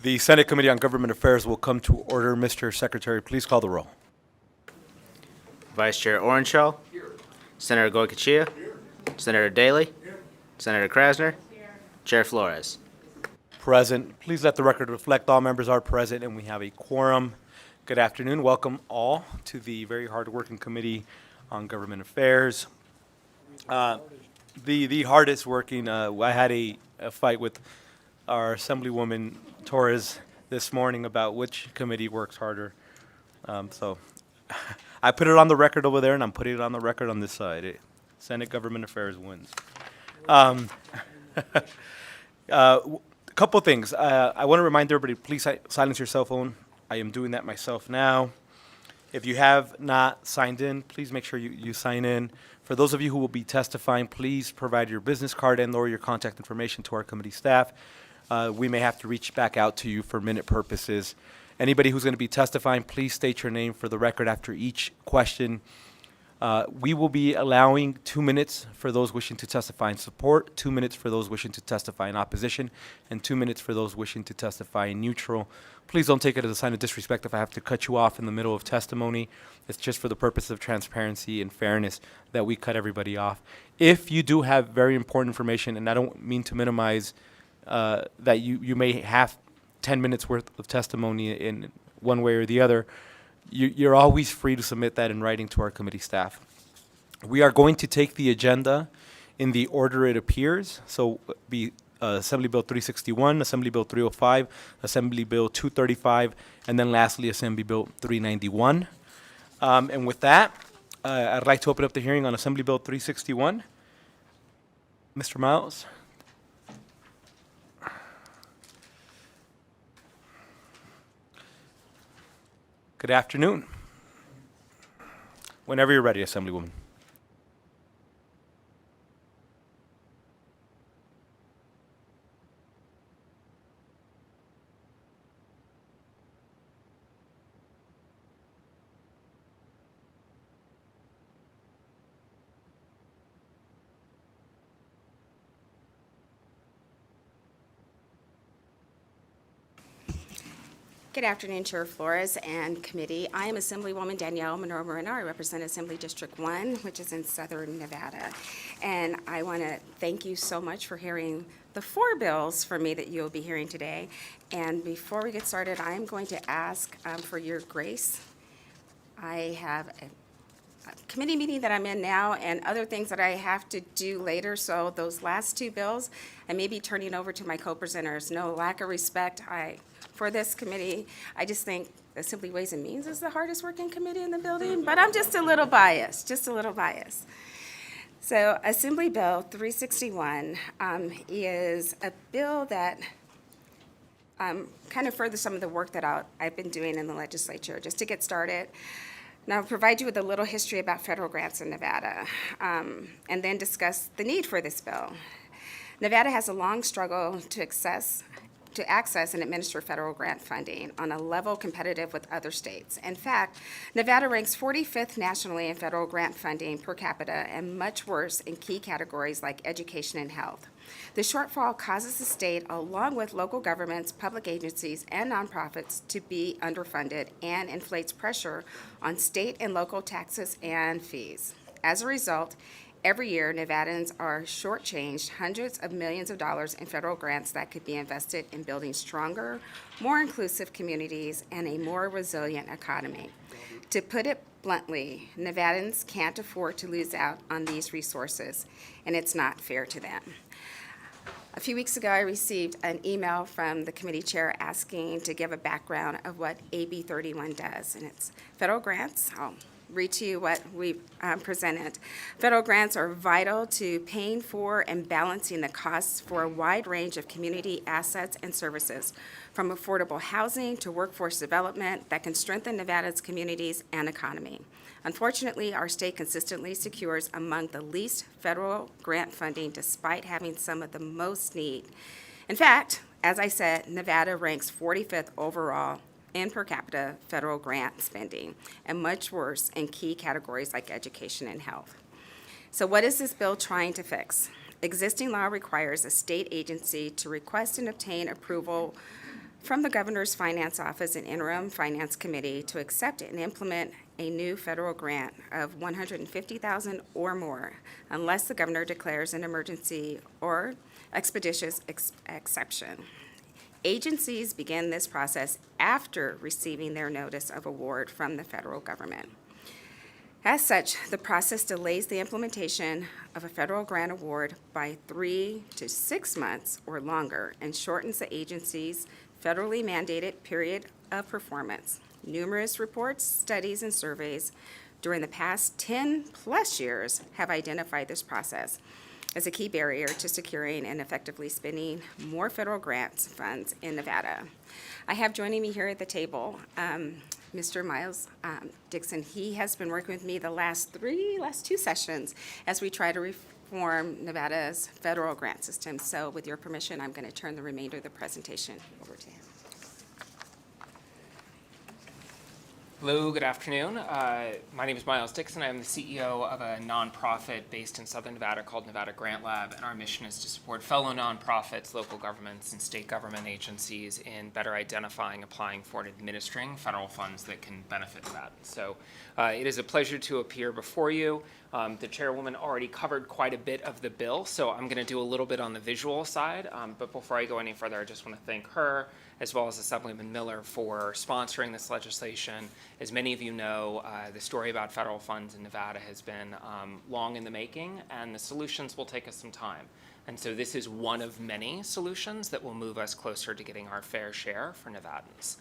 The Senate Committee on Government Affairs will come to order. Mr. Secretary, please call the roll. Vice Chair Orenshaw. Senator Goycochea. Senator Daley. Senator Krasner. Chair Flores. Present. Please let the record reflect all members are present and we have a quorum. Good afternoon. Welcome all to the very hard-working Committee on Government Affairs. The hardest working, I had a fight with our Assemblywoman Torres this morning about which committee works harder. So I put it on the record over there, and I'm putting it on the record on this side. Senate Government Affairs wins. A couple things. I want to remind everybody, please silence your cell phone. I am doing that myself now. If you have not signed in, please make sure you sign in. For those of you who will be testifying, please provide your business card and/or your contact information to our committee staff. We may have to reach back out to you for minute purposes. Anybody who's going to be testifying, please state your name for the record after each question. We will be allowing 2 minutes for those wishing to testify in support, 2 minutes for those wishing to testify in opposition, and 2 minutes for those wishing to testify in neutral. Please don't take it as a sign of disrespect if I have to cut you off in the middle of testimony. It's just for the purpose of transparency and fairness that we cut everybody off. If you do have very important information, and I don't mean to minimize that you may have 10 minutes worth of testimony in one way or the other, you're always free to submit that in writing to our committee staff. We are going to take the agenda in the order it appears. So be Assembly Bill 361, Assembly Bill 305, Assembly Bill 235, and then lastly Assembly Bill 391. And with that, I'd like to open up the hearing on Assembly Bill 361. Mr. Miles. Good afternoon. Whenever you're ready, Assemblywoman. Good afternoon, Chair Flores and committee. I am Assemblywoman Danielle Monroe-Moreno. I represent Assembly District 1, which is in Southern Nevada. And I want to thank you so much for hearing the 4 bills for me that you'll be hearing today. And before we get started, I am going to ask for your grace. I have a committee meeting that I'm in now and other things that I have to do later. So those last 2 bills, I may be turning over to my co-presenters. No lack of respect. For this committee, I just think Assembly Ways and Means is the hardest working committee in the building, but I'm just a little biased, So Assembly Bill 361 is a bill that kind of furthers some of the work that I've been doing in the legislature. Just to get started, now I'll provide you with a little history about federal grants in Nevada, and then discuss the need for this bill. Nevada has a long struggle to access and administer federal grant funding on a level competitive with other states. In fact, Nevada ranks 45th nationally in federal grant funding per capita and much worse in key categories like education and health. The shortfall causes the state, along with local governments, public agencies, and nonprofits, to be underfunded and inflates pressure on state and local taxes and fees. As a result, every year, Nevadans are shortchanged hundreds of millions of dollars in federal grants that could be invested in building stronger, more inclusive communities and a more resilient economy. To put it bluntly, Nevadans can't afford to lose out on these resources, and it's not fair to them. A few weeks ago, I received an email from the committee chair asking to give a background of what AB 31 does, and it's federal grants. I'll read to you what we presented. Federal grants are vital to paying for and balancing the costs for a wide range of community assets and services, from affordable housing to workforce development that can strengthen Nevada's communities and economy. Unfortunately, our state consistently secures among the least federal grant funding despite having some of the most need. In fact, as I said, Nevada ranks 45th overall in per capita federal grant spending, and much worse in key categories like education and health. So what is this bill trying to fix? Existing law requires a state agency to request and obtain approval from the Governor's Finance Office and Interim Finance Committee to accept and implement a new federal grant of $150,000 or more unless the governor declares an emergency or expeditious exception. Agencies begin this process after receiving their notice of award from the federal government. As such, the process delays the implementation of a federal grant award by 3 to 6 months or longer and shortens the agency's federally mandated period of performance. Numerous reports, studies, and surveys during the past 10-plus years have identified this process as a key barrier to securing and effectively spending more federal grants funds in Nevada. I have joining me here at the table Mr. Miles Dixon. He has been working with me the last two sessions as we try to reform Nevada's federal grant system. So with your permission, I'm going to turn the remainder of the presentation over to him. Hello, good afternoon. My name is Miles Dixon. I'm the CEO of a nonprofit based in Southern Nevada called Nevada Grant Lab, and our mission is to support fellow nonprofits, local governments, and state government agencies in better identifying, applying for, and administering federal funds that can benefit that. So it is a pleasure to appear before you. The chairwoman already covered quite a bit of the bill, so I'm going to do a little bit on the visual side. But before I go any further, I just want to thank her, as well as Assemblyman Miller, for sponsoring this legislation. As many of you know, the story about federal funds in Nevada has been long in the making, and the solutions will take us some time. And so this is one of many solutions that will move us closer to getting our fair share for Nevadans.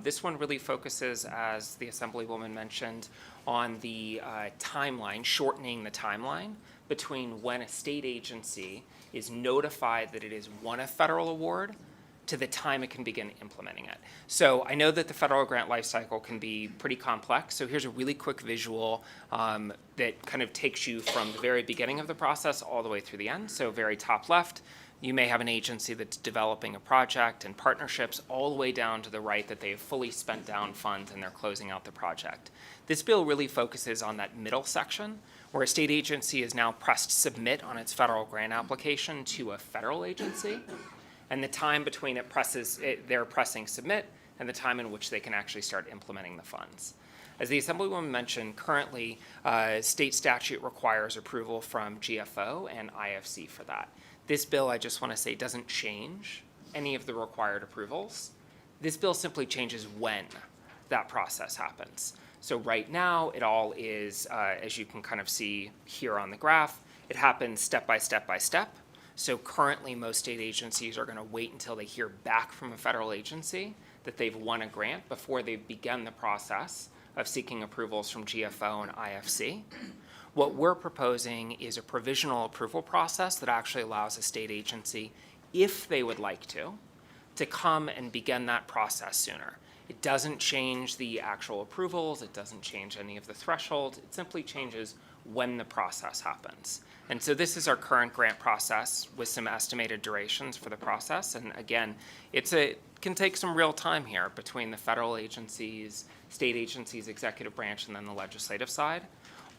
This one really focuses, as the Assemblywoman mentioned, on the timeline, shortening the timeline between when a state agency is notified that it has won a federal award to the time it can begin implementing it. So I know that the federal grant lifecycle can be pretty complex, so here's a really quick visual that kind of takes you from the very beginning of the process all the way through the end. So very top left, you may have an agency that's developing a project and partnerships all the way down to the right that they've fully spent down funds and they're closing out the project. This bill really focuses on that middle section where a state agency is now pressed submit on its federal grant application to a federal agency, and the time between they're pressing submit and the time in which they can actually start implementing the funds. As the Assemblywoman mentioned, currently state statute requires approval from GFO and IFC for that. This bill, I just want to say, doesn't change any of the required approvals. This bill simply changes when that process happens. So right now, it all is, as you can kind of see here on the graph, it happens step by step by step. So currently, most state agencies are going to wait until they hear back from a federal agency that they've won a grant before they begin the process of seeking approvals from GFO and IFC. What we're proposing is a provisional approval process that actually allows a state agency, if they would like to come and begin that process sooner. It doesn't change the actual approvals. It doesn't change any of the thresholds. It simply changes when the process happens. And so this is our current grant process with some estimated durations for the process. And again, it can take some real time here between the federal agencies, state agencies, executive branch, and then the legislative side.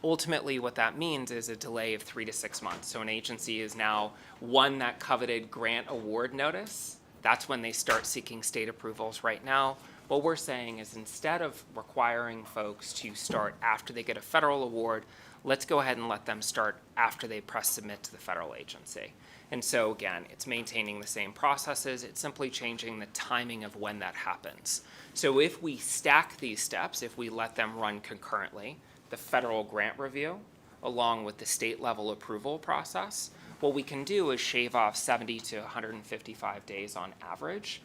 Ultimately, what that means is a delay of 3 to 6 months. So an agency is now won that coveted grant award notice. That's when they start seeking state approvals right now. What we're saying is instead of requiring folks to start after they get a federal award, let's go ahead and let them start after they press submit to the federal agency. And so again, it's maintaining the same processes. It's simply changing the timing of when that happens. So if we stack these steps, if we let them run concurrently, the federal grant review along with the state level approval process, what we can do is shave off 70 to 155 days on average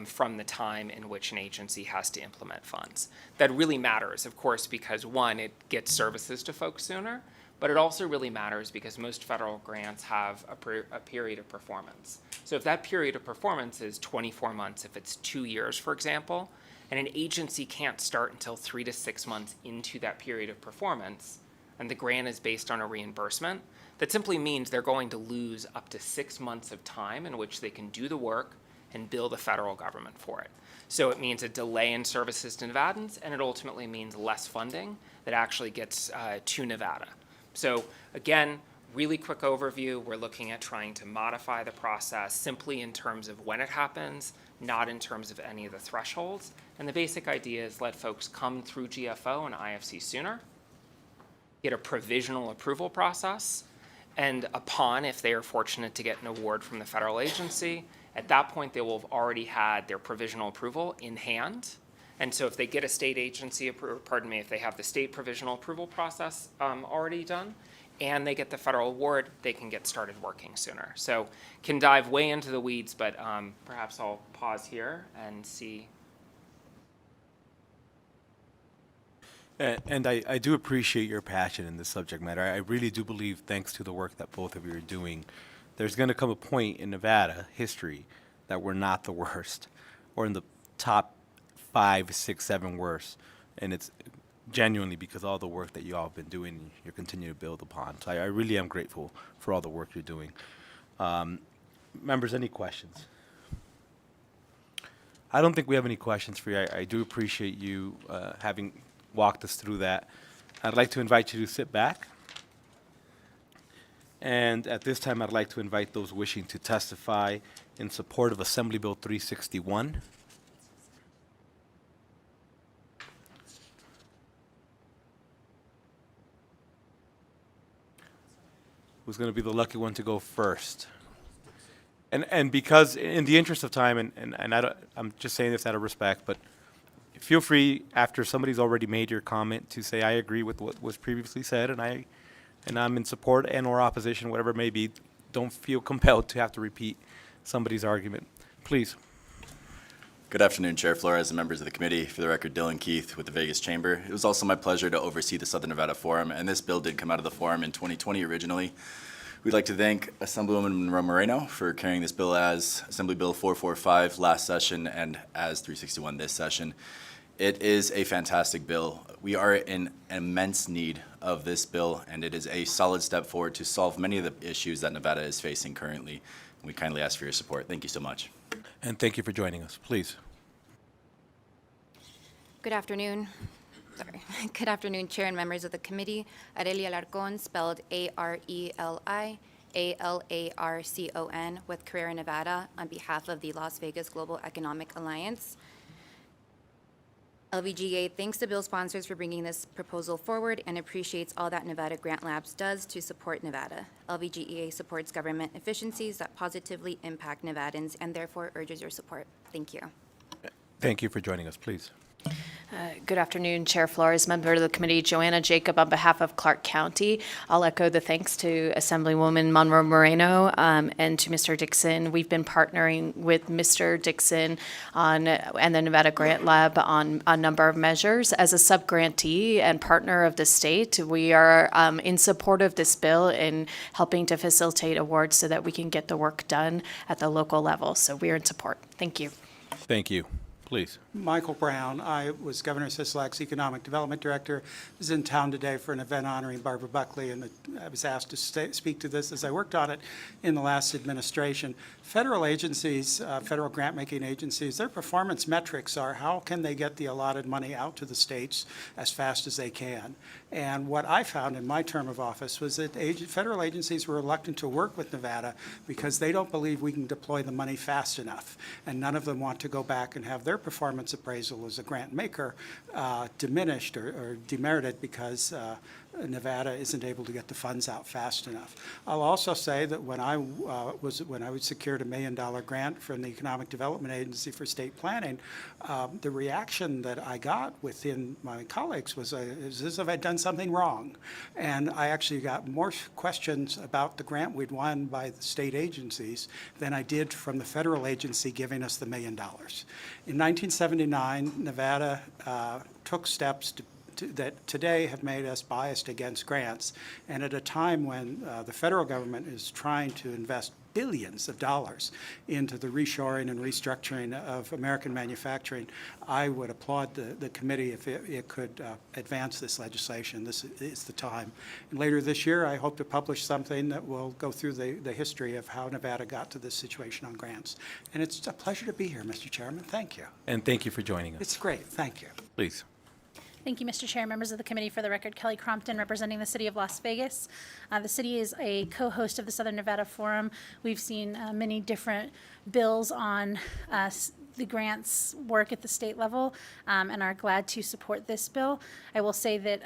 from the time in which an agency has to implement funds. That really matters, of course, because one, it gets services to folks sooner, but it also really matters because most federal grants have a period of performance. So if that period of performance is 24 months, if it's 2 years, for example, and an agency can't start until 3 to 6 months into that period of performance, and the grant is based on a reimbursement, that simply means they're going to lose up to 6 months of time in which they can do the work and bill the federal government for it. So it means a delay in services to Nevadans, and it ultimately means less funding that actually gets to Nevada. So again, Really quick overview, we're looking at trying to modify the process simply in terms of when it happens, not in terms of any of the thresholds. And the basic idea is let folks come through GFO and IFC sooner, get a provisional approval process, and upon, if they are fortunate to get an award from the federal agency, at that point they will have already had their provisional approval in hand. And so if they get a state agency, if they have the state provisional approval process already done, and they get the federal award, they can get started working sooner. So can dive way into the weeds, but perhaps I'll pause here and see. And I do appreciate your passion in this subject matter. I really do believe, thanks to the work that both of you are doing, there's going to come a point in Nevada history that we're not the worst, or in the top 5, 6, 7 worst. And it's genuinely because of all the work that you all have been doing, you continue to build upon. So I really am grateful for all the work you're doing. Members, any questions? I don't think we have any questions for you. I do appreciate you having walked us through that. I'd like to invite you to sit back. And at this time, I'd like to invite those wishing to testify in support of Assembly Bill 361. Who's going to be the lucky one to go first? And because, in the interest of time, and I'm just saying this out of respect, but feel free, after somebody's already made your comment, to say, I agree with what was previously said, and I'm in support and or opposition, whatever it may be. Don't feel compelled to have to repeat somebody's argument. Please. Good afternoon, Chair Flores and members of the committee. For the record, Dylan Keith with the Vegas Chamber. It was also my pleasure to oversee the Southern Nevada Forum, and this bill did come out of the forum in 2020 originally. We'd like to thank Assemblywoman Monroe Moreno for carrying this bill as Assembly Bill 445 last session and as 361 this session. It is a fantastic bill. We are in immense need of this bill, and it is a solid step forward to solve many of the issues that Nevada is facing currently. We kindly ask for your support. Thank you so much. And thank you for joining us. Please. Good afternoon. Sorry. Good afternoon, Chair and members of the committee. Arelia Alarcon, spelled A-R-E-L-I, A-L-A-R-C-O-N, with Career in Nevada, on behalf of the Las Vegas Global Economic Alliance. LVGA thanks the bill sponsors for bringing this proposal forward and appreciates all that Nevada Grant Labs does to support Nevada. LVGEA supports government efficiencies that positively impact Nevadans and therefore urges your support. Thank you. Thank you for joining us. Please. Good afternoon, Chair Flores, member of the committee, Joanna Jacob on behalf of Clark County. I'll echo the thanks to Assemblywoman Monroe Moreno and to Mr. Dixon. We've been partnering with Mr. Dixon and the Nevada Grant Lab on a number of measures. As a sub-grantee and partner of the state, we are in support of this bill in helping to facilitate awards so that we can get the work done at the local level. So we're in support. Thank you. Thank you. Please. Michael Brown. I was Governor Sisolak's Economic Development Director. I was in town today for an event honoring Barbara Buckley, and I was asked to speak to this as I worked on it in the last administration. Federal agencies, federal grant-making agencies, their performance metrics are how can they get the allotted money out to the states as fast as they can. And what I found in my term of office was that federal agencies were reluctant to work with Nevada because they don't believe we can deploy the money fast enough. And none of them want to go back and have their performance appraisal as a grant maker diminished or demerited because Nevada isn't able to get the funds out fast enough. I'll also say that when I secured a $1 million grant from the Economic Development Agency for state planning, the reaction that I got within my colleagues was as if I'd done something wrong. And I actually got more questions about the grant we'd won by the state agencies than I did from the federal agency giving us the $1 million. In 1979, Nevada took steps that today have made us biased against grants. And at a time when the federal government is trying to invest billions of dollars into the reshoring and restructuring of American manufacturing, I would applaud the committee if it could advance this legislation. This is the time. And later this year, I hope to publish something that will go through the history of how Nevada got to this situation on grants. And it's a pleasure to be here, Mr. Chairman. Thank you. And thank you for joining us. It's great. Thank you. Please. Thank you, Mr. Chair, members of the committee. For the record, Kelly Crompton, representing the city of Las Vegas. The city is a co-host of the Southern Nevada Forum. We've seen many different bills on the grants work at the state level and are glad to support this bill. I will say that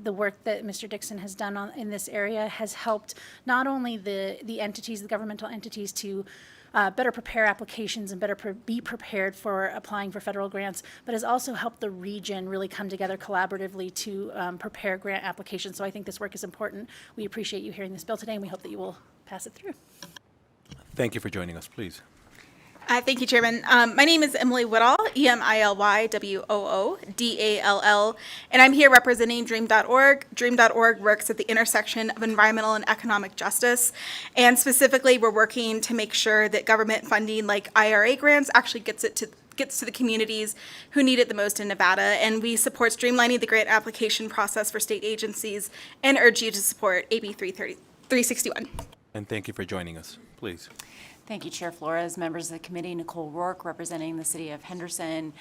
the work that Mr. Dixon has done in this area has helped not only the entities, the governmental entities, to better prepare applications and better be prepared for applying for federal grants, but has also helped the region really come together collaboratively to prepare grant applications. So I think this work is important. We appreciate you hearing this bill today, and we hope that you will pass it through. Thank you for joining us, please. Thank you, Chairman. My name is Emily Woodall, EMILYWOODALL, and I'm here representing Dream.org. Dream.org works at the intersection of environmental and economic justice, and specifically, we're working to make sure that government funding like IRA grants actually gets to the communities who need it the most in Nevada, and we support streamlining the grant application process for state agencies and urge you to support AB 361. And thank you for joining us, please. Thank you, Chair Flores, members of the committee. Nicole Rourke, representing the city of Henderson.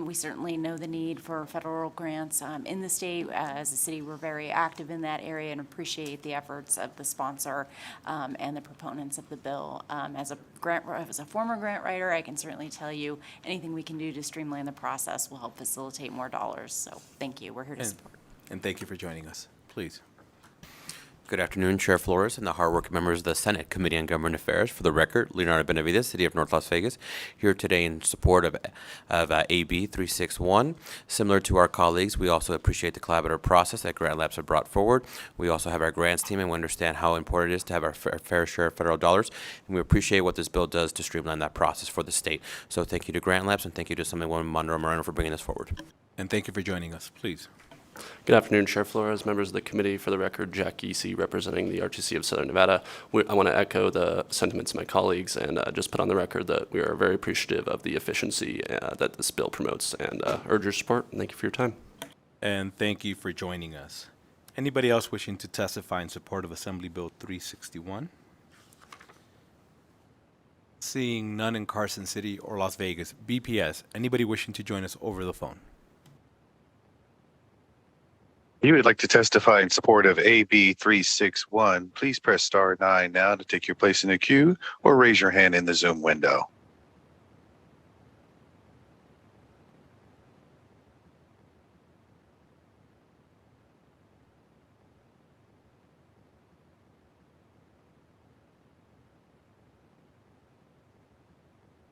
We certainly know the need for federal grants in the state. As a city, we're very active in that area and appreciate the efforts of the sponsor and the proponents of the bill. As a former grant writer, I can certainly tell you anything we can do to streamline the process will help facilitate more dollars. So thank you. We're here to support. And thank you for joining us, please. Good afternoon, Chair Flores and the hardworking members of the Senate Committee on Government Affairs. For the record, Leonardo Benavides, City of North Las Vegas, here today in support of AB 361. Similar to our colleagues, we also appreciate the collaborative process that Grant Labs have brought forward. We also have our grants team, and we understand how important it is to have our fair share of federal dollars, and we appreciate what this bill does to streamline that process for the state. So thank you to Grant Labs, and thank you to Assemblywoman Monroe Moreno for bringing this forward. And thank you for joining us, please. Good afternoon, Chair Flores, members of the committee. For the record, Jack Giese, representing the RTC of Southern Nevada. I want to echo the sentiments of my colleagues and just put on the record that we are very appreciative of the efficiency that this bill promotes and urge your support. Thank you for your time. And thank you for joining us. Anybody else wishing to testify in support of Assembly Bill 361? Seeing none in Carson City or Las Vegas. BPS, anybody wishing to join us over the phone? If you would like to testify in support of AB 361, please press star 9 now to take your place in the queue or raise your hand in the Zoom window.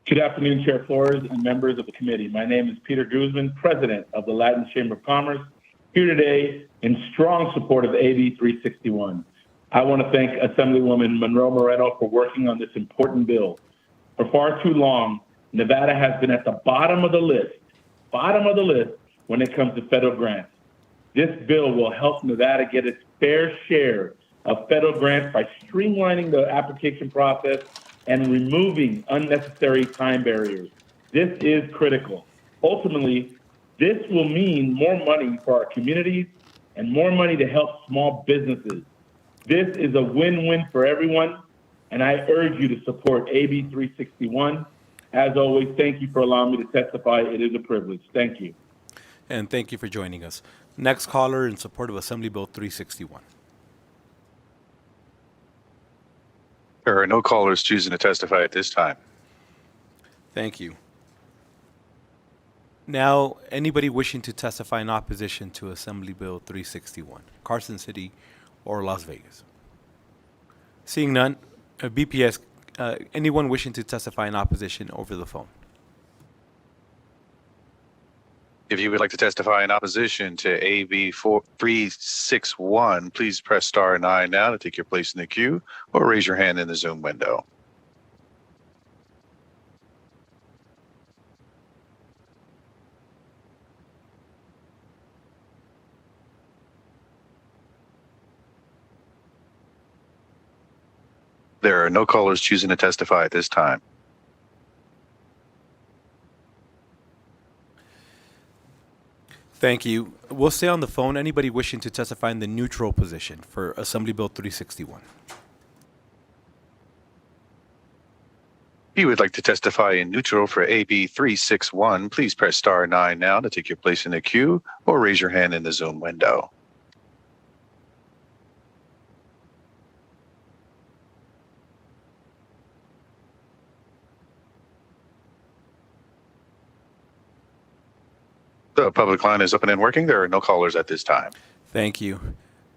Good afternoon, Chair Flores and members of the committee. My name is Peter Guzman, President of the Latin Chamber of Commerce, here today in strong support of AB 361. I want to thank Assemblywoman Monroe Moreno for working on this important bill. For far too long, Nevada has been at the bottom of the list when it comes to federal grants. This bill will help Nevada get its fair share of federal grants by streamlining the application process and removing unnecessary time barriers. This is critical. Ultimately, this will mean more money for our communities and more money to help small businesses. This is a win-win for everyone, and I urge you to support AB 361. As always, thank you for allowing me to testify. It is a privilege. Thank you. And thank you for joining us. Next caller in support of Assembly Bill 361. There are no callers choosing to testify at this time. Thank you. Now, anybody wishing to testify in opposition to Assembly Bill 361, Carson City or Las Vegas? Seeing none, BPS, anyone wishing to testify in opposition over the phone? If you would like to testify in opposition to AB 361, please press star 9 now to take your place in the queue or raise your hand in the Zoom window. There are no callers choosing to testify at this time. Thank you. We'll stay on the phone. Anybody wishing to testify in the neutral position for Assembly Bill 361? If you would like to testify in neutral for AB 361, please press star 9 now to take your place in the queue or raise your hand in the Zoom window. The public line is open and working. There are no callers at this time. Thank you.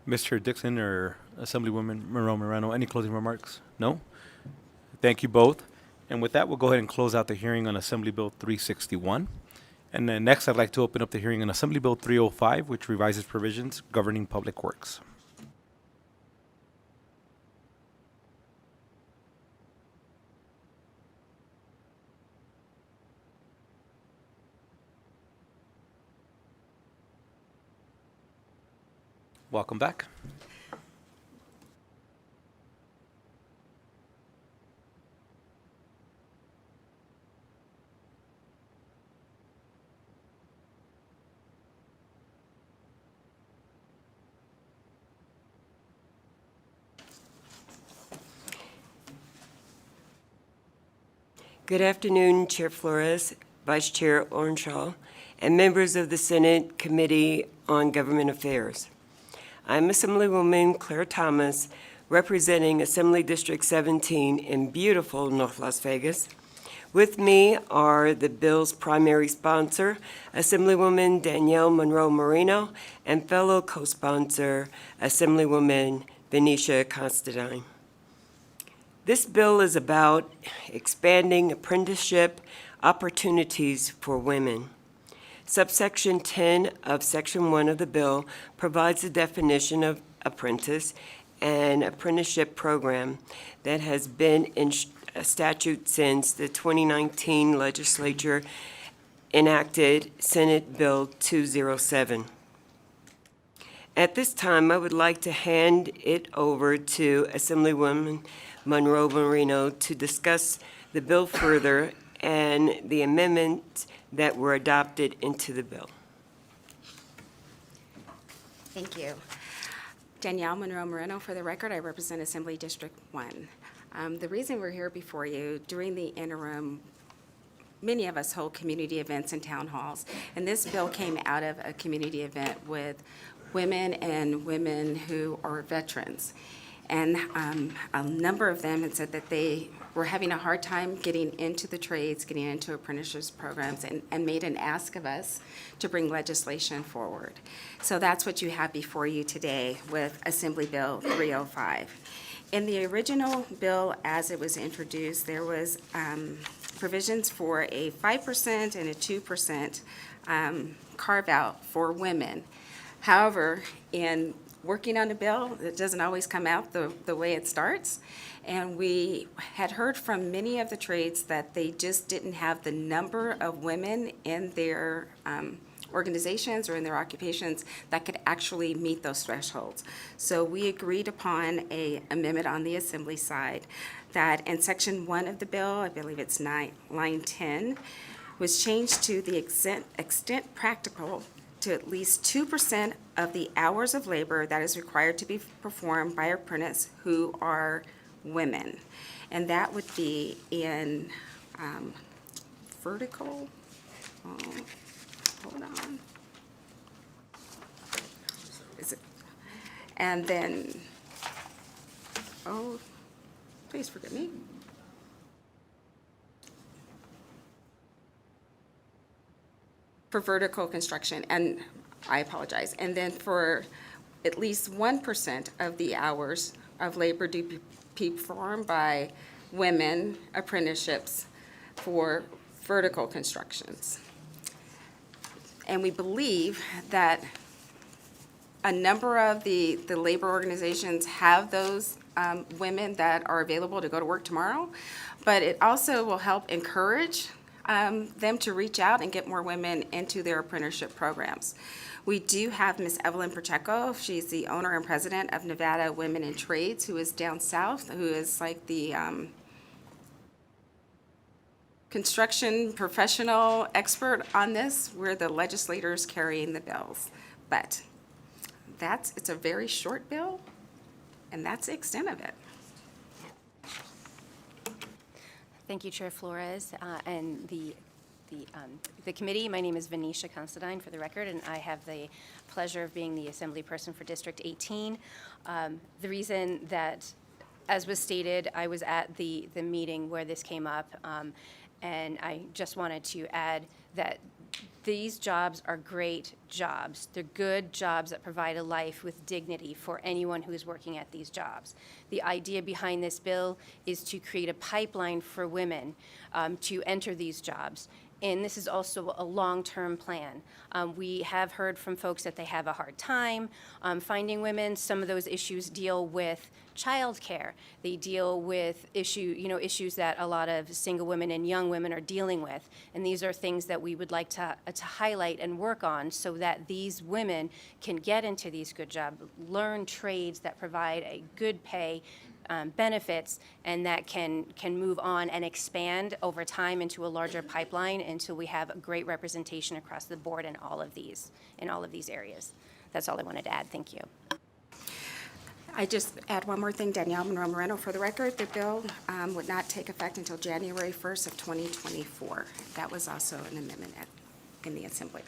Mr. Dixon or Assemblywoman Monroe Moreno, any closing remarks? No? Thank you both. And with that, we'll go ahead and close out the hearing on Assembly Bill 361. And then next, I'd like to open up the hearing on Assembly Bill 305, which revises provisions governing public works. Welcome back. Good afternoon, Chair Flores, Vice Chair Ornshaw, and members of the Senate Committee on Government Affairs. I'm Assemblywoman Claire Thomas, representing Assembly District 17 in beautiful North Las Vegas. With me are the bill's primary sponsor, Assemblywoman Danielle Monroe Moreno, and fellow co-sponsor, Assemblywoman Venetia Constantine. This bill is about expanding apprenticeship opportunities for women. Subsection 10 of Section 1 of the bill provides a definition of apprentice and apprenticeship program that has been in statute since the 2019 legislature enacted Senate Bill 207. At this time, I would like to hand it over to Assemblywoman Monroe Moreno to discuss the bill further and the amendments that were adopted into the bill. Thank you. Danielle Monroe Moreno, for the record, I represent Assembly District 1. The reason we're here before you, during the interim, many of us hold community events and town halls, and this bill came out of a community event with women and women who are veterans. And a number of them had said that they were having a hard time getting into the trades, getting into apprenticeships programs, and made an ask of us to bring legislation forward. So that's what you have before you today with Assembly Bill 305. In the original bill, as it was introduced, there was provisions for a 5% and a 2% carve-out for women. However, in working on a bill, it doesn't always come out the way it starts. And we had heard from many of the trades that they just didn't have the number of women in their organizations or in their occupations that could actually meet those thresholds. So we agreed upon an amendment on the Assembly side that in Section 1 of the bill, I believe it's line 10, was changed to the extent practical to at least 2% of the hours of labor that is required to be performed by apprentices who are women. And that would be in vertical, hold on. Is it? And then, oh, please forgive me. For vertical construction, and I apologize. And then for at least 1% of the hours of labor to be performed by women apprenticeships for vertical constructions. And we believe that a number of the labor organizations have those women that are available to go to work tomorrow, but it also will help encourage them to reach out and get more women into their apprenticeship programs. We do have Ms. Evelyn Pacheco. She's the owner and president of Nevada Women in Trades, who is down south, who is like the construction professional expert on this. We're the legislators carrying the bills. But it's a very short bill, and that's the extent of it. Thank you, Chair Flores, and the committee. My name is Venetia Considine, for the record, and I have the pleasure of being the Assembly Person for District 18. The reason that, as was stated, I was at the meeting where this came up, and I just wanted to add that these jobs are great jobs. They're good jobs that provide a life with dignity for anyone who is working at these jobs. The idea behind this bill is to create a pipeline for women to enter these jobs. And this is also a long-term plan. We have heard from folks that they have a hard time finding women. Some of those issues deal with childcare. They deal with issues that a lot of single women and young women are dealing with. And these are things that we would like to highlight and work on so that these women can get into these good jobs, learn trades that provide a good pay, benefits, and that can move on and expand over time into a larger pipeline until we have a great representation across the board in all of these areas. That's all I wanted to add. Thank you. I just add one more thing, Danielle Monroe Moreno, for the record. The bill would not take effect until January 1st of 2024. That was also an amendment in the Assembly.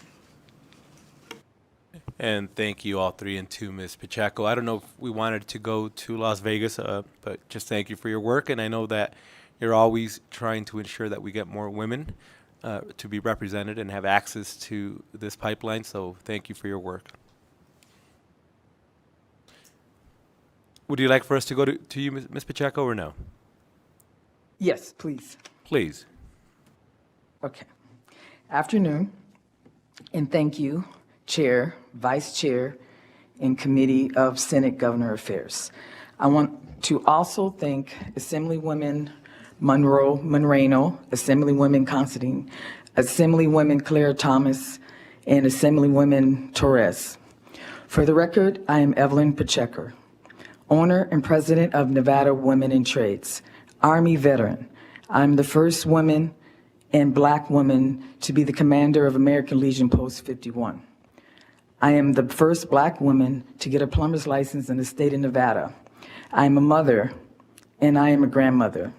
And thank you all three and to Ms. Pacheco. I don't know if we wanted to go to Las Vegas, but just thank you for your work. And I know that you're always trying to ensure that we get more women to be represented and have access to this pipeline. So thank you for your work. Would you like for us to go to you, Ms. Pacheco, or no? Yes, please. Please. Okay. Afternoon, and thank you, Chair, Vice Chair, and Committee of Senate Governor Affairs. I want to also thank Assemblywoman Moreno, Assemblywoman Considine, Assemblywoman Claire Thomas, and Assemblywoman Torres. For the record, I am Evelyn Pacheco, owner and president of Nevada Women in Trades, Army veteran. I'm the first woman and Black woman to be the commander of American Legion Post 51. I am the first Black woman to get a plumber's license in the state of Nevada. I am a mother, and I am a grandmother.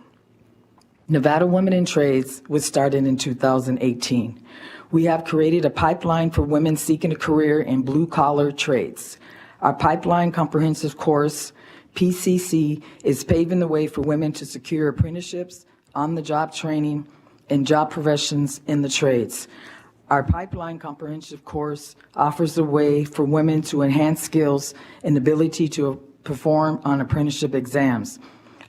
Nevada Women in Trades was started in 2018. We have created a pipeline for women seeking a career in blue-collar trades. Our pipeline comprehensive course, PCC, is paving the way for women to secure apprenticeships, on-the-job training, and job professions in the trades. Our pipeline comprehensive course offers a way for women to enhance skills and ability to perform on apprenticeship exams.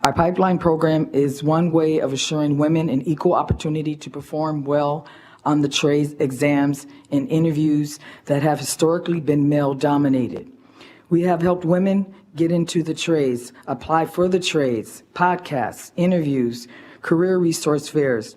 Our pipeline program is one way of assuring women an equal opportunity to perform well on the trades exams and interviews that have historically been male-dominated. We have helped women get into the trades, apply for the trades, podcasts, interviews, career resource fairs.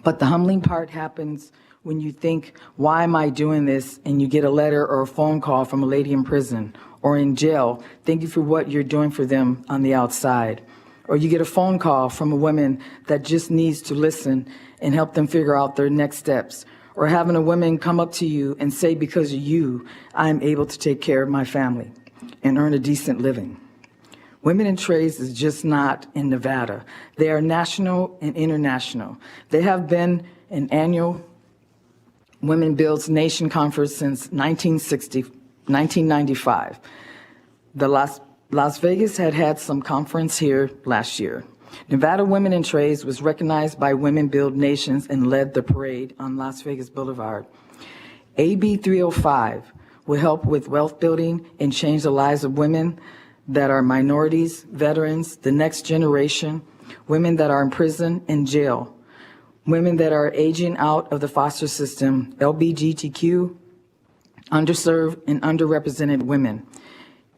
But the humbling part happens when you think, why am I doing this? And you get a letter or a phone call from a lady in prison or in jail. Thank you for what you're doing for them on the outside. Or you get a phone call from a woman that just needs to listen and help them figure out their next steps. Or having a woman come up to you and say, because of you, I'm able to take care of my family and earn a decent living. Women in Trades is just not in Nevada. They are national and international. They have been an annual Women Builds Nation Conference since 1995. The Las Vegas had some conference here last year. Nevada Women in Trades was recognized by Women Build Nations and led the parade on Las Vegas Boulevard. AB 305 will help with wealth building and change the lives of women that are minorities, veterans, the next generation, women that are in prison and jail, women that are aging out of the foster system, LGBTQ, underserved and underrepresented women.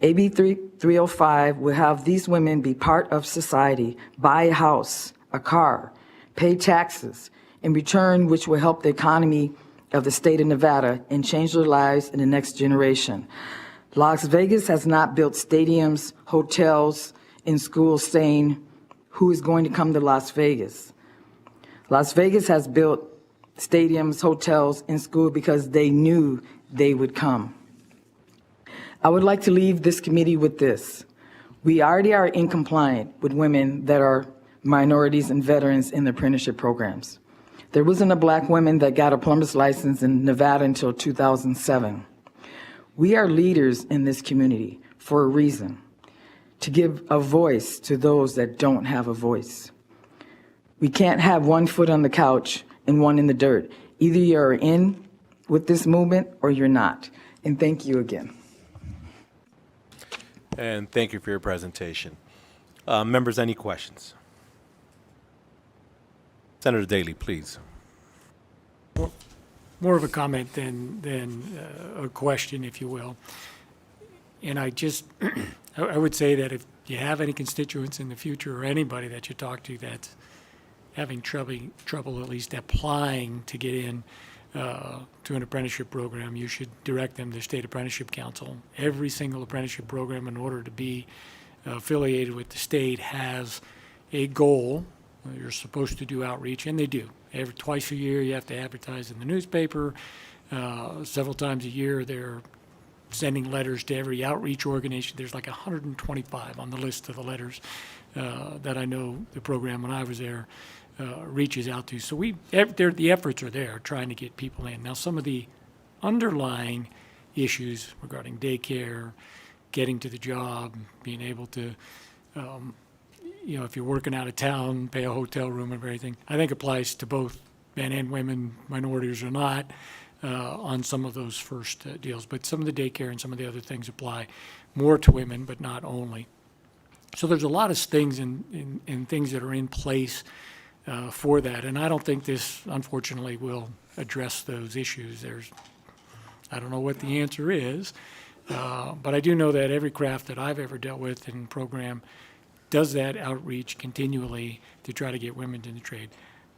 AB 305 will have these women be part of society, buy a house, a car, pay taxes, in return which will help the economy of the state of Nevada and change their lives in the next generation. Las Vegas has not built stadiums, hotels, and schools saying, who is going to come to Las Vegas? Las Vegas has built stadiums, hotels, and schools because they knew they would come. I would like to leave this committee with this. We already are in compliance with women that are minorities, and veterans in the apprenticeship programs. There wasn't a black woman that got a plumber's license in Nevada until 2007. We are leaders in this community for a reason, to give a voice to those that don't have a voice. We can't have one foot on the couch and one in the dirt. Either you're in with this movement or you're not. And thank you again. And thank you for your presentation. Members, any questions? Senator Daley, please. More of a comment than a question, if you will. And I just, I would say that if you have any constituents in the future or anybody that you talk to that's having trouble at least applying to get in to an apprenticeship program, you should direct them to State Apprenticeship Council. Every single apprenticeship program, in order to be affiliated with the state, has a goal. You're supposed to do outreach, and they do. Twice a year, you have to advertise in the newspaper. Several times a year, they're sending letters to every outreach organization. There's like 125 on the list of the letters that I know the program, when I was there, reaches out to. So the efforts are there trying to get people in. Now, some of the underlying issues regarding daycare, getting to the job, being able to, if you're working out of town, pay a hotel room and everything, I think applies to both men and women, minorities or not, on some of those first deals. But some of the daycare and some of the other things apply more to women, but not only. So there's a lot of things and things that are in place for that. And I don't think this, unfortunately, will address those issues. I don't know what the answer is, but I do know that every craft that I've ever dealt with in program does that outreach continually to try to get women in the trade.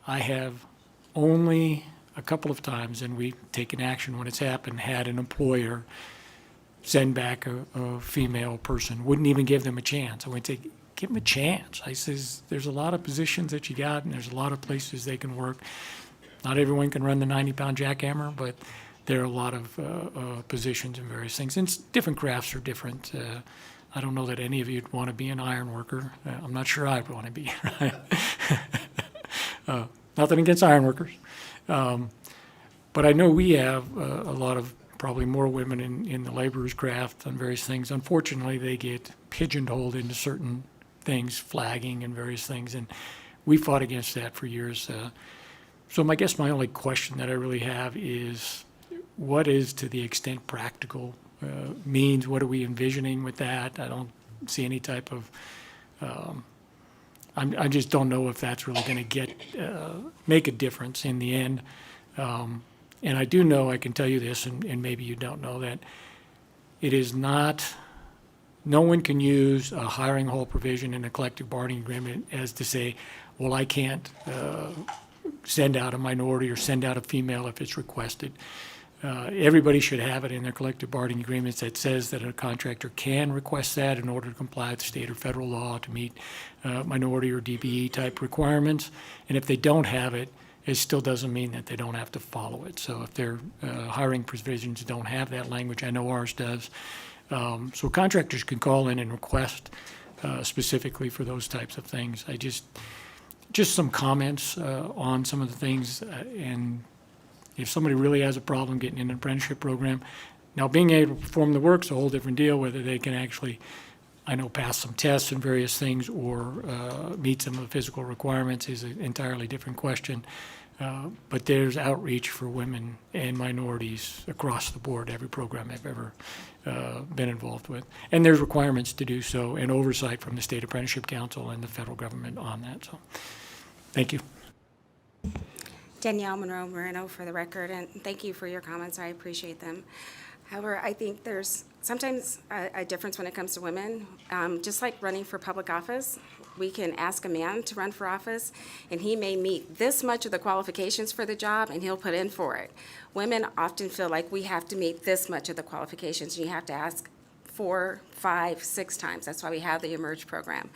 I have only a couple of times, and we've taken action when it's happened, had an employer send back a female person, wouldn't even give them a chance. I went to give them a chance. I says, there's a lot of positions that you got, and there's a lot of places they can work. Not everyone can run the 90-pound jackhammer, but there are a lot of positions and various things. And different crafts are different. I don't know that any of you'd want to be an iron worker. I'm not sure I'd want to be. Nothing against iron workers. But I know we have a lot of, probably more women in the laborer's craft on various things. Unfortunately, they get pigeonholed into certain things, flagging and various things, and we fought against that for years. So I guess my only question that I really have is, what is, to the extent practical, means? What are we envisioning with that? I don't see any type of, I just don't know if that's really going to make a difference in the end. And I do know, I can tell you this, and maybe you don't know, that it is not, no one can use a hiring hall provision in a collective bargaining agreement as to say, well, I can't send out a minority or send out a female if it's requested. Everybody should have it in their collective bargaining agreements that says that a contractor can request that in order to comply with state or federal law to meet minority or DBE type requirements. And if they don't have it, it still doesn't mean that they don't have to follow it. So if their hiring provisions don't have that language, I know ours does. So contractors can call in and request specifically for those types of things. I just some comments on some of the things, and if somebody really has a problem getting in an apprenticeship program, now being able to perform the work's a whole different deal, whether they can actually, I know, pass some tests and various things or meet some of the physical requirements is an entirely different question. But there's outreach for women and minorities across the board, every program I've ever been involved with. And there's requirements to do so and oversight from the State Apprenticeship Council and the federal government on that. So, thank you. Danielle Monroe Moreno for the record, and thank you for your comments. I appreciate them. However, I think there's sometimes a difference when it comes to women. Just like running for public office, we can ask a man to run for office, and he may meet this much of the qualifications for the job, and he'll put in for it. Women often feel like we have to meet this much of the qualifications, and you have to ask 4, 5, 6 times. That's why we have the Emerge program.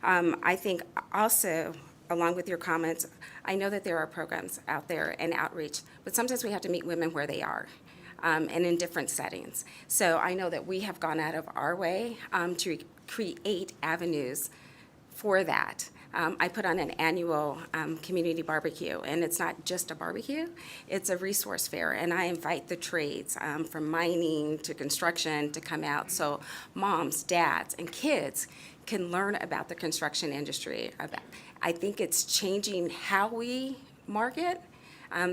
I think also, along with your comments, I know that there are programs out there and outreach, but sometimes we have to meet women where they are. And in different settings. So I know that we have gone out of our way to create avenues for that. I put on an annual community barbecue, and it's not just a barbecue, it's a resource fair, and I invite the trades from mining to construction to come out, so moms, dads, and kids can learn about the construction industry. I think it's changing how we market.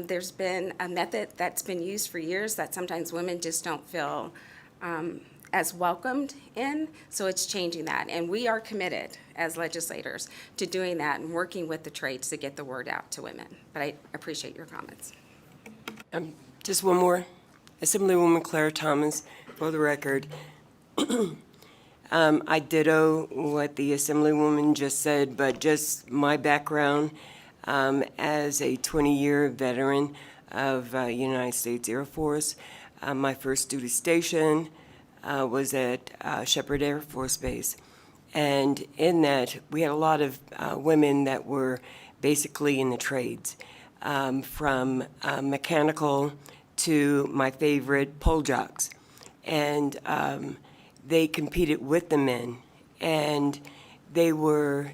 There's been a method that's been used for years that sometimes women just don't feel as welcomed in, so it's changing that. And we are committed as legislators to doing that and working with the trades to get the word out to women. But I appreciate your comments. Just one more. Assemblywoman Claire Thomas, for the record. I ditto what the Assemblywoman just said, but just my background as a 20-year veteran of United States Air Force. My first duty station was at Shepherd Air Force Base. And in that, we had a lot of women that were basically in the trades, from mechanical to my favorite pole jocks. And they competed with the men, and they were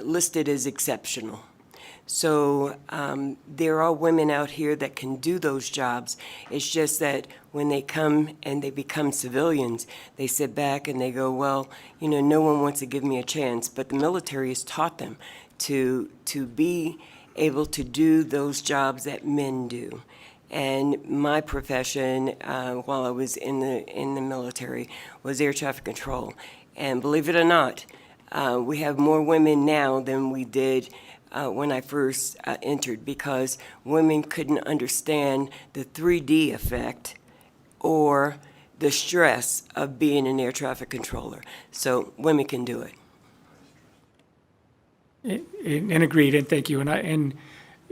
listed as exceptional. So there are women out here that can do those jobs. It's just that when they come and they become civilians, they sit back and they go, well, you know, no one wants to give me a chance. But the military has taught them to be able to do those jobs that men do. And my profession, while I was in the military, was air traffic control. And believe it or not, we have more women now than we did when I first entered, because women couldn't understand the 3D effect or the stress of being an air traffic controller. So women can do it. And agreed, and thank you. And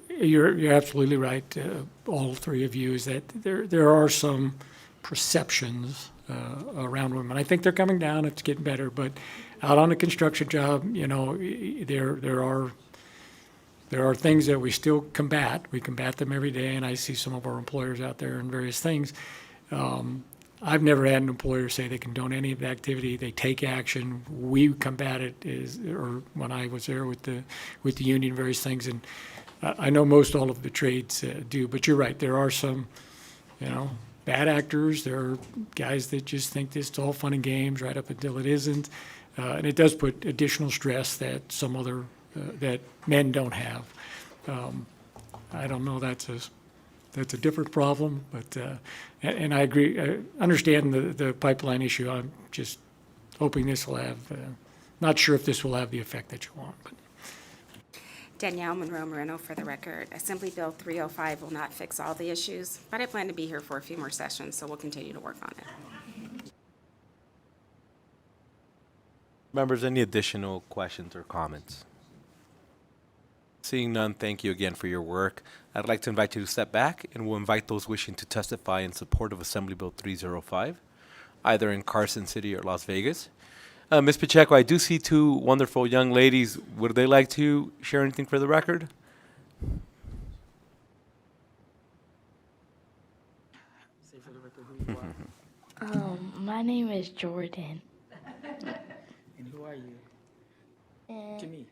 you're absolutely right, all three of you, is that there are some perceptions around women. I think they're coming down, it's getting better, but out on a construction job, you know, there are things that we still combat. We combat them every day, and I see some of our employers out there and various things. I've never had an employer say they condone any of the activity. They take action. We combat it, or when I was there with the union, various things, and I know most all of the trades do. But you're right. There are some, you know, bad actors. There are guys that just think this is all fun and games right up until it isn't, and it does put additional stress that some other that men don't have. I don't know, that's a different problem, but, and I agree, I understand the pipeline issue. I'm just hoping this will have, not sure if this will have the effect that you want. But. Danielle Monroe Moreno, for the record. Assembly Bill 305 will not fix all the issues, but I plan to be here for a few more sessions, so we'll continue to work on it. Members, any additional questions or comments? Seeing none, thank you again for your work. I'd like to invite you to step back, and we'll invite those wishing to testify in support of Assembly Bill 305, either in Carson City or Las Vegas. Ms. Pacheco, I do see two wonderful young ladies. Would they like to share anything for the record? My name is Jordan. And who are you? To me.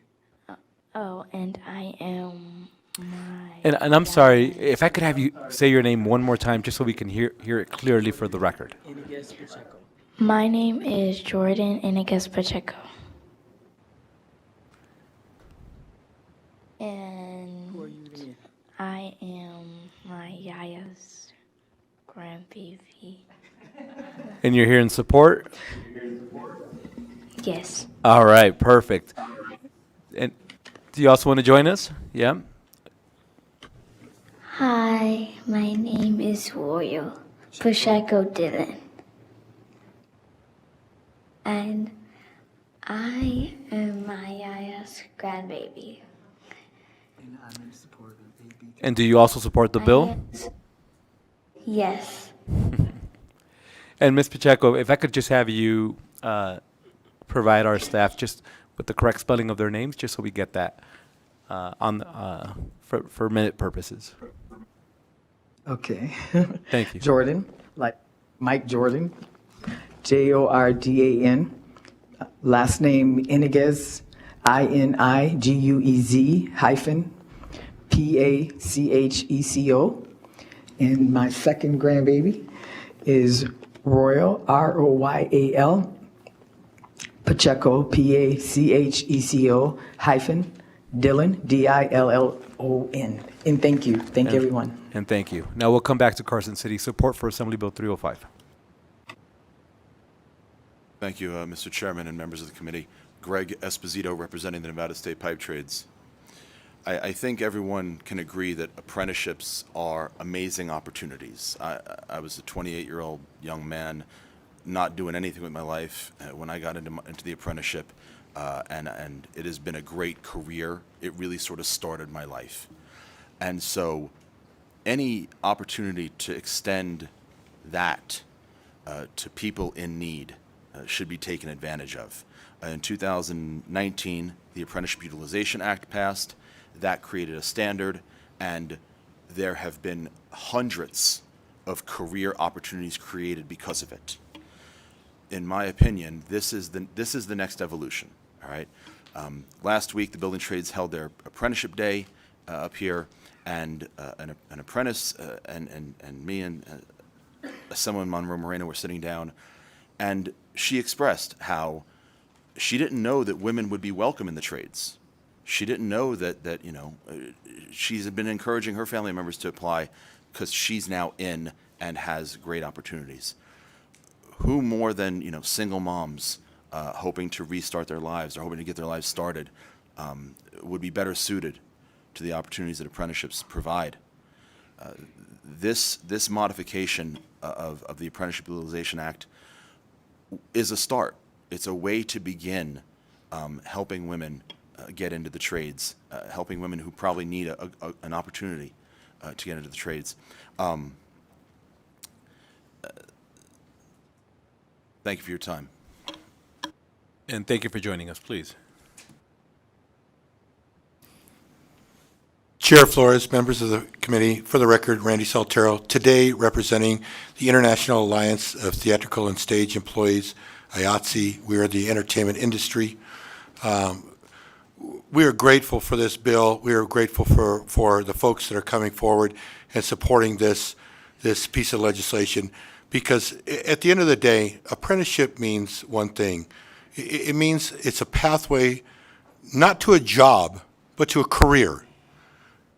Oh, and I am And I'm sorry, if I could have you say your name one more time, just so we can hear it clearly for the record. My name is Jordan Inigas Pacheco. And Who are you to me? I am my Yaya's grandbaby. And you're here in support? Yes. All right, perfect. And do you also want to join us? Yeah? Hi, my name is Royal Pacheco Dylan. And I am my Yaya's grandbaby. And I'm in support of AB. And do you also support the bill? Yes. And Ms. Pacheco, if I could just have you provide our staff just with the correct spelling of their names, just so we get that for minute purposes. Okay. Thank you. Jordan, like Mike Jordan, Jordan. Last name Inigas, INIGUEZ-PACHECO. And my second grandbaby is Royal, ROYAL, Pacheco, PACHECO hyphen Dillon, DILLON. And thank you. Thank everyone. And thank you. Now we'll come back to Carson City. Support for Assembly Bill 305. Thank you, Mr. Chairman and members of the committee. Greg Esposito, representing the Nevada State Pipe Trades. I think everyone can agree that apprenticeships are amazing opportunities. I was a 28-year-old young man not doing anything with my life when I got into the apprenticeship, and it has been a great career. It really sort of started my life. And so any opportunity to extend that to people in need should be taken advantage of. In 2019, the Apprenticeship Utilization Act passed. That created a standard, and there have been hundreds of career opportunities created because of it. In my opinion, this is the next evolution. All right. Last week, the Building Trades held their apprenticeship day up here, and an apprentice and me and someone, Monroe Moreno, were sitting down, and she expressed how she didn't know that women would be welcome in the trades. She didn't know that she's been encouraging her family members to apply because she's now in and has great opportunities. Who more than single moms hoping to restart their lives or hoping to get their lives started would be better suited to the opportunities that apprenticeships provide? This modification of the Apprenticeship Utilization Act is a start. It's a way to begin helping women get into the trades, helping women who probably need an opportunity to get into the trades. Thank you for your time. And thank you for joining us, please. Chair Flores, members of the committee, for the record, Randy Saltero, today representing the International Alliance of Theatrical and Stage Employees, IATSE. We are the entertainment industry. We are grateful for this bill. We are grateful for the folks that are coming forward and supporting this piece of legislation, because at the end of the day, apprenticeship means one thing. It means it's a pathway not to a job, but to a career.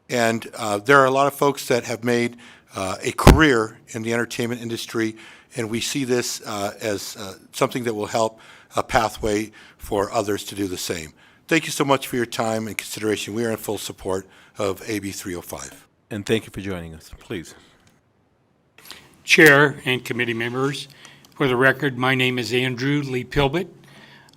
And there are a lot of folks that have made a career in the entertainment industry, and we see this as something that will help a pathway for others to do the same. Thank you so much for your time and consideration. We are in full support of AB 305. And thank you for joining us, please. Chair and committee members, for the record, my name is Andrew Lee Pilbit.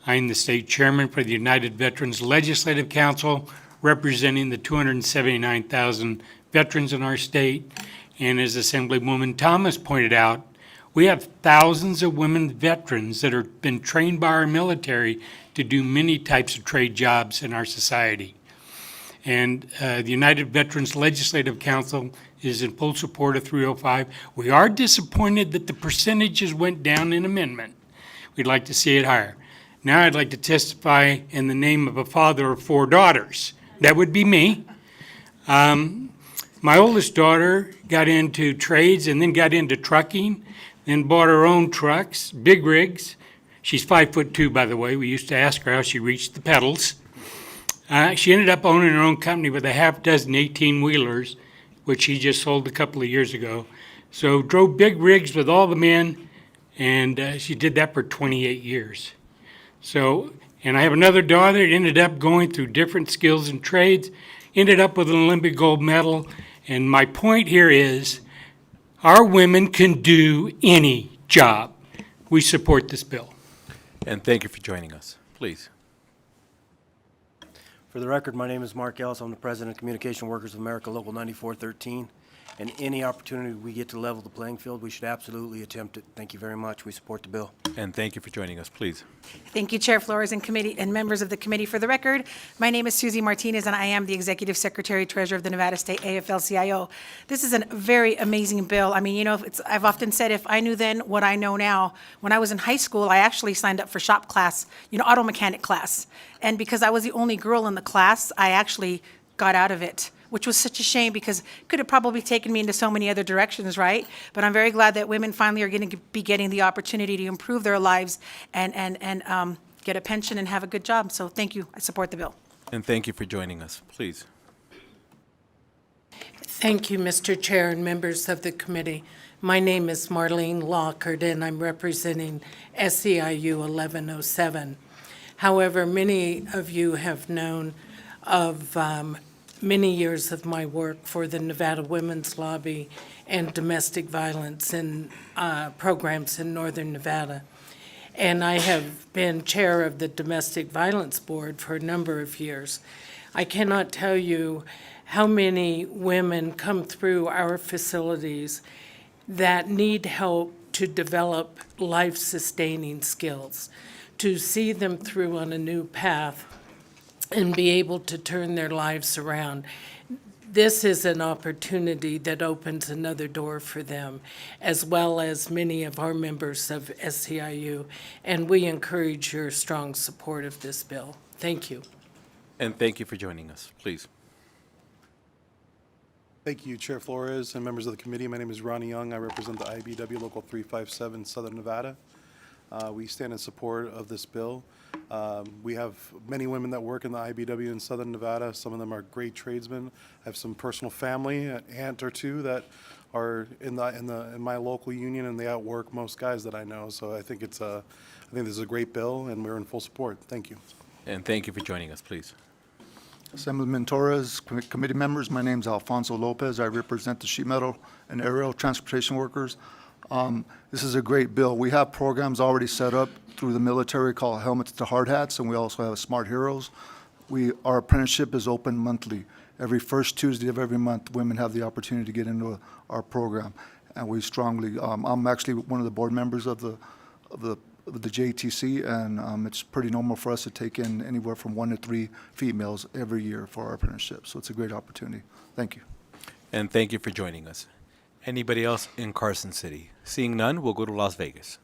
I am the state chairman for the United Veterans Legislative Council, representing the 279,000 veterans in our state. And as Assemblywoman Thomas pointed out, we have thousands of women veterans that have been trained by our military to do many types of trade jobs in our society. And the United Veterans Legislative Council is in full support of 305. We are disappointed that the percentages went down in amendment. We'd like to see it higher. Now I'd like to testify in the name of a father of 4 daughters. That would be me. My oldest daughter got into trades and then got into trucking, then bought her own trucks, big rigs. She's 5'2", by the way. We used to ask her how she reached the pedals. She ended up owning her own company with a half dozen 18-wheelers, which she just sold a couple of years ago. So drove big rigs with all the men, and she did that for 28 years. So, and I have another daughter that ended up going through different skills and trades, ended up with an Olympic gold medal. And my point here is, our women can do any job. We support this bill. And thank you for joining us, please. For the record, my name is Mark Ellis. I'm the president of Communication Workers of America, Local 9413. and any opportunity we get to level the playing field, we should absolutely attempt it. Thank you very much. We support the bill. And thank you for joining us, please. Thank you, Chair Flores and committee and members of the committee. For the record, my name is Susie Martinez, and I am the Executive Secretary Treasurer of the Nevada State AFL-CIO. This is a very amazing bill. I mean, I've often said if I knew then what I know now, when I was in high school, I actually signed up for shop class, auto mechanic class. And because I was the only girl in the class, I actually got out of it, which was such a shame because it could have probably taken me into so many other directions, right? But I'm very glad that women finally are going to be getting the opportunity to improve their lives and get a pension and have a good job. So thank you. I support the bill. And thank you for joining us, please. Thank you, Mr. Chair and members of the committee. My name is Marlene Lockard, and I'm representing SEIU 1107. However, many of you have known of many years of my work for the Nevada Women's Lobby and domestic violence in programs in Northern Nevada. And I have been chair of the Domestic Violence Board for a number of years. I cannot tell you how many women come through our facilities that need help to develop life-sustaining skills, to see them through on a new path and be able to turn their lives around. This is an opportunity that opens another door for them, as well as many of our members of SEIU, and we encourage your strong support of this bill. Thank you. And thank you for joining us, please. Thank you, Chair Flores and members of the committee. My name is Ronnie Young. I represent the IBW Local 357, Southern Nevada. We stand in support of this bill. We have many women that work in the IBW in Southern Nevada. Some of them are great tradesmen. I have some personal family, an aunt or two that are in my local union, and they outwork most guys that I know. So I think this is a great bill, and we're in full support. Thank you. And thank you for joining us, please. Assemblyman Torres, committee members, my name is Alfonso Lopez. I represent the sheet metal and aerial transportation workers. This is a great bill. We have programs already set up through the military called Helmets to Hard Hats, and we also have Smart Heroes. Our apprenticeship is open monthly. Every first Tuesday of every month, women have the opportunity to get into our program. And we strongly, I'm actually one of the board members of the JTC, and it's pretty normal for us to take in anywhere from 1 to 3 females every year for our apprenticeship. So it's a great opportunity. Thank you. And thank you for joining us. Anybody else in Carson City? Seeing none, we'll go to Las Vegas.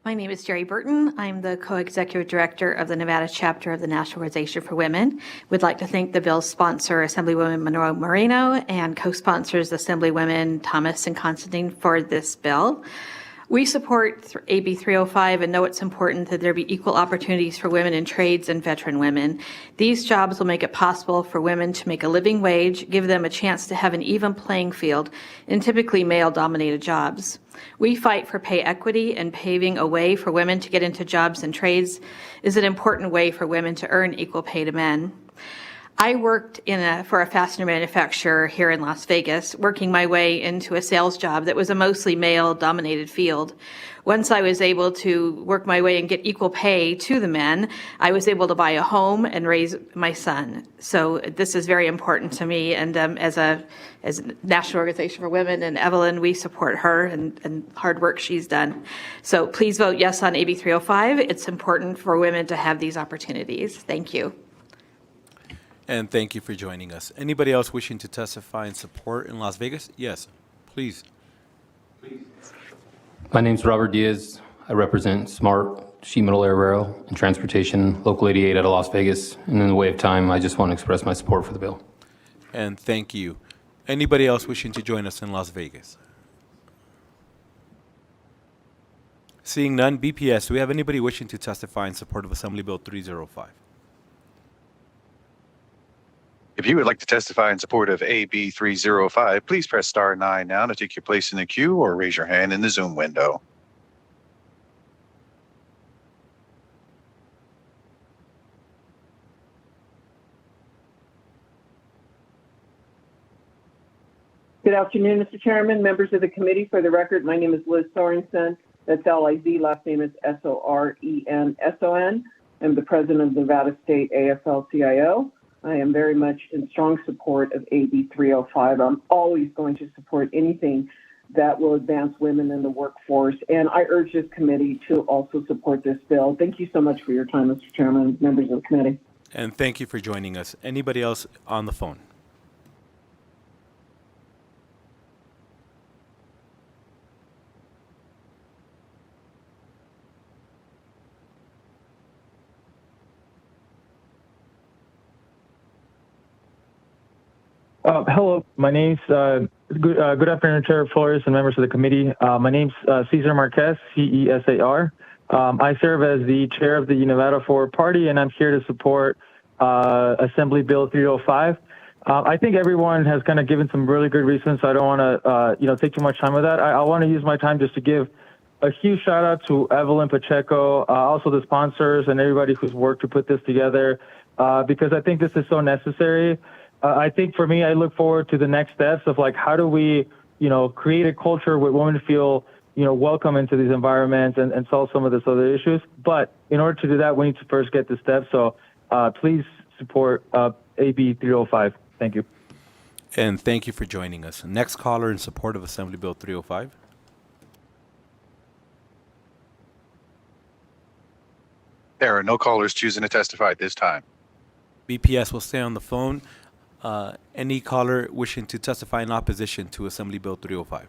My name is Jerry Burton. I'm the co-executive director of the Nevada chapter of the National Organization for Women. We'd like to thank the bill's sponsor, Assemblywoman Monroe Moreno, and co-sponsors, Assemblywomen Thomas and Constantine, for this bill. We support AB 305 and know it's important that there be equal opportunities for women in trades and veteran women. These jobs will make it possible for women to make a living wage, give them a chance to have an even playing field in typically male-dominated jobs. We fight for pay equity, and paving a way for women to get into jobs and trades is an important way for women to earn equal pay to men. I worked for a fastener manufacturer here in Las Vegas, working my way into a sales job that was a mostly male-dominated field. Once I was able to work my way and get equal pay to the men, I was able to buy a home and raise my son. So this is very important to me, and as a National Organization for Women and Evelyn, we support her and hard work she's done. So please vote yes on AB 305. It's important for women to have these opportunities. Thank you. And thank you for joining us. Anybody else wishing to testify in support in Las Vegas? Yes, please. My name's Robert Diaz. I represent Smart Sheet Metal Air Rail and Transportation, Local 88 out of Las Vegas. And in the way of time, I just want to express my support for the bill. And thank you. Anybody else wishing to join us in Las Vegas? Seeing none, BPS, do we have anybody wishing to testify in support of Assembly Bill 305? If you would like to testify in support of AB 305, please press star 9 now to take your place in the queue or raise your hand in the Zoom window. Good afternoon, Mr. Chairman, members of the committee. For the record, my name is Liz Sorensen. That's L-I-Z, last name is S-O-R-E-N-S-O-N. I'm the president of the Nevada State AFL-CIO. I am very much in strong support of AB 305. I'm always going to support anything that will advance women in the workforce, and I urge this committee to also support this bill. Thank you so much for your time, Mr. Chairman, members of the committee. And thank you for joining us. Anybody else on the phone? Hello, my name's good afternoon, Chair Flores and members of the committee. My name's Cesar Marquez, CESAR. I serve as the chair of the Nevada Forward Party, and I'm here to support Assembly Bill 305. I think everyone has kind of given some really good reasons, so I don't want to take too much time with that. I want to use my time just to give a huge shout out to Evelyn Pacheco, also the sponsors and everybody who's worked to put this together, because I think this is so necessary. I think for me, I look forward to the next steps of like, how do we, create a culture where women feel, welcome into these environments and solve some of these other issues. But in order to do that, we need to first get the steps. So please support AB 305. Thank you. And thank you for joining us. Next caller in support of Assembly Bill 305. There are no callers choosing to testify at this time. BPS will stay on the phone. Any caller wishing to testify in opposition to Assembly Bill 305?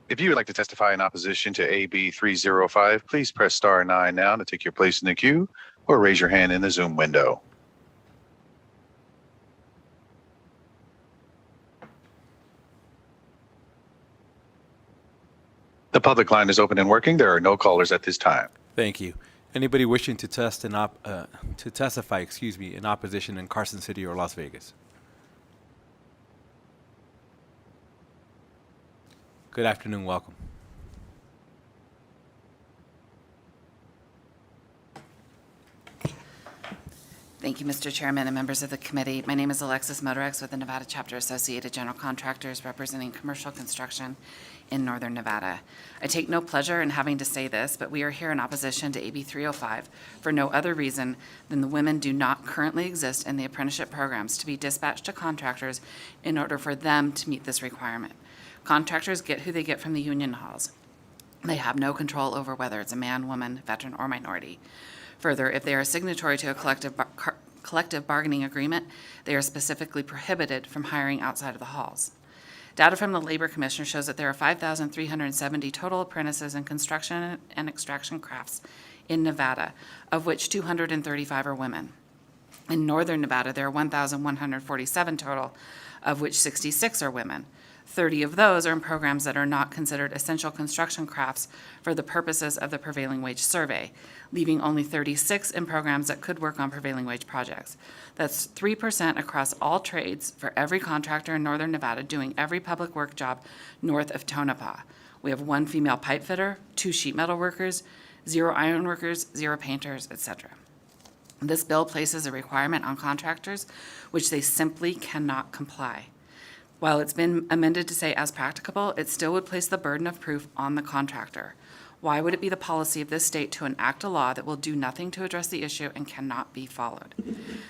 If you would like to testify in opposition to AB 305, please press star 9 now to take your place in the queue or raise your hand in the Zoom window. The public line is open and working. There are no callers at this time. Thank you. Anybody wishing to testify, in opposition in Carson City or Las Vegas? Good afternoon. Welcome. Thank you, Mr. Chairman and members of the committee. My name is Alexis Motorex with the Nevada Chapter Associated General Contractors representing commercial construction in Northern Nevada. I take no pleasure in having to say this, but we are here in opposition to AB 305 for no other reason than the women do not currently exist in the apprenticeship programs to be dispatched to contractors in order for them to meet this requirement. Contractors get who they get from the union halls. They have no control over whether it's a man, woman, veteran, or minority. Further, if they are signatory to a collective bargaining agreement, they are specifically prohibited from hiring outside of the halls. Data from the Labor Commissioner shows that there are 5,370 total apprentices in construction and extraction crafts in Nevada, of which 235 are women. In Northern Nevada, there are 1,147 total, of which 66 are women. 30 of those are in programs that are not considered essential construction crafts for the purposes of the prevailing wage survey, leaving only 36 in programs that could work on prevailing wage projects. That's 3% across all trades for every contractor in Northern Nevada doing every public work job north of Tonopah. We have 1 female pipe fitter, 2 sheet metal workers, 0 iron workers, 0 painters, etc. This bill places a requirement on contractors which they simply cannot comply. While it's been amended to say as practicable, it still would place the burden of proof on the contractor. Why would it be the policy of this state to enact a law that will do nothing to address the issue and cannot be followed?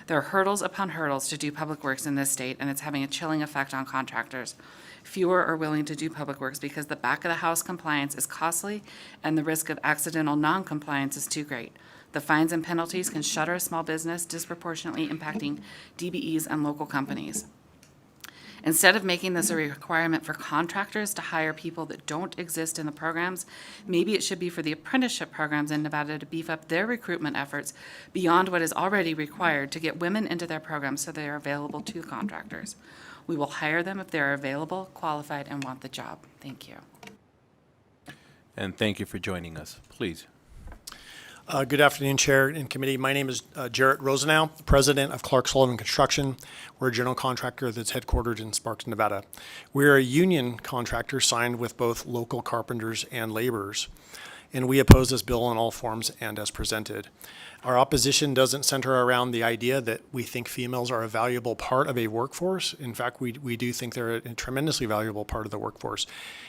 There are hurdles upon hurdles to do public works in this state, and it's having a chilling effect on contractors. Fewer are willing to do public works because the back of the house compliance is costly and the risk of accidental non-compliance is too great. The fines and penalties can shutter a small business, disproportionately impacting DBEs and local companies. Instead of making this a requirement for contractors to hire people that don't exist in the programs, maybe it should be for the apprenticeship programs in Nevada to beef up their recruitment efforts beyond what is already required to get women into their programs so they are available to contractors. We will hire them if they're available, qualified, and want the job. Thank you. And thank you for joining us. Please. Good afternoon, Chair and Committee. My name is Jarrett Rosenau, President of Clark Sullivan Construction. We're a general contractor that's headquartered in Sparks, Nevada. We're a union contractor signed with both local carpenters and laborers. and we oppose this bill in all forms and as presented. Our opposition doesn't center around the idea that we think females are a valuable part of a workforce. In fact, we do think they're a tremendously valuable part of the workforce.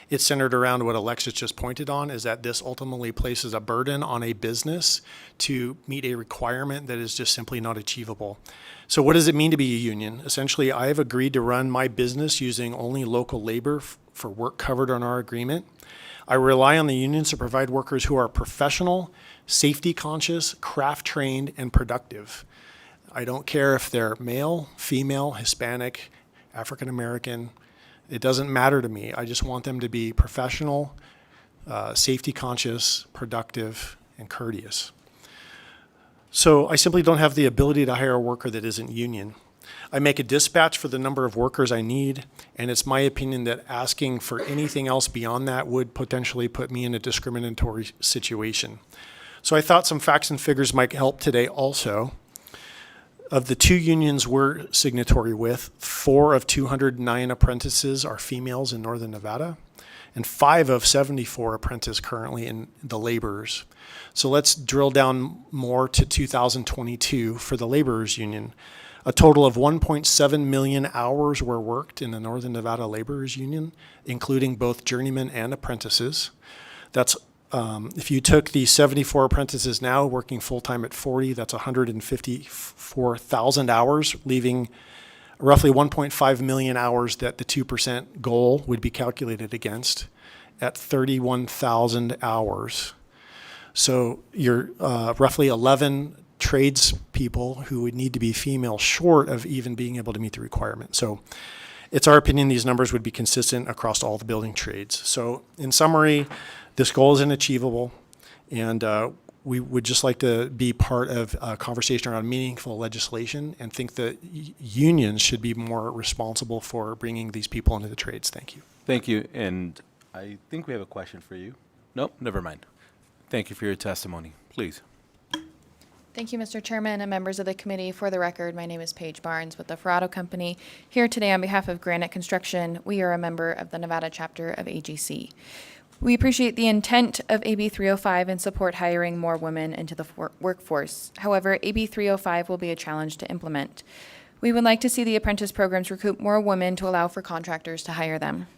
It's centered around what Alexis just pointed on, is that this ultimately places a burden on a business to meet a requirement that is just simply not achievable. So what does it mean to be a union? Essentially, I have agreed to run my business using only local labor for work covered on our agreement. I rely on the unions to provide workers who are professional, safety conscious, craft trained, and productive. I don't care if they're male, female, Hispanic, African American. It doesn't matter to me. I just want them to be professional, safety conscious, productive, and courteous. So I simply don't have the ability to hire a worker that isn't union. I make a dispatch for the number of workers I need, and it's my opinion that asking for anything else beyond that would potentially put me in a discriminatory situation. So I thought some facts and figures might help today also. Of the 2 unions we're signatory with, 4 of 209 apprentices are females in Northern Nevada, and 5 of 74 apprentices currently in the laborers. So let's drill down more to 2022 for the laborers union. A total of 1.7 million hours were worked in the Northern Nevada Laborers Union, including both journeymen and apprentices. That's if you took the 74 apprentices now working full-time at 40, that's 154,000 hours, leaving roughly 1.5 million hours that the 2% goal would be calculated against at 31,000 hours. So you're roughly 11 tradespeople who would need to be female short of even being able to meet the requirement. So it's our opinion these numbers would be consistent across all the building trades. So in summary, this goal is unachievable, and we would just like to be part of a conversation around meaningful legislation and think that unions should be more responsible for bringing these people into the trades. Thank you. Thank you. And I think we have a question for you. Nope, never mind. Thank you for your testimony. Please. Thank you, Mr. Chairman and members of the committee. For the record, my name is Paige Barnes with the Ferrado Company. Here today on behalf of Granite Construction, we are a member of the Nevada chapter of AGC. We appreciate the intent of AB 305 and support hiring more women into the workforce. However, AB 305 will be a challenge to implement. We would like to see the apprentice programs recruit more women to allow for contractors to hire them.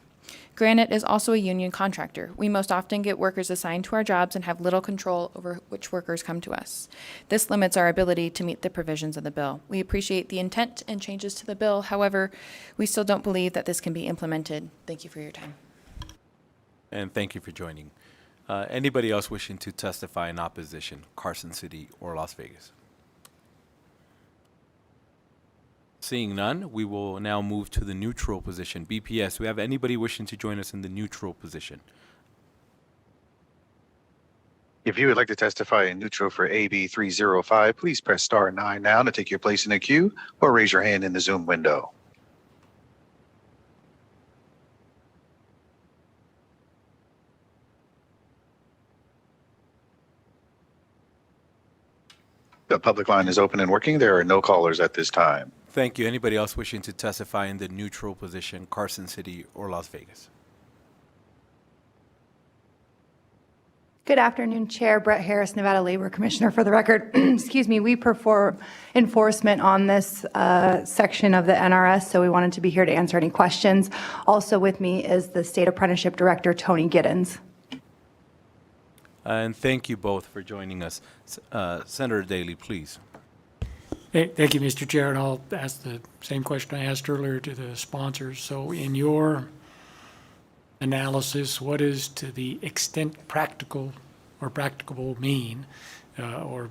Granite is also a union contractor. We most often get workers assigned to our jobs and have little control over which workers come to us. This limits our ability to meet the provisions of the bill. We appreciate the intent and changes to the bill. However, we still don't believe that this can be implemented. Thank you for your time. And thank you for joining. Anybody else wishing to testify in opposition, Carson City or Las Vegas? Seeing none, we will now move to the neutral position. BPS, do we have anybody wishing to join us in the neutral position? If you would like to testify in neutral for AB 305, please press star 9 now to take your place in the queue or raise your hand in the Zoom window. The public line is open and working. There are no callers at this time. Thank you. Anybody else wishing to testify in the neutral position, Carson City or Las Vegas? Good afternoon, Chair. Brett Harris, Nevada Labor Commissioner. For the record, excuse me, we perform enforcement on this section of the NRS, so we wanted to be here to answer any questions. Also with me is the State Apprenticeship Director, Tony Giddens. And thank you both for joining us. Senator Daley, please. Thank you, Mr. Chair, and I'll ask the same question I asked earlier to the sponsors. So in your analysis, what is to the extent practical or practicable mean, or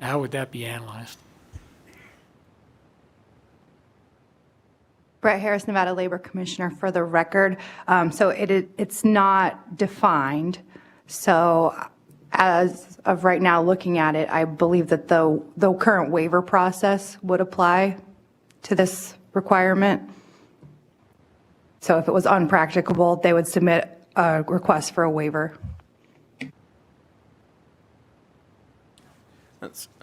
how would that be analyzed? Brett Harris, Nevada Labor Commissioner. For the record, so it's not defined. So as of right now, looking at it, I believe that the current waiver process would apply to this requirement. So if it was unpracticable, they would submit a request for a waiver.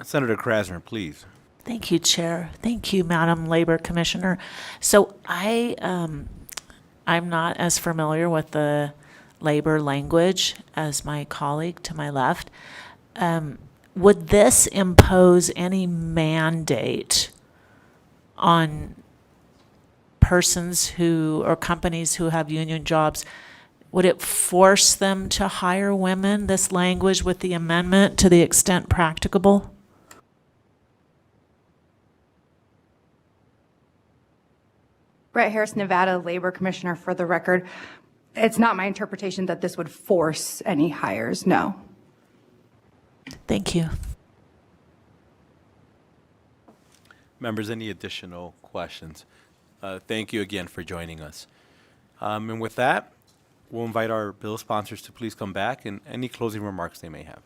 Senator Krasner, please. Thank you, Chair. Thank you, Madam Labor Commissioner. So I'm not as familiar with the labor language as my colleague to my left. Would this impose any mandate on persons who, or companies who have union jobs? Would it force them to hire women, this language with the amendment, to the extent practicable? Brett Harris, Nevada Labor Commissioner, for the record. It's not my interpretation that this would force any hires, no. Thank you. Members, any additional questions? Thank you again for joining us. And with that, we'll invite our bill sponsors to please come back and any closing remarks they may have.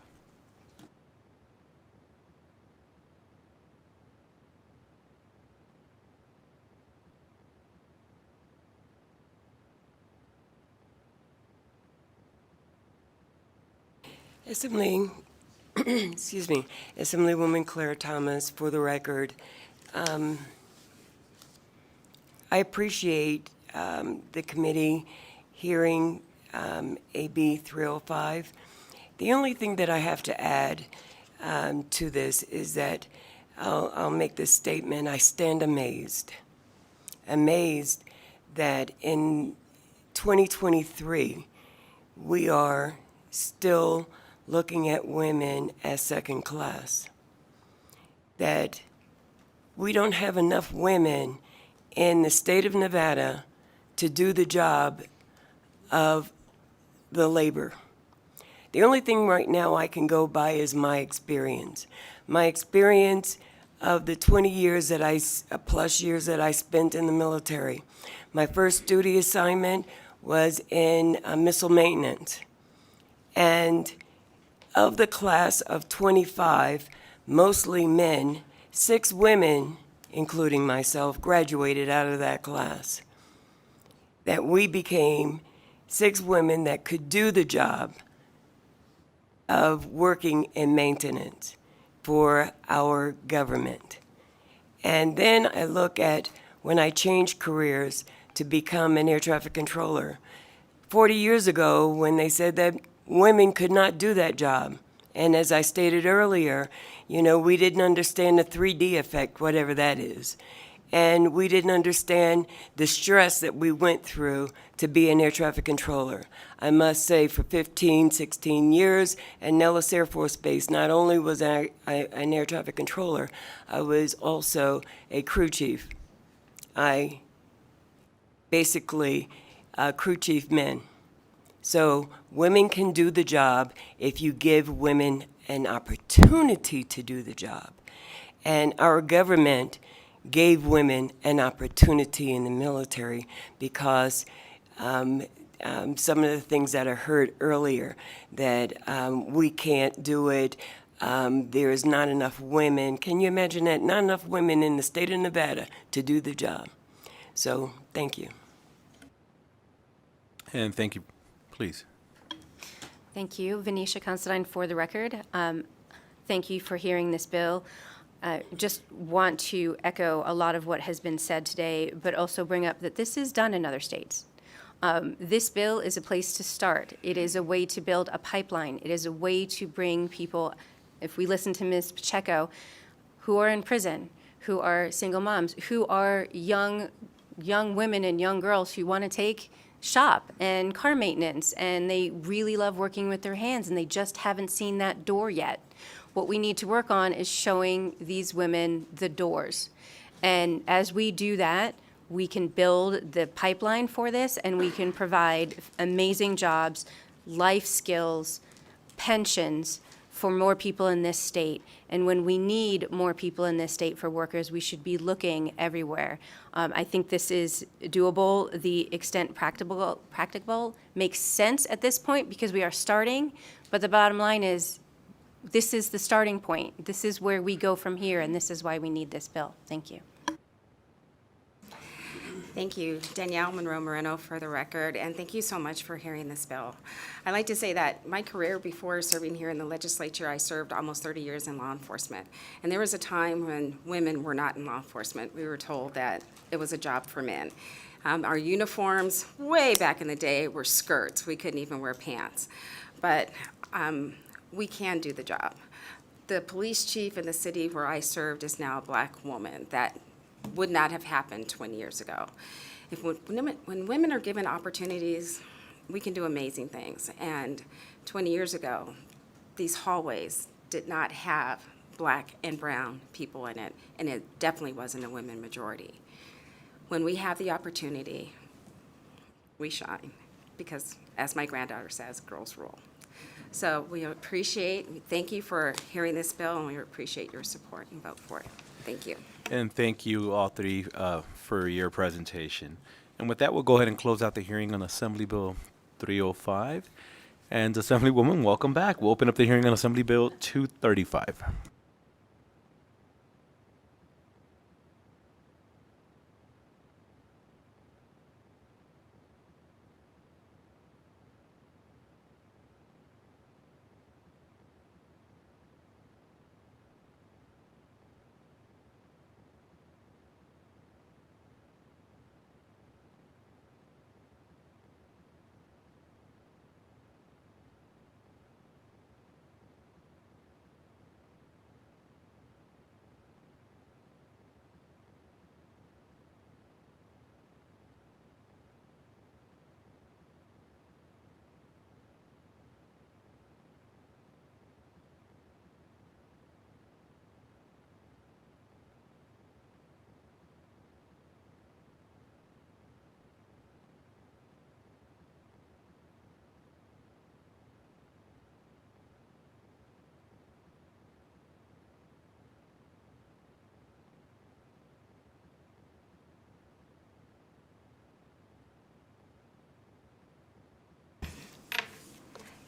Assemblywoman Claire Thomas, for the record. I appreciate the committee hearing AB 305. The only thing that I have to add to this is that I'll make this statement. I stand amazed that in 2023, we are still looking at women as second class, that we don't have enough women in the state of Nevada to do the job of the labor. The only thing right now I can go by is my experience. My experience of the 20 years that plus years that I spent in the military. My first duty assignment was in missile maintenance. And of the class of 25, mostly men, 6 women, including myself, graduated out of that class. That we became 6 women that could do the job of working in maintenance for our government. And then I look at when I changed careers to become an air traffic controller. 40 years ago, when they said that women could not do that job. And as I stated earlier, we didn't understand the 3D effect, whatever that is. And we didn't understand the stress that we went through to be an air traffic controller. I must say, for 15, 16 years at Nellis Air Force Base, not only was I an air traffic controller, I was also a crew chief. I basically crew chief men. So women can do the job if you give women an opportunity to do the job. And our government gave women an opportunity in the military because some of the things that I heard earlier, that we can't do it, there's not enough women. Can you imagine that? Not enough women in the state of Nevada to do the job. So thank you. And thank you. Please. Thank you. Venetia Considine, for the record. Thank you for hearing this bill. Just want to echo a lot of what has been said today, but also bring up that this is done in other states. This bill is a place to start. It is a way to build a pipeline. It is a way to bring people, if we listen to Ms. Pacheco, who are in prison, who are single moms, who are young women and young girls who want to take shop and car maintenance, and they really love working with their hands, and they just haven't seen that door yet. What we need to work on is showing these women the doors. And as we do that, we can build the pipeline for this, and we can provide amazing jobs, life skills, pensions for more people in this state. And when we need more people in this state for workers, we should be looking everywhere. I think this is doable. The extent practicable makes sense at this point because we are starting, but the bottom line is this is the starting point. This is where we go from here, and this is why we need this bill. Thank you. Thank you, Danielle Monroe Moreno, for the record, and thank you so much for hearing this bill. I'd like to say that my career before serving here in the legislature, I served almost 30 years in law enforcement. And there was a time when women were not in law enforcement. We were told that it was a job for men. Our uniforms, way back in the day, were skirts. We couldn't even wear pants. But we can do the job. The police chief in the city where I served is now a black woman. That would not have happened 20 years ago. When women are given opportunities, we can do amazing things. And 20 years ago, these hallways did not have black and brown people in it, and it definitely wasn't a women majority. When we have the opportunity, we shine, because as my granddaughter says, girls rule. So we thank you for hearing this bill, and we appreciate your support and vote for it. Thank you. And thank you all three for your presentation. And with that, we'll go ahead and close out the hearing on Assembly Bill 305. And Assemblywoman, welcome back. We'll open up the hearing on Assembly Bill 235.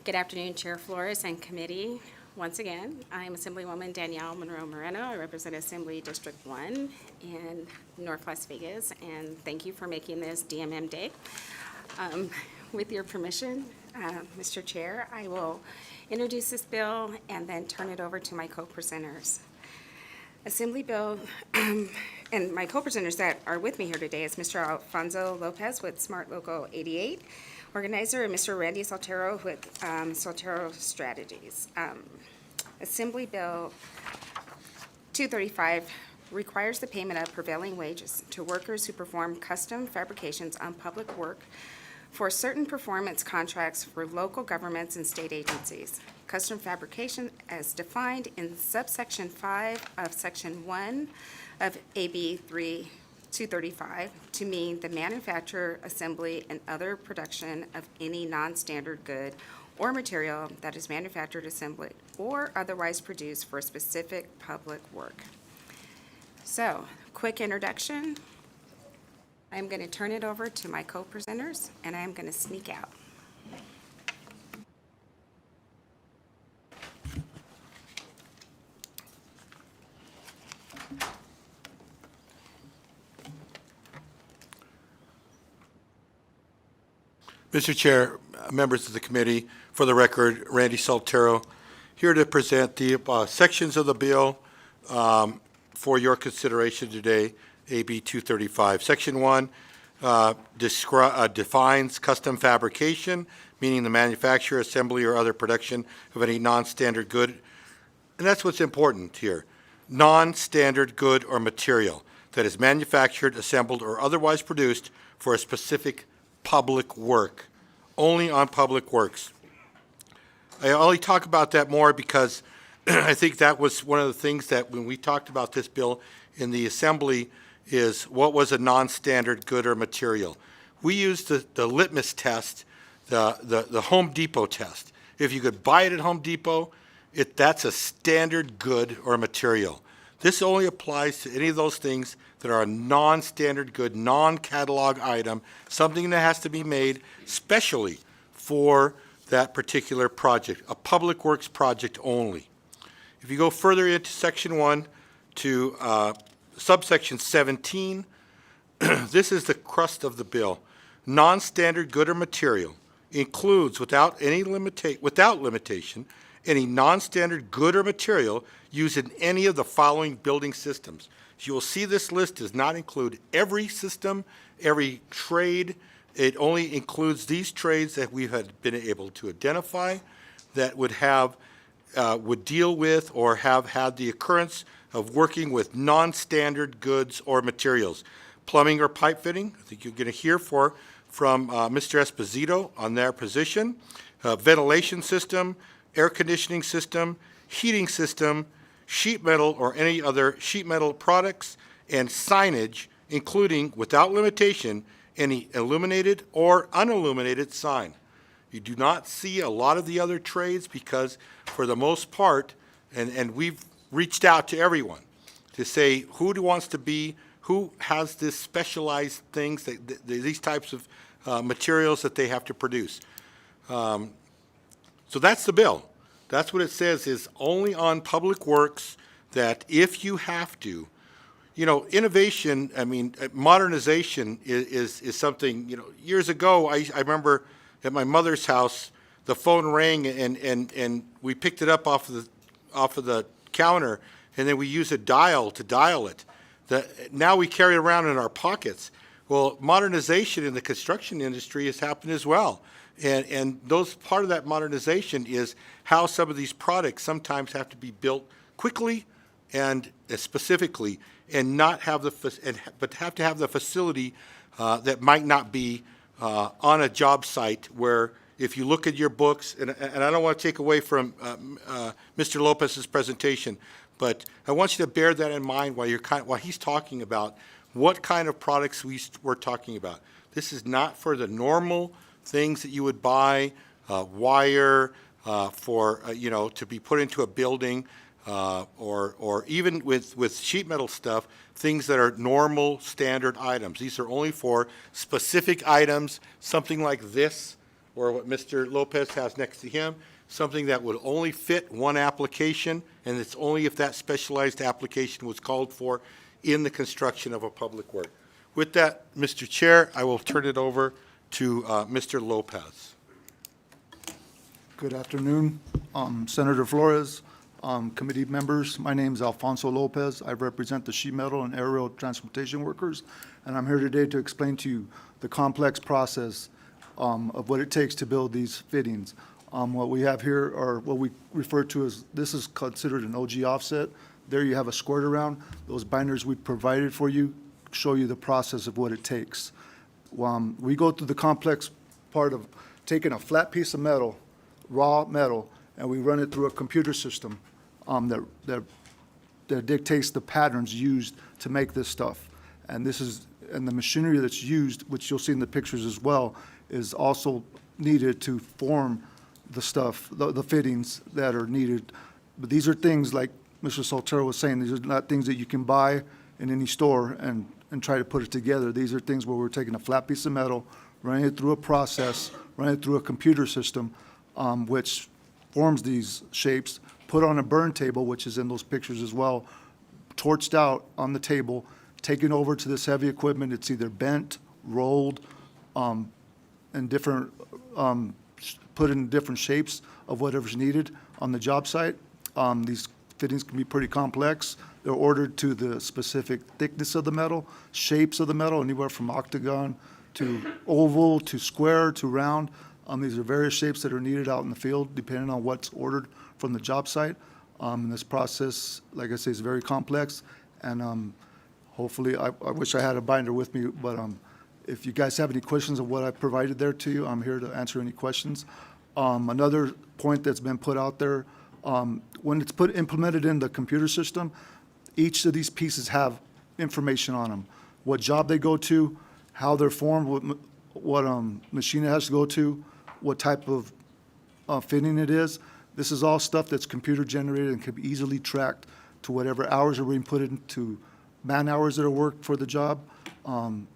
Good afternoon, Chair Flores and committee. Once again, I am Assemblywoman Danielle Monroe Moreno. I represent Assembly District 1 in North Las Vegas, and thank you for making this DMM Day. With your permission, Mr. Chair, I will introduce this bill and then turn it over to my co-presenters. Assembly Bill, and my co-presenters that are with me here today is Mr. Alfonso Lopez with Smart Local 88, organizer, and Mr. Randy Soltero with Soltero Strategies. Assembly Bill 235 requires the payment of prevailing wages to workers who perform custom fabrications on public work for certain performance contracts for local governments and state agencies. Custom fabrication as defined in subsection 5 of section 1 of AB 235 to mean the manufacture, assembly, and other production of any non-standard good or material that is manufactured, assembled, or otherwise produced for specific public work. So, quick introduction. I'm going to turn it over to my co-presenters, and I'm going to sneak out. Mr. Chair, members of the committee, for the record, Randy Soltero, here to present the sections of the bill for your consideration today, AB 235. Section 1 defines custom fabrication, meaning the manufacture, assembly, or other production of any non-standard good. And that's what's important here. Non-standard good or material that is manufactured, assembled, or otherwise produced for a specific public work, only on public works. I only talk about that more because I think that was one of the things that when we talked about this bill in the assembly is what was a non-standard good or material. We used the litmus test, the Home Depot test. If you could buy it at Home Depot, that's a standard good or material. This only applies to any of those things that are a non-standard good, non-catalog item, something that has to be made specially for that particular project, a public works project only. If you go further into section 1 to subsection 17, this is the crust of the bill. Non-standard good or material includes, without limitation, any non-standard good or material used in any of the following building systems. You will see this list does not include every system, every trade. It only includes these trades that we have been able to identify that would deal with or have had the occurrence of working with non-standard goods or materials. Plumbing or pipe fitting, I think you're going to hear from Mr. Esposito on their position. Ventilation system, air conditioning system, heating system, sheet metal or any other sheet metal products, and signage, including, without limitation, any illuminated or unilluminated sign. You do not see a lot of the other trades because, for the most part, and we've reached out to everyone to say who wants to be, who has this specialized things, these types of materials that they have to produce. So that's the bill. That's what it says, is only on public works that if you have to, innovation, modernization is something, years ago, I remember at my mother's house, the phone rang and we picked it up off of the counter, and then we used a dial to dial it. Now we carry it around in our pockets. Well, modernization in the construction industry has happened as well. And part of that modernization is how some of these products sometimes have to be built quickly and specifically, and not have but have to have the facility that might not be on a job site where, if you look at your books, and I don't want to take away from Mr. Lopez's presentation, but I want you to bear that in mind while he's talking about what kind of products we're talking about. This is not for the normal things that you would buy, wire for to be put into a building, or even with sheet metal stuff, things that are normal standard items. These are only for specific items, something like this, or what Mr. Lopez has next to him, something that would only fit one application, and it's only if that specialized application was called for in the construction of a public work. With that, Mr. Chair, I will turn it over to Mr. Lopez. Good afternoon, Senator Flores, committee members. My name is Alfonso Lopez. I represent the sheet metal and aerial transportation workers, and I'm here today to explain to you the complex process of what it takes to build these fittings. What we have here are what we refer to as, this is considered an OG offset. There you have a squirt around. Those binders we provided for you show you the process of what it takes. We go through the complex part of taking a flat piece of metal, raw metal, and we run it through a computer system that dictates the patterns used to make this stuff. And the machinery that's used, which you'll see in the pictures as well, is also needed to form the stuff, the fittings that are needed. But these are things, like Mr. Soltero was saying, these are not things that you can buy in any store and try to put it together. These are things where we're taking a flat piece of metal, running it through a process, running it through a computer system, which forms these shapes, put on a burn table, which is in those pictures as well, torched out on the table, taken over to this heavy equipment. It's either bent, rolled, and different, put in different shapes of whatever's needed on the job site. These fittings can be pretty complex. They're ordered to the specific thickness of the metal, shapes of the metal, anywhere from octagon to oval to square to round. These are various shapes that are needed out in the field, depending on what's ordered from the job site. And this process, like I say, is very complex. And hopefully, I wish I had a binder with me, but if you guys have any questions of what I provided there to you, I'm here to answer any questions. Another point that's been put out there, when it's implemented in the computer system, each of these pieces have information on them. What job they go to, how they're formed, what machine it has to go to, what type of fitting it is. This is all stuff that's computer generated and can be easily tracked to whatever hours are being put into man hours that are worked for the job, and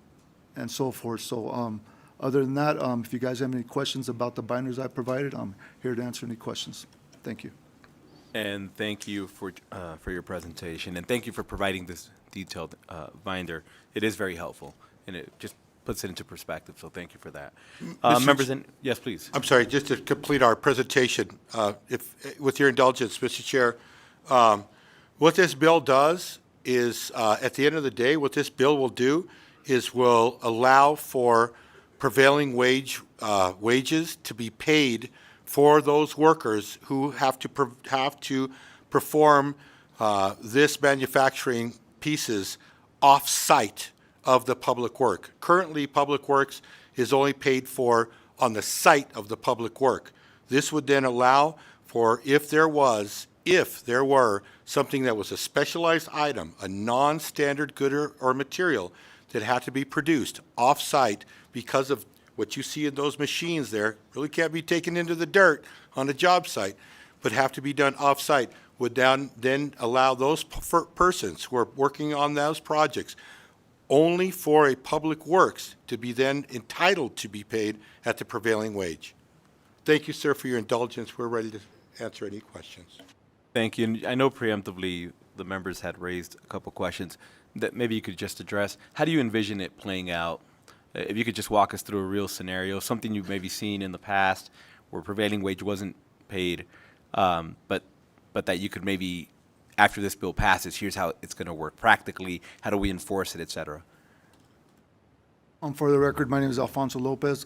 so forth. So other than that, if you guys have any questions about the binders I provided, I'm here to answer any questions. Thank you. And thank you for your presentation, and thank you for providing this detailed binder. It is very helpful, and it just puts it into perspective. So thank you for that. Mr. Members, yes, please. I'm sorry, just to complete our presentation, with your indulgence, Mr. Chair, what this bill does is, at the end of the day, what this bill will do is will allow for prevailing wages to be paid for those workers who have to perform this manufacturing pieces off-site of the public work. Currently, public works is only paid for on the site of the public work. This would then allow for if there were something that was a specialized item, a non-standard good or material that had to be produced off-site because of what you see in those machines there, really can't be taken into the dirt on a job site, but have to be done off-site, would then allow those persons who are working on those projects only for a public works to be then entitled to be paid at the prevailing wage. Thank you, sir, for your indulgence. We're ready to answer any questions. Thank you. And I know preemptively the members had raised a couple questions that maybe you could just address. How do you envision it playing out? If you could just walk us through a real scenario, something you've maybe seen in the past where prevailing wage wasn't paid, but that you could maybe, after this bill passes, here's how it's going to work practically, how do we enforce it, et cetera? For the record, my name is Alfonso Lopez.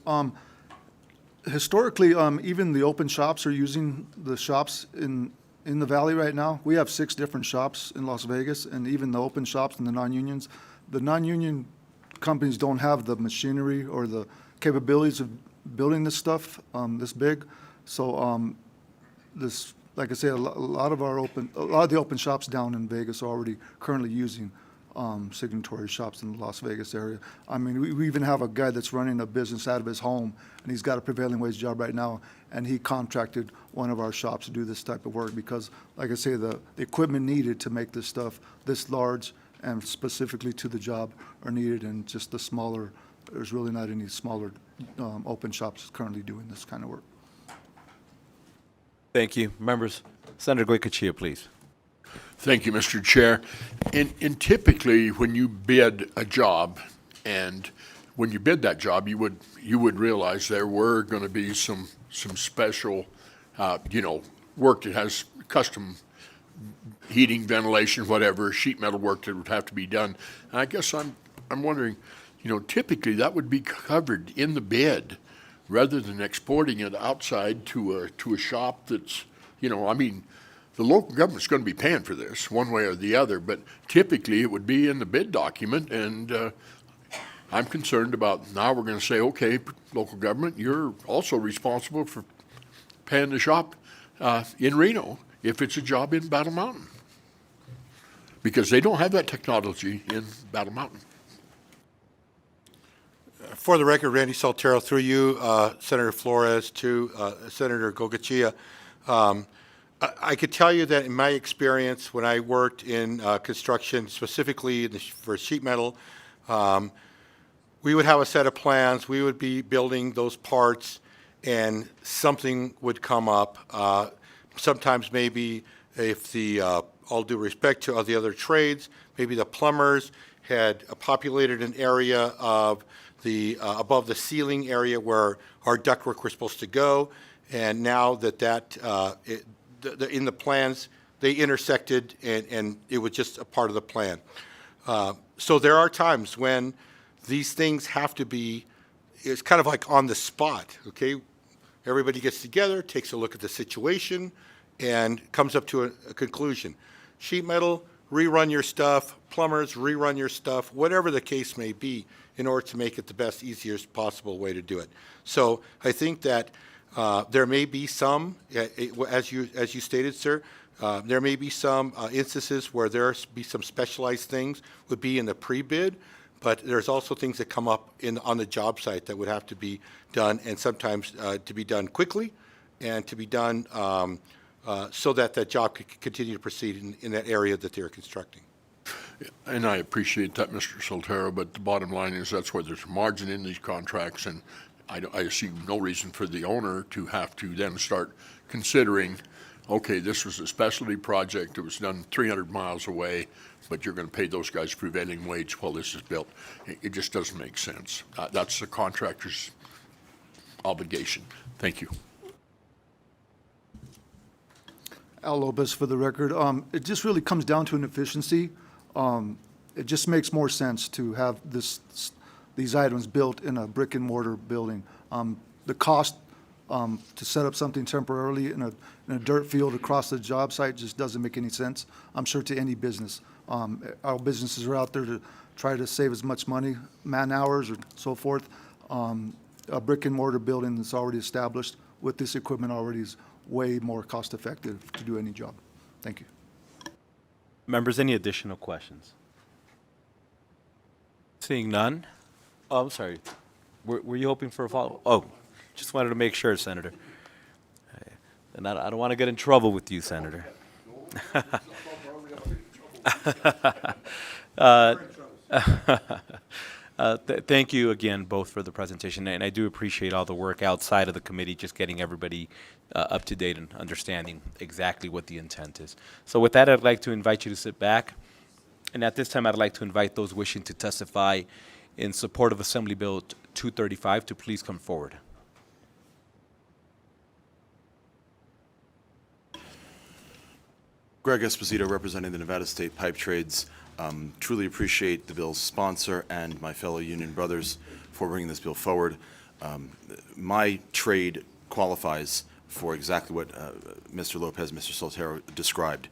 Historically, even the open shops are using the shops in the valley right now. We have 6 different shops in Las Vegas, and even the open shops and the non-unions. The non-union companies don't have the machinery or the capabilities of building this stuff this big. So this, like I say, a lot of the open shops down in Vegas are already currently using signatory shops in the Las Vegas area. I mean, we even have a guy that's running a business out of his home, and he's got a prevailing wage job right now, and he contracted one of our shops to do this type of work because, like I say, the equipment needed to make this stuff this large and specifically to the job are needed, and just the smaller, there's really not any smaller open shops currently doing this kind of work. Thank you. Members, Senator Goycochea, please. Thank you, Mr. Chair. And typically, when you bid a job, and when you bid that job, you would realize there were going to be some special, work that has custom heating, ventilation, whatever, sheet metal work that would have to be done. And I guess I'm wondering, typically that would be covered in the bid rather than exporting it outside to a shop that's, the local government's going to be paying for this one way or the other, but typically it would be in the bid document, and I'm concerned about now we're going to say, okay, local government, you're also responsible for paying the shop in Reno if it's a job in Battle Mountain, because they don't have that technology in Battle Mountain. For the record, Randy Saltero, through you, Senator Flores, to Senator Goycochea, I could tell you that in my experience when I worked in construction, specifically for sheet metal, we would have a set of plans. We would be building those parts, and something would come up. Sometimes maybe if all due respect to all the other trades, maybe the plumbers had populated an area of the above the ceiling area where our ductwork was supposed to go, and now in the plans, they intersected, and it was just a part of the plan. So there are times when these things have to be, it's kind of like on the spot, okay? Everybody gets together, takes a look at the situation, and comes up to a conclusion. Sheet metal, rerun your stuff. Plumbers, rerun your stuff. Whatever the case may be, in order to make it the best, easiest possible way to do it. So I think that there may be some, as you stated, sir, there may be some instances where there be some specialized things would be in the pre-bid, but there's also things that come up on the job site that would have to be done, and sometimes to be done quickly and to be done so that that job could continue to proceed in that area that they're constructing. And I appreciate that, Mr. Soltero, but the bottom line is that's where there's margin in these contracts, and I see no reason for the owner to have to then start considering, okay, this was a specialty project. It was done 300 miles away. but you're going to pay those guys prevailing wage while this is built. It just doesn't make sense. That's the contractor's obligation. Thank you. Al Lopez for the record. It just really comes down to an efficiency. It just makes more sense to have these items built in a brick and mortar building. The cost to set up something temporarily in a dirt field across the job site just doesn't make any sense, I'm sure, to any business. Our businesses are out there to try to save as much money, man hours or so forth. A brick and mortar building that's already established with this equipment already is way more cost effective to do any job. Thank you. Members, any additional questions? Seeing none? Oh, I'm sorry. Were you hoping for a follow? Oh, just wanted to make sure, Senator. And I don't want to get in trouble with you, Senator. Thank you again both for the presentation, and I do appreciate all the work outside of the committee, just getting everybody up to date and understanding exactly what the intent is. So with that, I'd like to invite you to sit back, and at this time, I'd like to invite those wishing to testify in support of Assembly Bill 235 to please come forward. Greg Esposito, representing the Nevada State Pipe Trades. Truly appreciate the bill's sponsor and my fellow union brothers for bringing this bill forward. My trade qualifies for exactly what Mr. Lopez, Mr. Soltero described.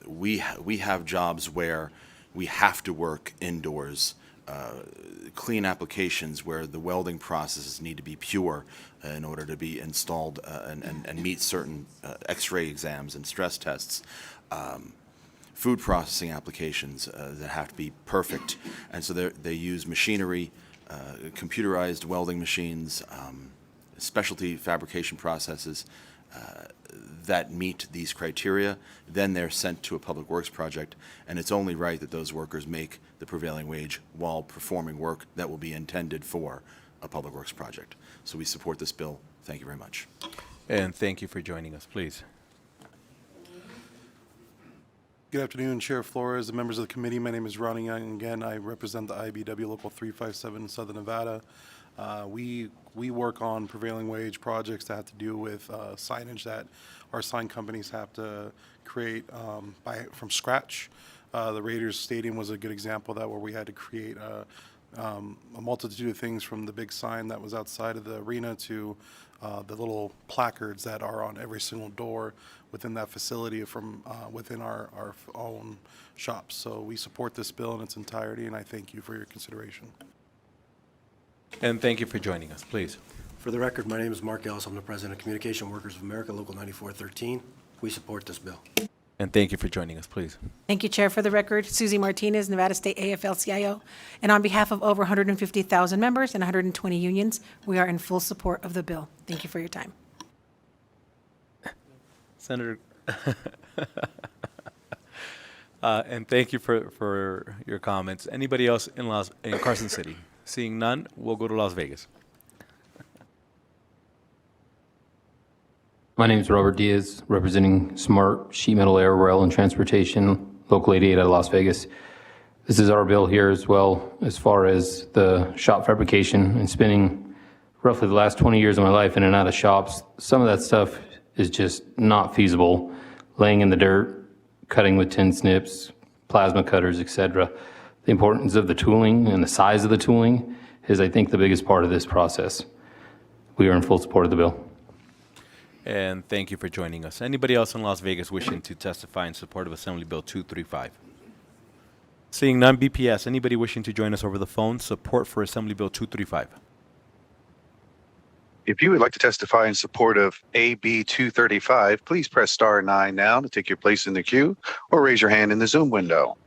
We have jobs where we have to work indoors, clean applications where the welding processes need to be pure in order to be installed and meet certain X-ray exams and stress tests. Food processing applications that have to be perfect, and so they use machinery, computerized welding machines, specialty fabrication processes that meet these criteria. Then they're sent to a public works project, and it's only right that those workers make the prevailing wage while performing work that will be intended for a public works project. So we support this bill. Thank you very much. And thank you for joining us, please. Good afternoon, Chair Flores and members of the committee. My name is Ronnie Young. Again, I represent the IBW Local 357 in Southern Nevada. We work on prevailing wage projects that have to do with signage that our sign companies have to create from scratch. The Raiders Stadium was a good example of that, where we had to create a multitude of things, from the big sign that was outside of the arena to the little placards that are on every single door within that facility from within our own shops. So we support this bill in its entirety, and I thank you for your consideration. And thank you for joining us, please. For the record, my name is Mark Ellis. I'm the president of Communication Workers of America, Local 9413. We support this bill. And thank you for joining us, please. Thank you, Chair. For the record, Susie Martinez, Nevada State AFL-CIO. And on behalf of over 150,000 members and 120 unions, we are in full support of the bill. Thank you for your time. Senator, and thank you for your comments. Anybody else in Carson City? Seeing none, we'll go to Las Vegas. My name is Robert Diaz, representing Smart Sheet Metal Air, Rail, and Transportation, Local 88 out of Las Vegas. This is our bill here as well, as far as the shop fabrication and spending roughly the last 20 years of my life in and out of shops. Some of that stuff is just not feasible. Laying in the dirt, cutting with tin snips, plasma cutters, etc. The importance of the tooling and the size of the tooling is, I think, the biggest part of this process. We are in full support of the bill. And thank you for joining us. Anybody else in Las Vegas wishing to testify in support of Assembly Bill 235? Seeing none, BPS, anybody wishing to join us over the phone, support for Assembly Bill 235? If you would like to testify in support of AB 235, please press star 9 now to take your place in the queue, or raise your hand in the Zoom window.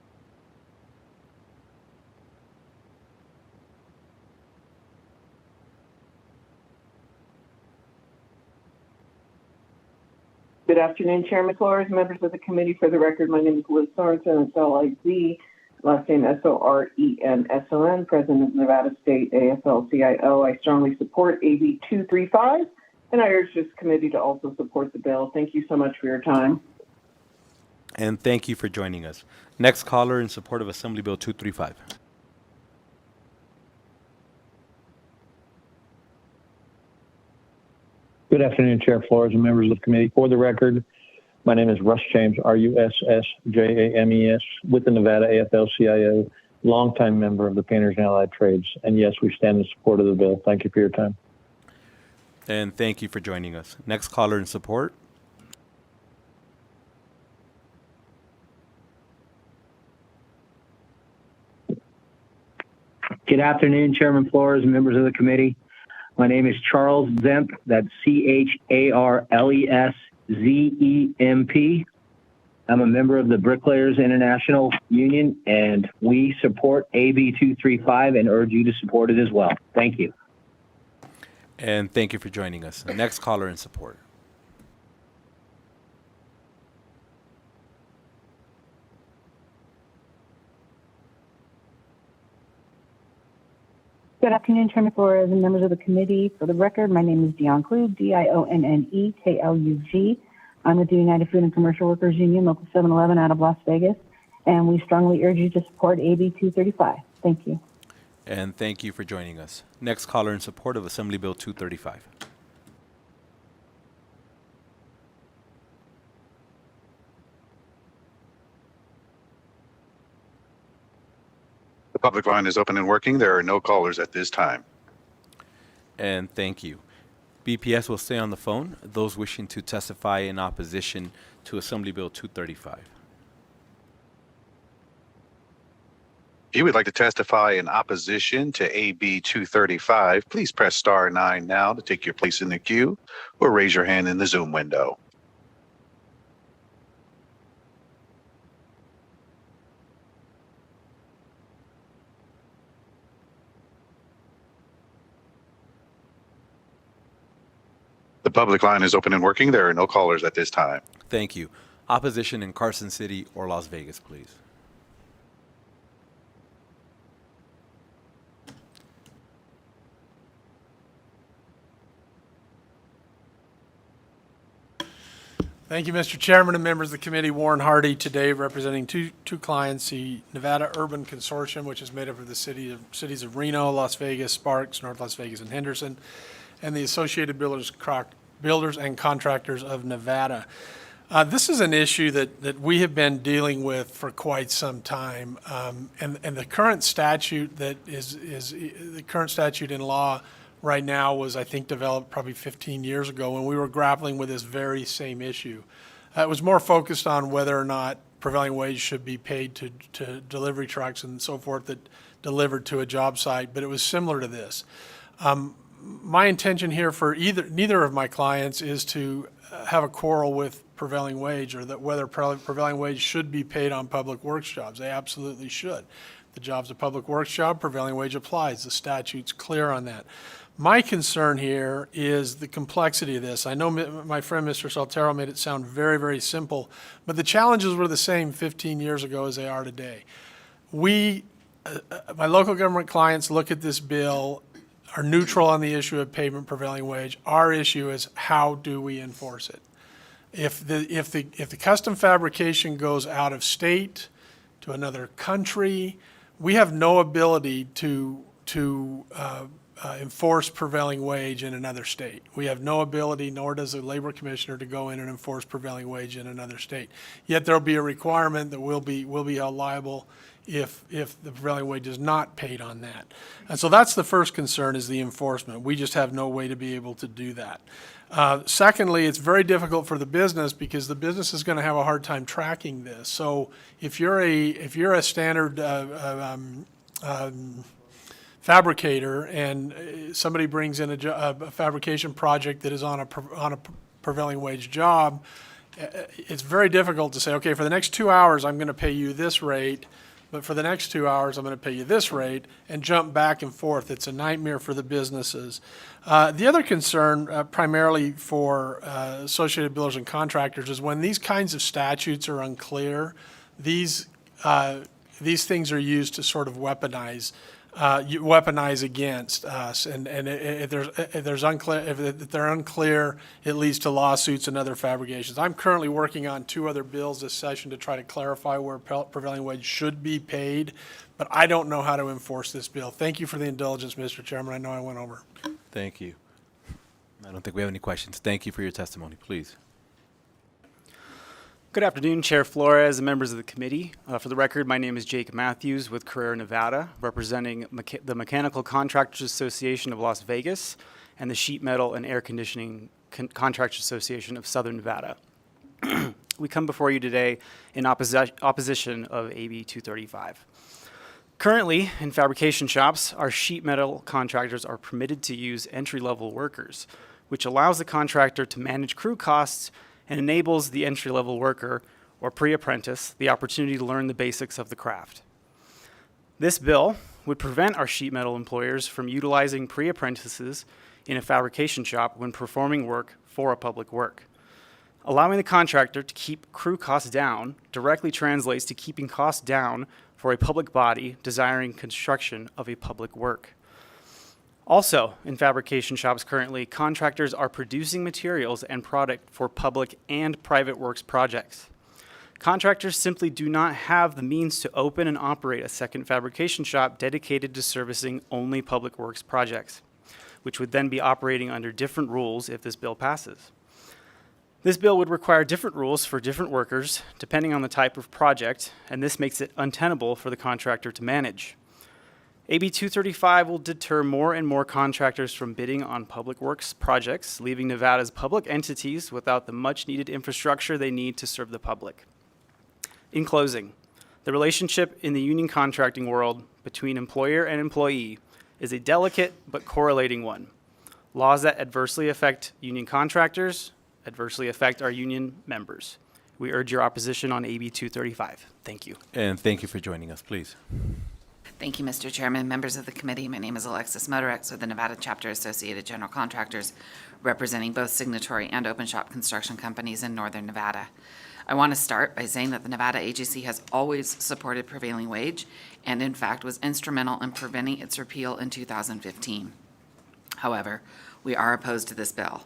Good afternoon, Chairman Flores, members of the committee. For the record, my name is Liz Sorensen. It's L-I-Z, last name S-O-R-E-N-S-O-N, President of Nevada State AFL-CIO. I strongly support AB 235, and I urge this committee to also support the bill. Thank you so much for your time. And thank you for joining us. Next caller in support of Assembly Bill 235. Good afternoon, Chair Flores and members of the committee. For the record, my name is Russ James, RUSSJAMES, with the Nevada AFL-CIO, longtime member of the Painters and Allied Trades. And yes, we stand in support of the bill. Thank you for your time. And thank you for joining us. Next caller in support. Good afternoon, Chairman Flores and members of the committee. My name is Charles Zemp. That's CharlesZemp. I'm a member of the Bricklayers International Union, and we support AB 235 and urge you to support it as well. Thank you. And thank you for joining us. Next caller in support. Good afternoon, Chairman Flores and members of the committee. For the record, my name is Dion Klug, DIONNEKLUG. I'm with the United Food and Commercial Workers Union, Local 711 out of Las Vegas, and we strongly urge you to support AB 235. Thank you. And thank you for joining us. Next caller in support of Assembly Bill 235. The public line is open and working. There are no callers at this time. And thank you. BPS will stay on the phone. Those wishing to testify in opposition to Assembly Bill 235. If you would like to testify in opposition to AB 235, please press star 9 now to take your place in the queue or raise your hand in the Zoom window. The public line is open and working. There are no callers at this time. Thank you. Opposition in Carson City or Las Vegas, please. Thank you, Mr. Chairman and members of the committee. Warren Hardy today representing two clients, the Nevada Urban Consortium, which is made up of the cities of Reno, Las Vegas, Sparks, North Las Vegas, and Henderson, and the Associated Builders and Contractors of Nevada. This is an issue that we have been dealing with for quite some time, and the current statute that is the current statute in law right now was, I think, developed probably 15 years ago when we were grappling with this very same issue. It was more focused on whether or not prevailing wage should be paid to delivery trucks and so forth that delivered to a job site, but it was similar to this. My intention here for neither of my clients is to have a quarrel with prevailing wage or that whether prevailing wage should be paid on public works jobs. They absolutely should. The job's a public works job, prevailing wage applies. The statute's clear on that. My concern here is the complexity of this. I know my friend Mr. Saltero made it sound very, very simple, but the challenges were the same 15 years ago as they are today. My local government clients look at this bill, are neutral on the issue of payment prevailing wage. Our issue is how do we enforce it? If the custom fabrication goes out of state to another country, we have no ability to enforce prevailing wage in another state. We have no ability, nor does the labor commissioner, to go in and enforce prevailing wage in another state. Yet there'll be a requirement that we'll be held liable if the prevailing wage is not paid on that. And so that's the first concern, is the enforcement. We just have no way to be able to do that. Secondly, it's very difficult for the business because the business is going to have a hard time tracking this. So if you're a standard fabricator and somebody brings in a fabrication project that is on a prevailing wage job, it's very difficult to say, okay, for the next 2 hours, I'm going to pay you this rate, but for the next 2 hours, I'm going to pay you this rate, and jump back and forth. It's a nightmare for the businesses. The other concern, primarily for Associated Builders and Contractors, is when these kinds of statutes are unclear, these things are used to sort of weaponize you weaponize against us. And if they're unclear, it leads to lawsuits and other fabrications. I'm currently working on 2 other bills this session to try to clarify where prevailing wage should be paid, but I don't know how to enforce this bill. Thank you for the indulgence, Mr. Chairman. I know I went over. Thank you. I don't think we have any questions. Thank you for your testimony, please. Good afternoon, Chair Flores and members of the committee. For the record, my name is Jake Matthews with Carrera, Nevada, representing the Mechanical Contractors Association of Las Vegas and the Sheet Metal and Air Conditioning Contractors Association of Southern Nevada. We come before you today in opposition of AB 235. Currently, in fabrication shops, our sheet metal contractors are permitted to use entry-level workers, which allows the contractor to manage crew costs and enables the entry-level worker or pre-apprentice the opportunity to learn the basics of the craft. This bill would prevent our sheet metal employers from utilizing pre-apprentices in a fabrication shop when performing work for a public work. Allowing the contractor to keep crew costs down directly translates to keeping costs down for a public body desiring construction of a public work. Also, in fabrication shops currently, contractors are producing materials and product for public and private works projects. Contractors simply do not have the means to open and operate a second fabrication shop dedicated to servicing only public works projects, which would then be operating under different rules if this bill passes. This bill would require different rules for different workers depending on the type of project, and this makes it untenable for the contractor to manage. AB 235 will deter more and more contractors from bidding on public works projects, leaving Nevada's public entities without the much-needed infrastructure they need to serve the public. In closing, the relationship in the union contracting world between employer and employee is a delicate but correlating one. Laws that adversely affect union contractors adversely affect our union members. We urge your opposition on AB 235. Thank you. And thank you for joining us, please. Thank you, Mr. Chairman, members of the committee. My name is Alexis Motorex with the Nevada Chapter Associated General Contractors, representing both signatory and open shop construction companies in northern Nevada. I want to start by saying that the Nevada AGC has always supported prevailing wage and, in fact, was instrumental in preventing its repeal in 2015. However, we are opposed to this bill.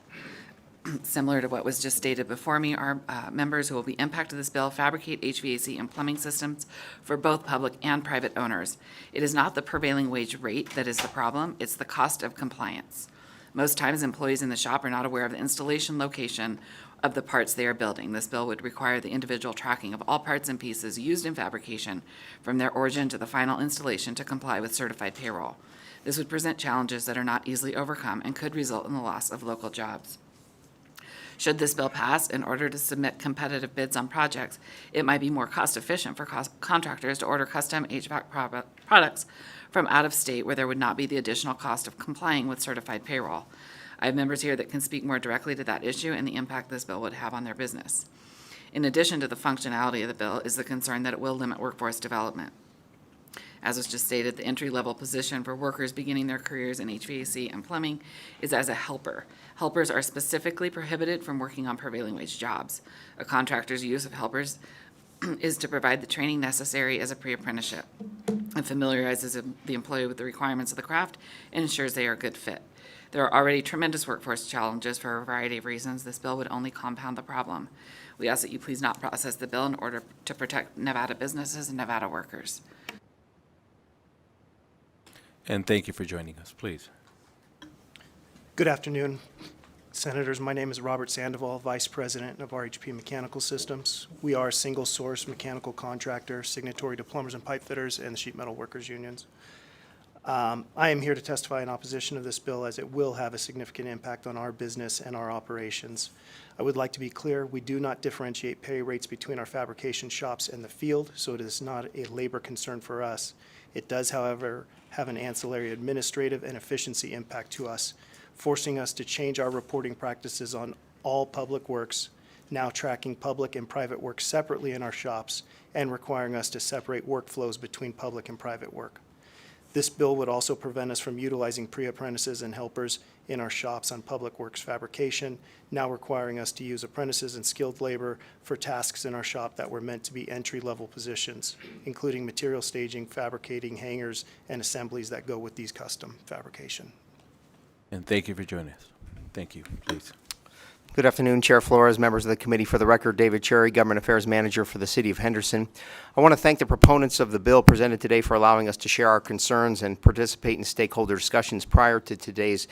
Similar to what was just stated before me, our members who will be impacted this bill fabricate HVAC and plumbing systems for both public and private owners. It is not the prevailing wage rate that is the problem, it's the cost of compliance. Most times, employees in the shop are not aware of the installation location of the parts they are building. This bill would require the individual tracking of all parts and pieces used in fabrication from their origin to the final installation to comply with certified payroll. This would present challenges that are not easily overcome and could result in the loss of local jobs. Should this bill pass, in order to submit competitive bids on projects, it might be more cost-efficient for contractors to order custom HVAC products from out of state where there would not be the additional cost of complying with certified payroll. I have members here that can speak more directly to that issue and the impact this bill would have on their business. In addition to the functionality of the bill is the concern that it will limit workforce development. As was just stated, the entry-level position for workers beginning their careers in HVAC and plumbing is as a helper. Helpers are specifically prohibited from working on prevailing wage jobs. A contractor's use of helpers is to provide the training necessary as a pre-apprenticeship and familiarizes the employee with the requirements of the craft and ensures they are a good fit. There are already tremendous workforce challenges for a variety of reasons. This bill would only compound the problem. We ask that you please not process the bill in order to protect Nevada businesses and Nevada workers. And thank you for joining us, please. Good afternoon, Senators. My name is Robert Sandoval, Vice President of RHP Mechanical Systems. We are a single-source mechanical contractor, signatory to plumbers and pipe fitters and the sheet metal workers unions. I am here to testify in opposition of this bill as it will have a significant impact on our business and our operations. I would like to be clear, we do not differentiate pay rates between our fabrication shops and the field, so it is not a labor concern for us. It does, however, have an ancillary administrative and efficiency impact to us, forcing us to change our reporting practices on all public works, now tracking public and private work separately in our shops, and requiring us to separate workflows between public and private work. This bill would also prevent us from utilizing pre-apprentices and helpers in our shops on public works fabrication, now requiring us to use apprentices and skilled labor for tasks in our shop that were meant to be entry-level positions, including material staging, fabricating hangers, and assemblies that go with these custom fabrication. And thank you for joining us. Thank you. Please. Good afternoon, Chair Flores, members of the committee. For the record, David Cherry, Government Affairs Manager for the City of Henderson. I want to thank the proponents of the bill presented today for allowing us to share our concerns and participate in stakeholder discussions prior to today's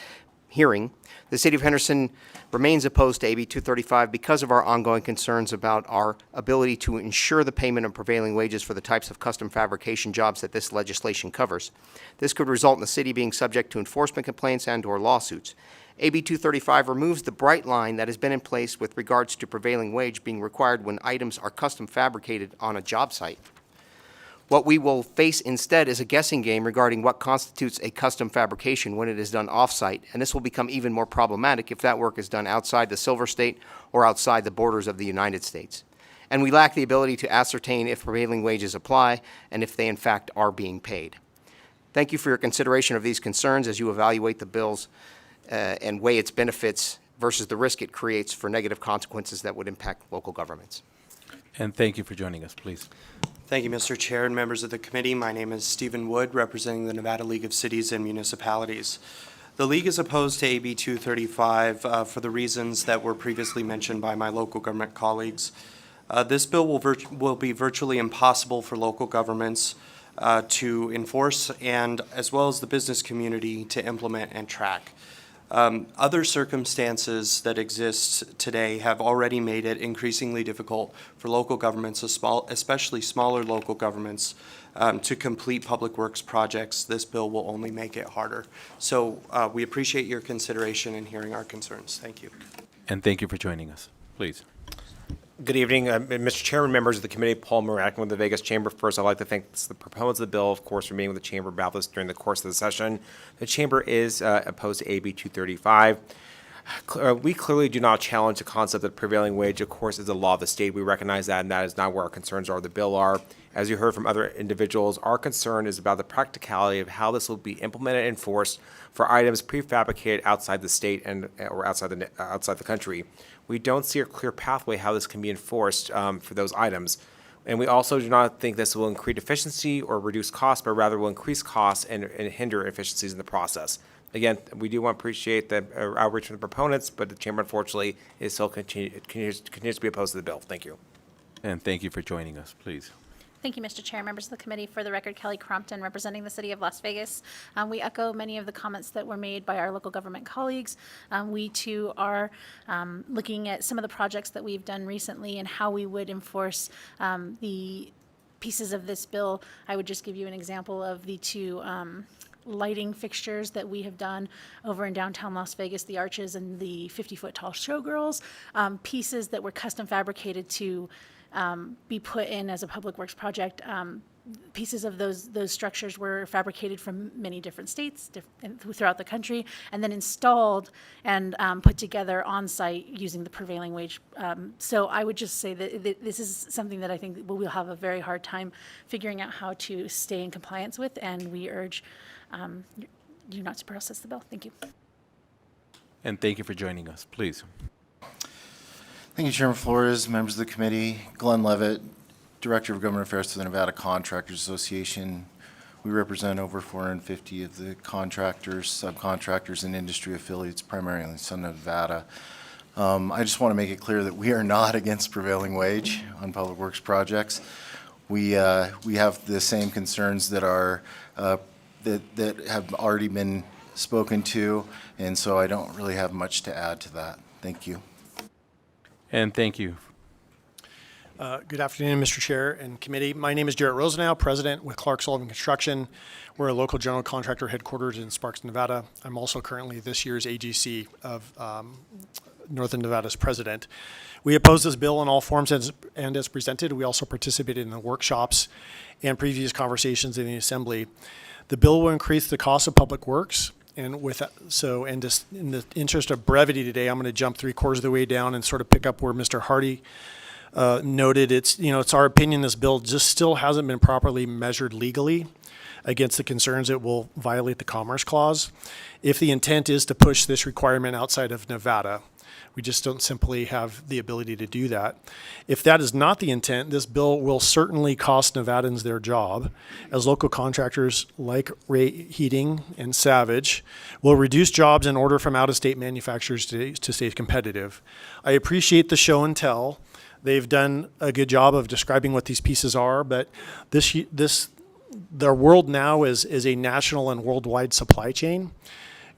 hearing. The City of Henderson remains opposed to AB 235 because of our ongoing concerns about our ability to ensure the payment of prevailing wages for the types of custom fabrication jobs that this legislation covers. This could result in the city being subject to enforcement complaints and/or lawsuits. AB 235 removes the bright line that has been in place with regards to prevailing wage being required when items are custom fabricated on a job site. What we will face instead is a guessing game regarding what constitutes a custom fabrication when it is done off-site, and this will become even more problematic if that work is done outside the Silver State or outside the borders of the United States. And we lack the ability to ascertain if prevailing wages apply and if they in fact are being paid. Thank you for your consideration of these concerns as you evaluate the bills and weigh its benefits versus the risk it creates for negative consequences that would impact local governments. And thank you for joining us, please. Thank you, Mr. Chair and members of the committee. My name is Stephen Wood, representing the Nevada League of Cities and Municipalities. The League is opposed to AB 235 for the reasons that were previously mentioned by my local government colleagues. This bill will be virtually impossible for local governments to enforce, and as well as the business community to implement and track. Other circumstances that exist today have already made it increasingly difficult for local governments, especially smaller local governments, to complete public works projects. This bill will only make it harder. So we appreciate your consideration and hearing our concerns. Thank you. And thank you for joining us. Please. Good evening, Mr. Chairman, members of the committee. Paul Murakin with the Vegas Chamber. First, I'd like to thank the proponents of the bill, of course, for meeting with the Chamber about this during the course of the session. The Chamber is opposed to AB 235. We clearly do not challenge the concept that prevailing wage, of course, is the law of the state. We recognize that, and that is not where our concerns are. The bill are. As you heard from other individuals, our concern is about the practicality of how this will be implemented and enforced for items prefabricated outside the state and or outside the country. We don't see a clear pathway how this can be enforced for those items. And we also do not think this will increase efficiency or reduce costs, but rather will increase costs and hinder efficiencies in the process. Again, we do want to appreciate the outreach from the proponents, but the Chamber, unfortunately, is still continues to be opposed to the bill. Thank you. And thank you for joining us, please. Thank you, Mr. Chair, members of the committee. For the record, Kelly Crompton, representing the City of Las Vegas. We echo many of the comments that were made by our local government colleagues. We, too, are looking at some of the projects that we've done recently and how we would enforce the pieces of this bill. I would just give you an example of the two lighting fixtures that we have done over in downtown Las Vegas, the arches and the 50-foot tall showgirls, pieces that were custom fabricated to be put in as a public works project. Pieces of those structures were fabricated from many different states throughout the country, and then installed and put together on site using the prevailing wage. So I would just say that this is something that I think we'll have a very hard time figuring out how to stay in compliance with, and we urge you not to process the bill. Thank you. And thank you for joining us. Please. Thank you, Chairman Flores, members of the committee. Glenn Levitt, Director of Government Affairs to the Nevada Contractors Association. We represent over 450 of the contractors, subcontractors, and industry affiliates, primarily in Southern Nevada. I just want to make it clear that we are not against prevailing wage on public works projects. We have the same concerns that are that have already been spoken to, and so I don't really have much to add to that. Thank you. And thank you. Good afternoon, Mr. Chair and committee. My name is Jarrett Rosenau, President with Clark Sullivan Construction. We're a local general contractor headquartered in Sparks, Nevada. I'm also currently this year's AGC of Northern Nevada's president. We oppose this bill in all forms and as presented. We also participated in the workshops and previous conversations in the Assembly. The bill will increase the cost of public works. And just in the interest of brevity today, I'm going to jump 3/4 of the way down and sort of pick up where Mr. Hardy noted. It's our opinion this bill just still hasn't been properly measured legally. against the concerns it will violate the Commerce Clause. If the intent is to push this requirement outside of Nevada, we just don't simply have the ability to do that. If that is not the intent, this bill will certainly cost Nevadans their job, as local contractors like Ray Heating and Savage will reduce jobs in order from out-of-state manufacturers to stay competitive. I appreciate the show and tell. They've done a good job of describing what these pieces are, but the world now is a national and worldwide supply chain.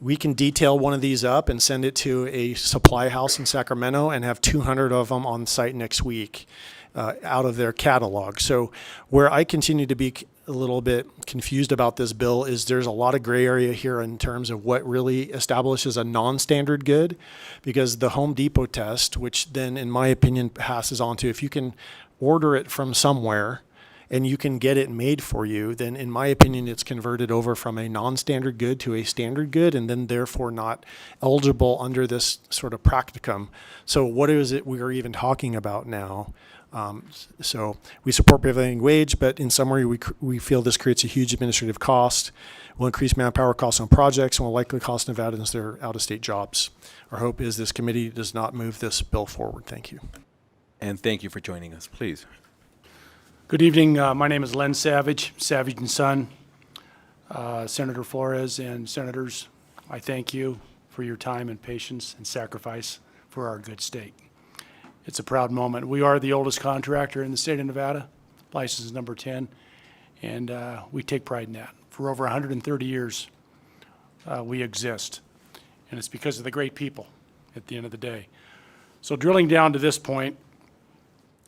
We can detail one of these up and send it to a supply house in Sacramento and have 200 of them on site next week out of their catalog. So where I continue to be a little bit confused about this bill is there's a lot of gray area here in terms of what really establishes a non-standard good, because the Home Depot test, which then in my opinion passes on to if you can order it from somewhere and you can get it made for you, then in my opinion, it's converted over from a non-standard good to a standard good, and then therefore not eligible under this sort of practicum. So what is it we are even talking about now? So we support prevailing wage, but in summary, we feel this creates a huge administrative cost, will increase manpower costs on projects, and will likely cost Nevadans their out-of-state jobs. Our hope is this committee does not move this bill forward. Thank you. And thank you for joining us. Please. Good evening. My name is Len Savage, Savage and Son. Senator Flores and Senators, I thank you for your time and patience and sacrifice for our good state. It's a proud moment. We are the oldest contractor in the state of Nevada, license number 10, and we take pride in that. For over 130 years, we exist, and it's because of the great people at the end of the day. So drilling down to this point,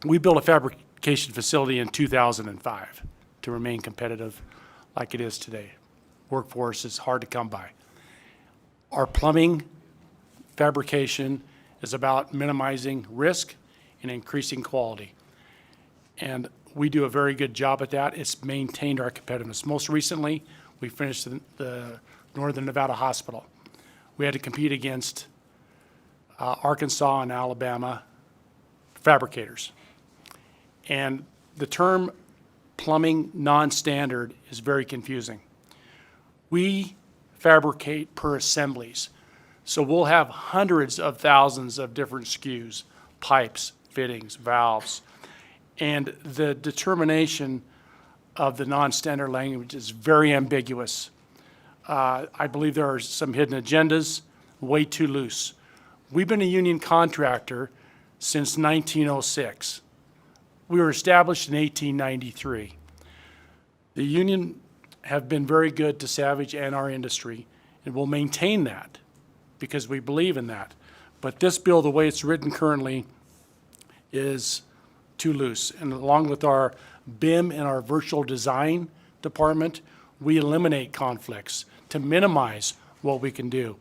we built a fabrication facility in 2005 to remain competitive like it is today. Workforce is hard to come by. Our plumbing fabrication is about minimizing risk and increasing quality. And we do a very good job at that. It's maintained our competitiveness. Most recently, we finished the Northern Nevada Hospital. We had to compete against Arkansas and Alabama fabricators. And the term plumbing non-standard is very confusing. We fabricate per assemblies. So we'll have hundreds of thousands of different SKUs, pipes, fittings, valves. And the determination of the non-standard language is very ambiguous. I believe there are some hidden agendas, way too loose. We've been a union contractor since 1906. We were established in 1893. The union have been very good to Savage and our industry, and will maintain that because we believe in that. But this bill, the way it's written currently, is too loose. And along with our BIM and our virtual design department, we eliminate conflicts to minimize what we can do.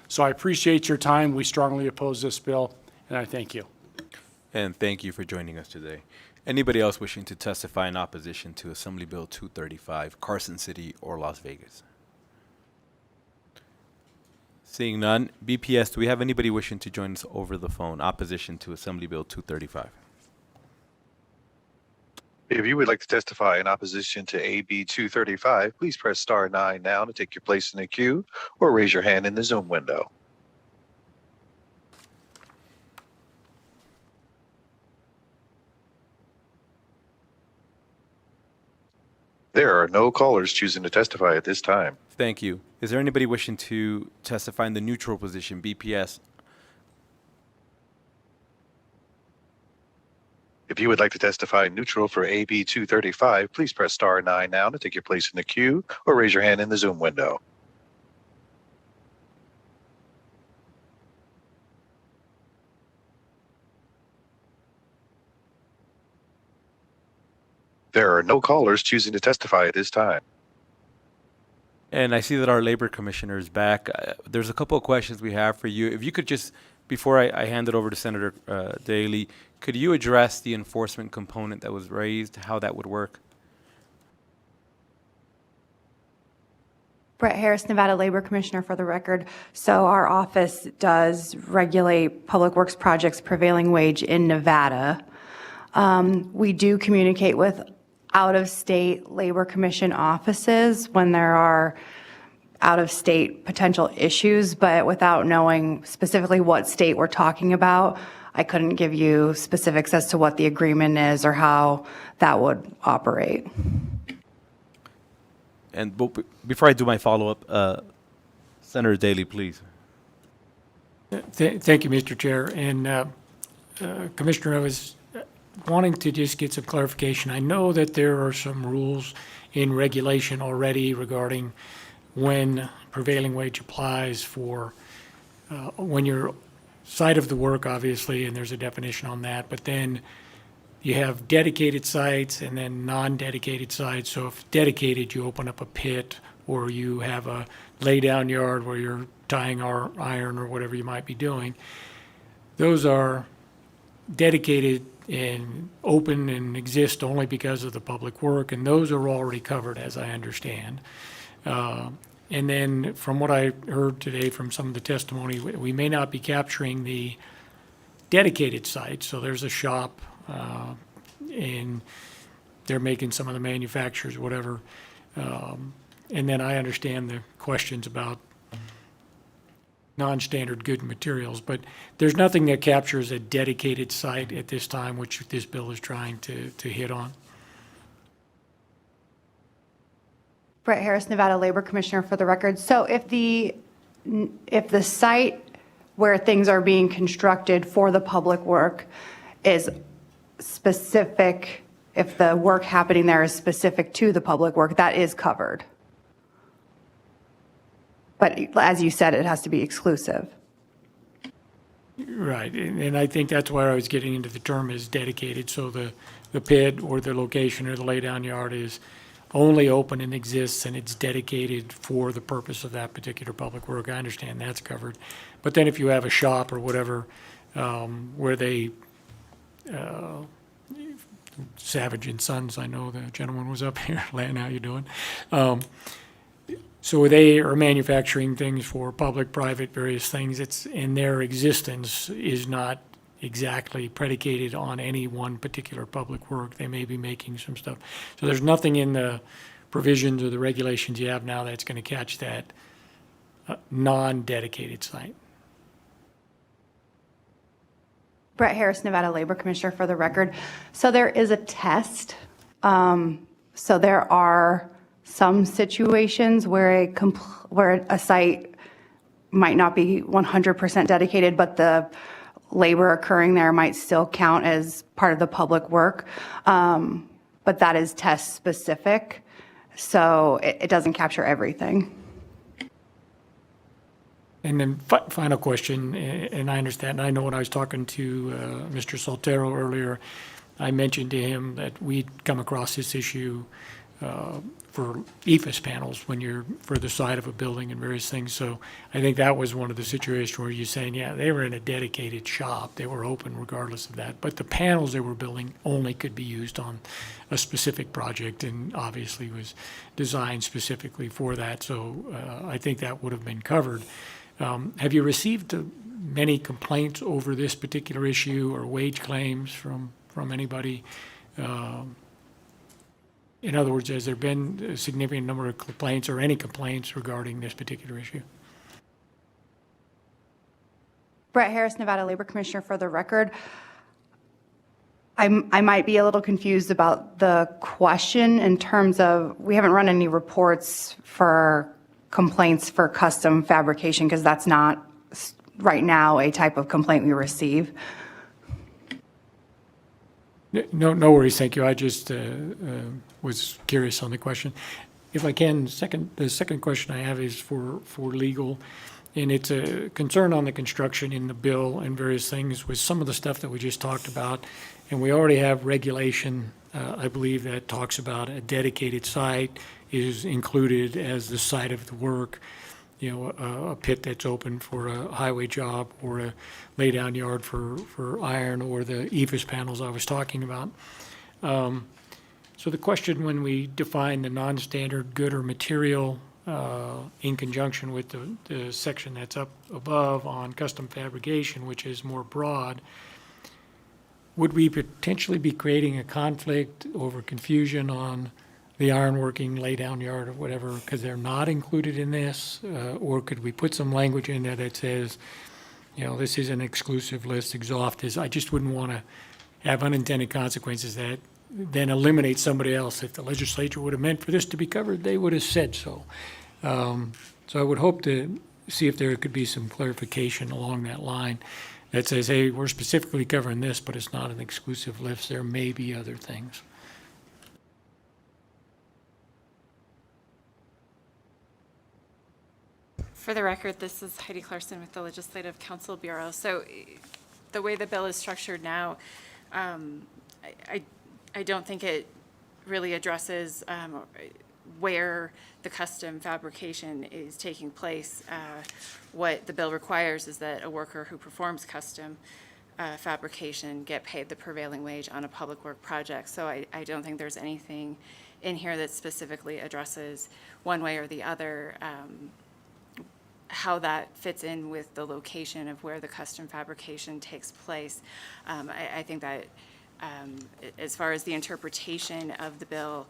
So I appreciate your time. We strongly oppose this bill, and I thank you. And thank you for joining us today. Anybody else wishing to testify in opposition to Assembly Bill 235, Carson City or Las Vegas? Seeing none, BPS, do we have anybody wishing to join us over the phone? Opposition to Assembly Bill 235. If you would like to testify in opposition to AB 235, please press star 9 now to take your place in the queue or raise your hand in the Zoom window. There are no callers choosing to testify at this time. Thank you. Is there anybody wishing to testify in the neutral position, BPS? If you would like to testify neutral for AB 235, please press star 9 now to take your place in the queue or raise your hand in the Zoom window. There are no callers choosing to testify at this time. And I see that our labor commissioner is back. There's a couple of questions we have for you. If you could just, before I hand it over to Senator Daly, could you address the enforcement component that was raised, how that would work? Brett Harris, Nevada Labor Commissioner for the record. So our office does regulate public works projects prevailing wage in Nevada. We do communicate with out-of-state Labor Commission offices when there are out-of-state potential issues, but without knowing specifically what state we're talking about, I couldn't give you specifics as to what the agreement is or how that would operate. And before I do my follow-up, Senator Daley, please. Thank you, Mr. Chair. And Commissioner, I was wanting to just get some clarification. I know that there are some rules in regulation already regarding when prevailing wage applies for when you're site of the work, obviously, and there's a definition on that, but then you have dedicated sites and then non-dedicated sites. So if dedicated, you open up a pit, or you have a lay-down yard where you're tying iron or whatever you might be doing. Those are dedicated and open and exist only because of the public work, and those are already covered, as I understand. And then from what I heard today from some of the testimony, we may not be capturing the dedicated sites. So there's a shop, and they're making some of the manufacturers, whatever. And then I understand the questions about non-standard good materials, but there's nothing that captures a dedicated site at this time, which this bill is trying to hit on. Brett Harris, Nevada Labor Commissioner, for the record. So if the site where things are being constructed for the public work is specific, if the work happening there is specific to the public work, that is covered. But as you said, it has to be exclusive. Right, and I think that's where I was getting into the term is dedicated. So the pit or the location or the laydown yard is only open and exists, and it's dedicated for the purpose of that particular public work. I understand that's covered. But then if you have a shop or whatever, where they, Savage and Sons, I know the gentleman was up here. Lan, how you doing? So they are manufacturing things for public, private, various things. It's in their existence is not exactly predicated on any one particular public work. They may be making some stuff. So there's nothing in the provisions or the regulations you have now that's going to catch that non-dedicated site. Brett Harris, Nevada Labor Commissioner, for the record. So there is a test. So there are some situations where a site might not be 100% dedicated, but the labor occurring there might still count as part of the public work. But that is test specific, so it doesn't capture everything. And then final question, and I understand, I know when I was talking to Mr. Soltero earlier, I mentioned to him that we'd come across this issue for EFIS panels when you're for the side of a building and various things. So I think that was one of the situations where you're saying, yeah, they were in a dedicated shop. They were open regardless of that. But the panels they were building only could be used on a specific project and obviously was designed specifically for that. So I think that would have been covered. Have you received many complaints over this particular issue or wage claims from anybody? In other words, has there been a significant number of complaints or any complaints regarding this particular issue? Brett Harris, Nevada Labor Commissioner, for the record. I might be a little confused about the question in terms of, we haven't run any reports for complaints for custom fabrication because that's not right now a type of complaint we receive. No worries, thank you. I just was curious on the question. If I can, the second question I have is for legal, and it's a concern on the construction in the bill and various things with some of the stuff that we just talked about. And we already have regulation, I believe, that talks about a dedicated site is included as the site of the work. You know, a pit that's open for a highway job or a lay-down yard for iron or the EFIS panels I was talking about. So the question when we define the non-standard good or material in conjunction with the section that's up above on custom fabrication, which is more broad, would we potentially be creating a conflict over confusion on the ironworking laydown yard or whatever, because they're not included in this? Or could we put some language in there that says, you know, this is an exclusive list, exhaustive? I just wouldn't want to have unintended consequences that then eliminate somebody else. If the legislature would have meant for this to be covered, they would have said so. So I would hope to see if there could be some clarification along that line that says, hey, we're specifically covering this, but it's not an exclusive list. There may be other things. For the record, this is Heidi Clarkson with the Legislative Council Bureau. So the way the bill is structured now, I don't think it really addresses where the custom fabrication is taking place. What the bill requires is that a worker who performs custom fabrication get paid the prevailing wage on a public work project. So I don't think there's anything in here that specifically addresses one way or the other how that fits in with the location of where the custom fabrication takes place. I think that as far as the interpretation of the bill,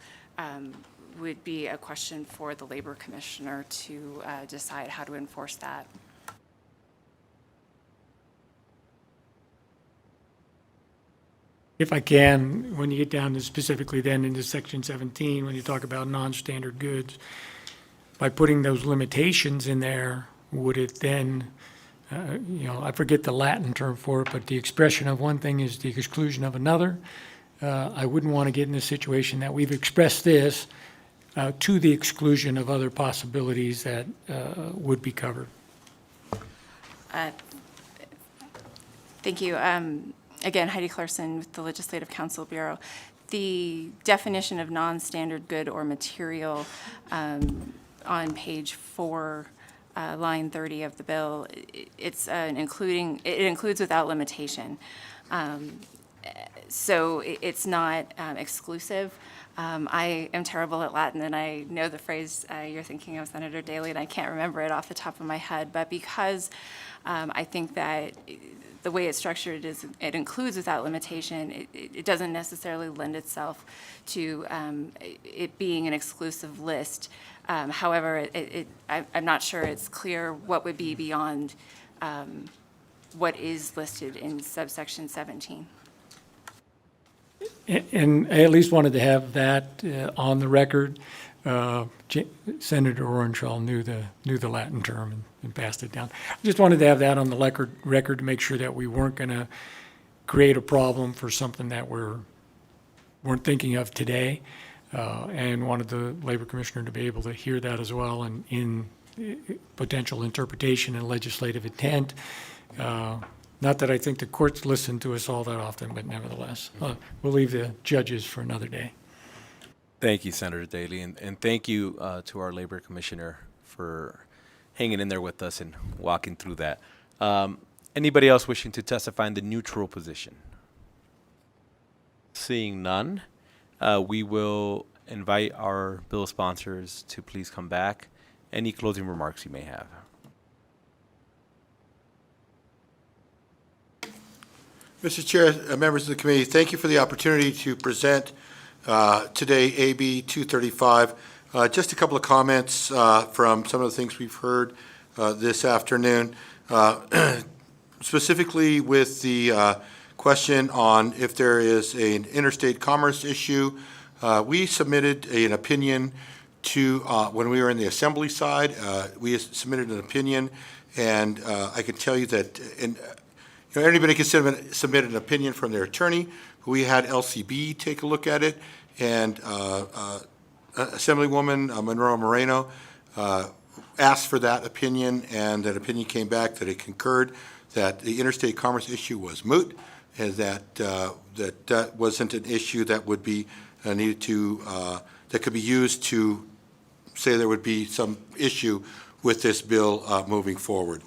would be a question for the Labor Commissioner to decide how to enforce that. If I can, when you get down to specifically then into Section 17, when you talk about non-standard goods, by putting those limitations in there, would it then, you know, I forget the Latin term for it, but the expression of one thing is the exclusion of another. I wouldn't want to get in a situation that we've expressed this to the exclusion of other possibilities that would be covered. Thank you. Again, Heidi Clarkson with the Legislative Council Bureau. The definition of non-standard good or material on page 4, line 30 of the bill, it's it includes without limitation. So it's not exclusive. I am terrible at Latin, and I know the phrase you're thinking of, Senator Daley, and I can't remember it off the top of my head. But because I think that the way it's structured is it includes without limitation, it doesn't necessarily lend itself to it being an exclusive list. However, I'm not sure it's clear what would be beyond what is listed in subsection 17. And I at least wanted to have that on the record. Senator Orenshaw knew the Latin term and passed it down. I just wanted to have that on the record to make sure that we weren't going to create a problem for something that weren't thinking of today, and wanted the Labor Commissioner to be able to hear that as well, and in potential interpretation and legislative intent. Not that I think the courts listen to us all that often, but nevertheless, we'll leave the judges for another day. Thank you, Senator Daley, and thank you to our Labor Commissioner for hanging in there with us and walking through that. Anybody else wishing to testify in the neutral position? Seeing none, we will invite our bill sponsors to please come back. Any closing remarks you may have. Mr. Chair, members of the committee, thank you for the opportunity to present today AB 235. Just a couple of comments from some of the things we've heard this afternoon, specifically with the question on if there is an interstate commerce issue. We submitted an opinion to, when we were in the assembly side, we submitted an opinion, and I can tell you that anybody can submit an opinion from their attorney. We had LCB take a look at it, and Assemblywoman Monroe Moreno asked for that opinion, and that opinion came back that it concurred that the interstate commerce issue was moot, and that wasn't an issue that would be needed to, that could be used to say there would be some issue with this bill moving forward.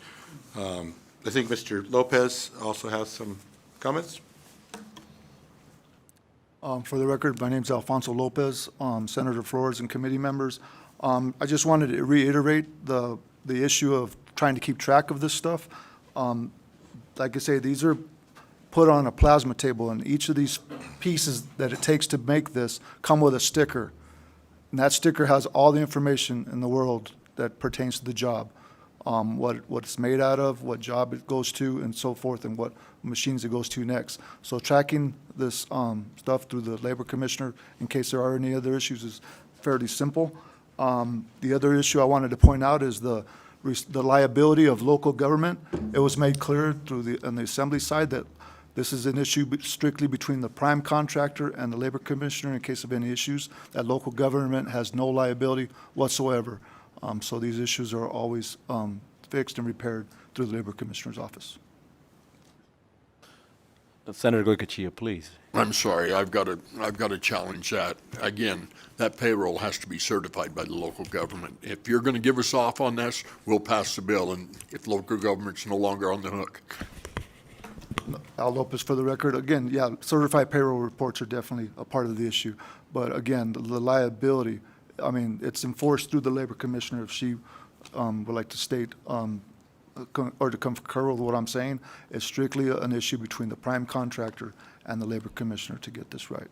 I think Mr. Lopez also has some comments. For the record, my name is Alfonso Lopez, Senator Flores and committee members. I just wanted to reiterate the issue of trying to keep track of this stuff. Like I say, these are put on a plasma table, and each of these pieces that it takes to make this come with a sticker. And that sticker has all the information in the world that pertains to the job, what it's made out of, what job it goes to, and so forth, and what machines it goes to next. So tracking this stuff through the Labor Commissioner, in case there are any other issues, is fairly simple. The other issue I wanted to point out is the liability of local government. It was made clear on the Assembly side that this is an issue strictly between the prime contractor and the Labor Commissioner in case of any issues, that local government has no liability whatsoever. So these issues are always fixed and repaired through the Labor Commissioner's office. Senator Goycochea, please. I'm sorry, I've got to challenge that. Again, that payroll has to be certified by the local government. If you're going to give us off on this, we'll pass the bill, and if local government's no longer on the hook. Al Lopez for the record. Again, yeah, certified payroll reports are definitely a part of the issue. But again, the liability, I mean, it's enforced through the Labor Commissioner. If she would like to state or to concur with what I'm saying, it's strictly an issue between the prime contractor and the Labor Commissioner to get this right.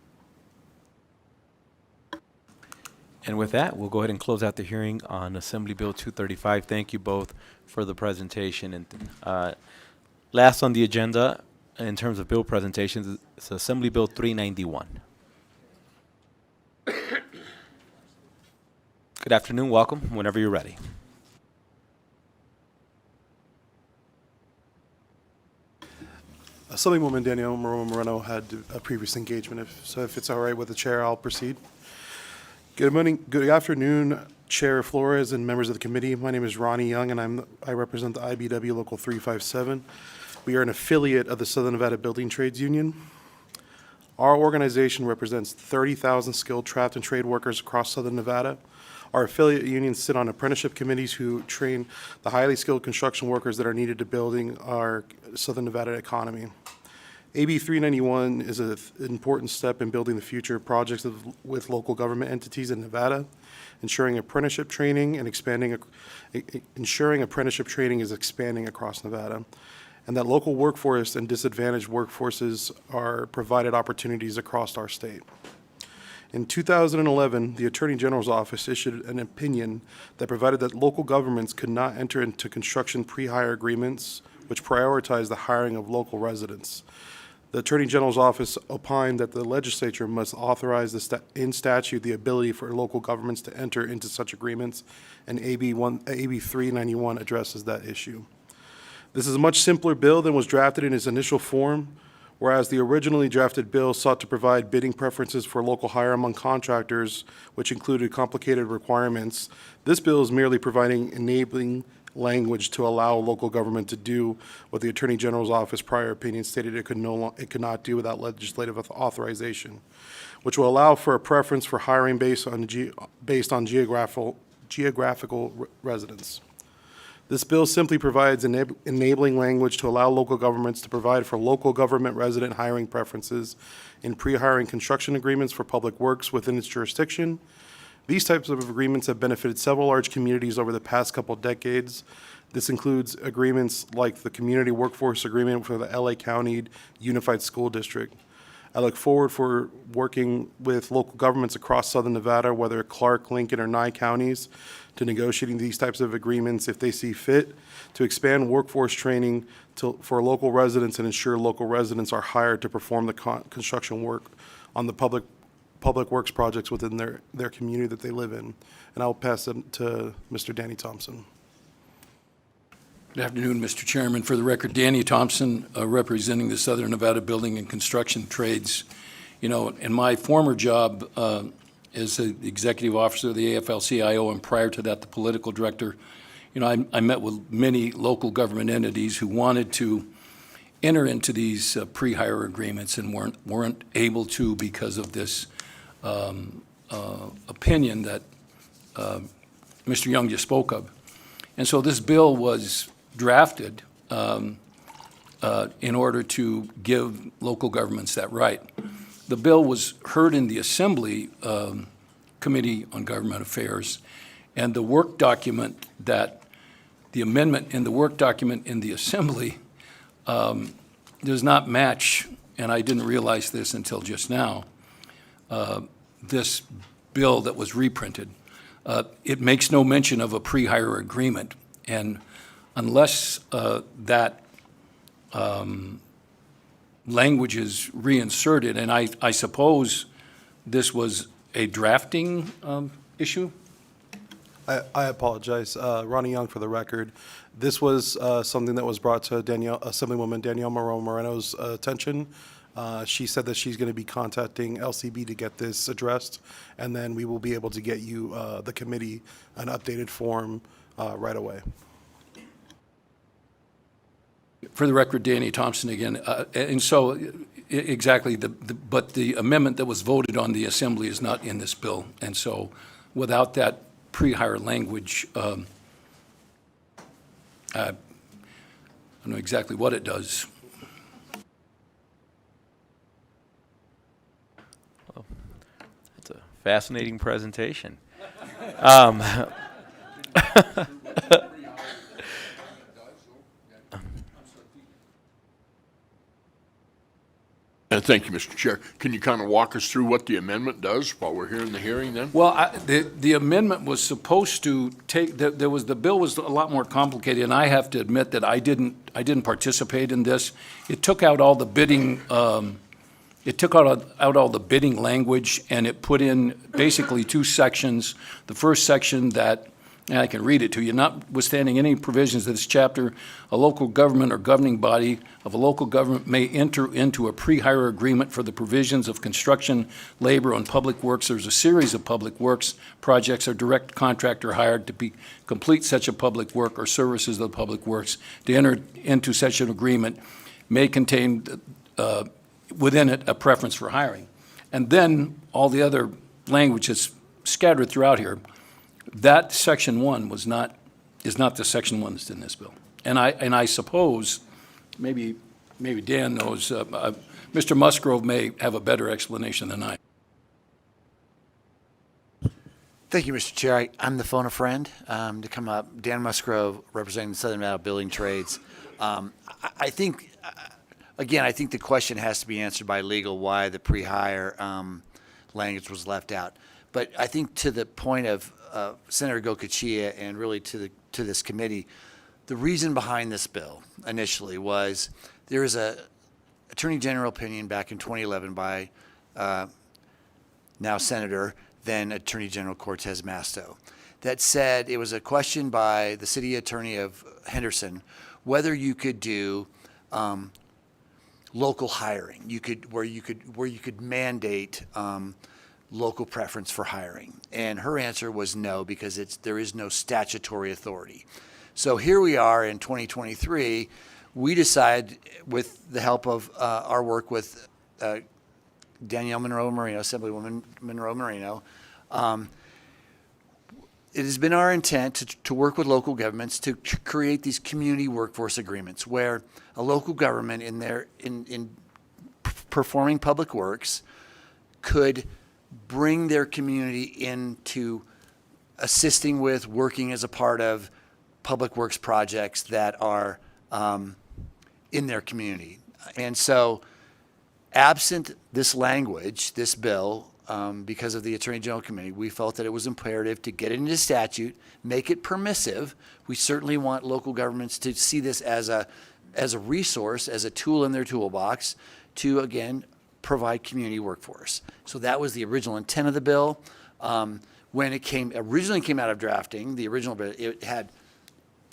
And with that, we'll go ahead and close out the hearing on Assembly Bill 235. Thank you both for the presentation. And last on the agenda, in terms of bill presentations, is Assembly Bill 391. Good afternoon. Welcome. Whenever you're ready. Assemblywoman Danielle Moreno had a previous engagement, so if it's all right with the chair, I'll proceed. Good morning, good afternoon, Chair Flores and members of the committee. My name is Ronnie Young, and I represent the IBW Local 357. We are an affiliate of the Southern Nevada Building Trades Union. Our organization represents 30,000 skilled craft and trade workers across Southern Nevada. Our affiliate unions sit on apprenticeship committees who train the highly skilled construction workers that are needed to building our Southern Nevada economy. AB 391 is an important step in building the future projects with local government entities in Nevada, ensuring apprenticeship training is expanding across Nevada, and that local workforce and disadvantaged workforces are provided opportunities across our state. In 2011, the Attorney General's office issued an opinion that provided that local governments could not enter into construction pre-hire agreements which prioritize the hiring of local residents. The Attorney General's office opined that the legislature must authorize in statute the ability for local governments to enter into such agreements, and AB 391 addresses that issue. This is a much simpler bill than was drafted in its initial form. Whereas the originally drafted bill sought to provide bidding preferences for local hire among contractors, which included complicated requirements, this bill is merely providing enabling language to allow local government to do what the Attorney General's office prior opinion stated it could not do without legislative authorization, which will allow for a preference for hiring based on geographical residence. This bill simply provides enabling language to allow local governments to provide for local government resident hiring preferences in pre-hiring construction agreements for public works within its jurisdiction. These types of agreements have benefited several large communities over the past couple decades. This includes agreements like the Community Workforce Agreement for the LA County Unified School District. I look forward for working with local governments across Southern Nevada, whether Clark, Lincoln, or Nye counties, to negotiating these types of agreements if they see fit, to expand workforce training for local residents and ensure local residents are hired to perform the construction work on the public works projects within their community that they live in. And I'll pass it to Mr. Danny Thompson. Good afternoon, Mr. Chairman. For the record, Danny Thompson, representing the Southern Nevada Building and Construction Trades. You know, in my former job as the executive officer of the AFL-CIO, and prior to that, the political director, you know, I met with many local government entities who wanted to enter into these pre-hire agreements and weren't able to because of this opinion that Mr. Young just spoke of. And so this bill was drafted in order to give local governments that right. The bill was heard in the Assembly Committee on Government Affairs, and the work document that, the amendment in the work document in the Assembly does not match, and I didn't realize this until just now, this bill that was reprinted. It makes no mention of a pre-hire agreement, and unless that language is reinserted, and I suppose this was a drafting issue? I apologize. Ronnie Young for the record. This was something that was brought to Assemblywoman Danielle Moreno's attention. She said that she's going to be contacting LCB to get this addressed, and then we will be able to get you, the committee, an updated form right away. For the record, Danny Thompson again. And so, exactly, but the amendment that was voted on the Assembly is not in this bill. And so, without that pre-hire language, I don't know exactly what it does. That's a fascinating presentation. Thank you, Mr. Chair. Can you kind of walk us through what the amendment does while we're here in the hearing then? Well, the amendment was supposed to take, the bill was a lot more complicated, and I have to admit that I didn't participate in this. It took out all the bidding, it took out all the bidding language, and it put in basically two sections. The first section that, and I can read it to you, notwithstanding any provisions of this chapter, a local government or governing body of a local government may enter into a pre-hire agreement for the provisions of construction, labor, and public works. There's a series of public works projects or direct contractor hired to complete such a public work or services of the public works. To enter into such an agreement may contain within it a preference for hiring. And then all the other language is scattered throughout here. That section 1 is not the section 1 that's in this bill. And I suppose, maybe Dan knows, Mr. Musgrove may have a better explanation than I. Thank you, Mr. Chair. I'm the phone a friend to come up. Dan Musgrove, representing the Southern Nevada Building Trades. I think, again, I think the question has to be answered by legal why the pre-hire language was left out. But I think to the point of Senator Gokachia and really to this committee, the reason behind this bill initially was there is a Attorney General opinion back in 2011 by now Senator, then Attorney General Cortez Masto, that said it was a question by the City Attorney of Henderson whether you could do local hiring. Where you could mandate local preference for hiring. And her answer was no, because there is no statutory authority. So here we are in 2023, we decide with the help of our work with Danielle Monroe-Moreno, Assemblywoman Monroe-Moreno, it has been our intent to work with local governments to create these community workforce agreements where a local government in performing public works could bring their community into assisting with, working as a part of public works projects that are in their community. And so absent this language, this bill, because of the Attorney General Committee, we felt that it was imperative to get it into statute, make it permissive. We certainly want local governments to see this as a resource, as a tool in their toolbox to, again, provide community workforce. So that was the original intent of the bill. When it originally came out of drafting, the original bill, it had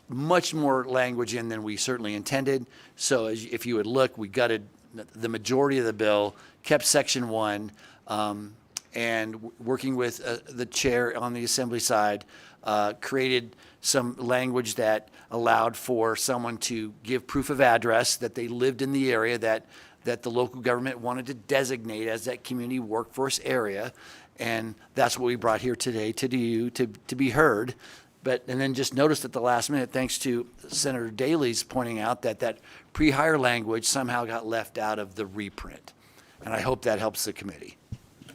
much more language in than we certainly intended. So if you would look, we gutted the majority of the bill, kept section 1, and working with the chair on the assembly side, created some language that allowed for someone to give proof of address that they lived in the area that the local government wanted to designate as that community workforce area. And that's what we brought here today to you to be heard. And then just noticed at the last minute, thanks to Senator Daley's pointing out that pre-hire language somehow got left out of the reprint. And I hope that helps the committee.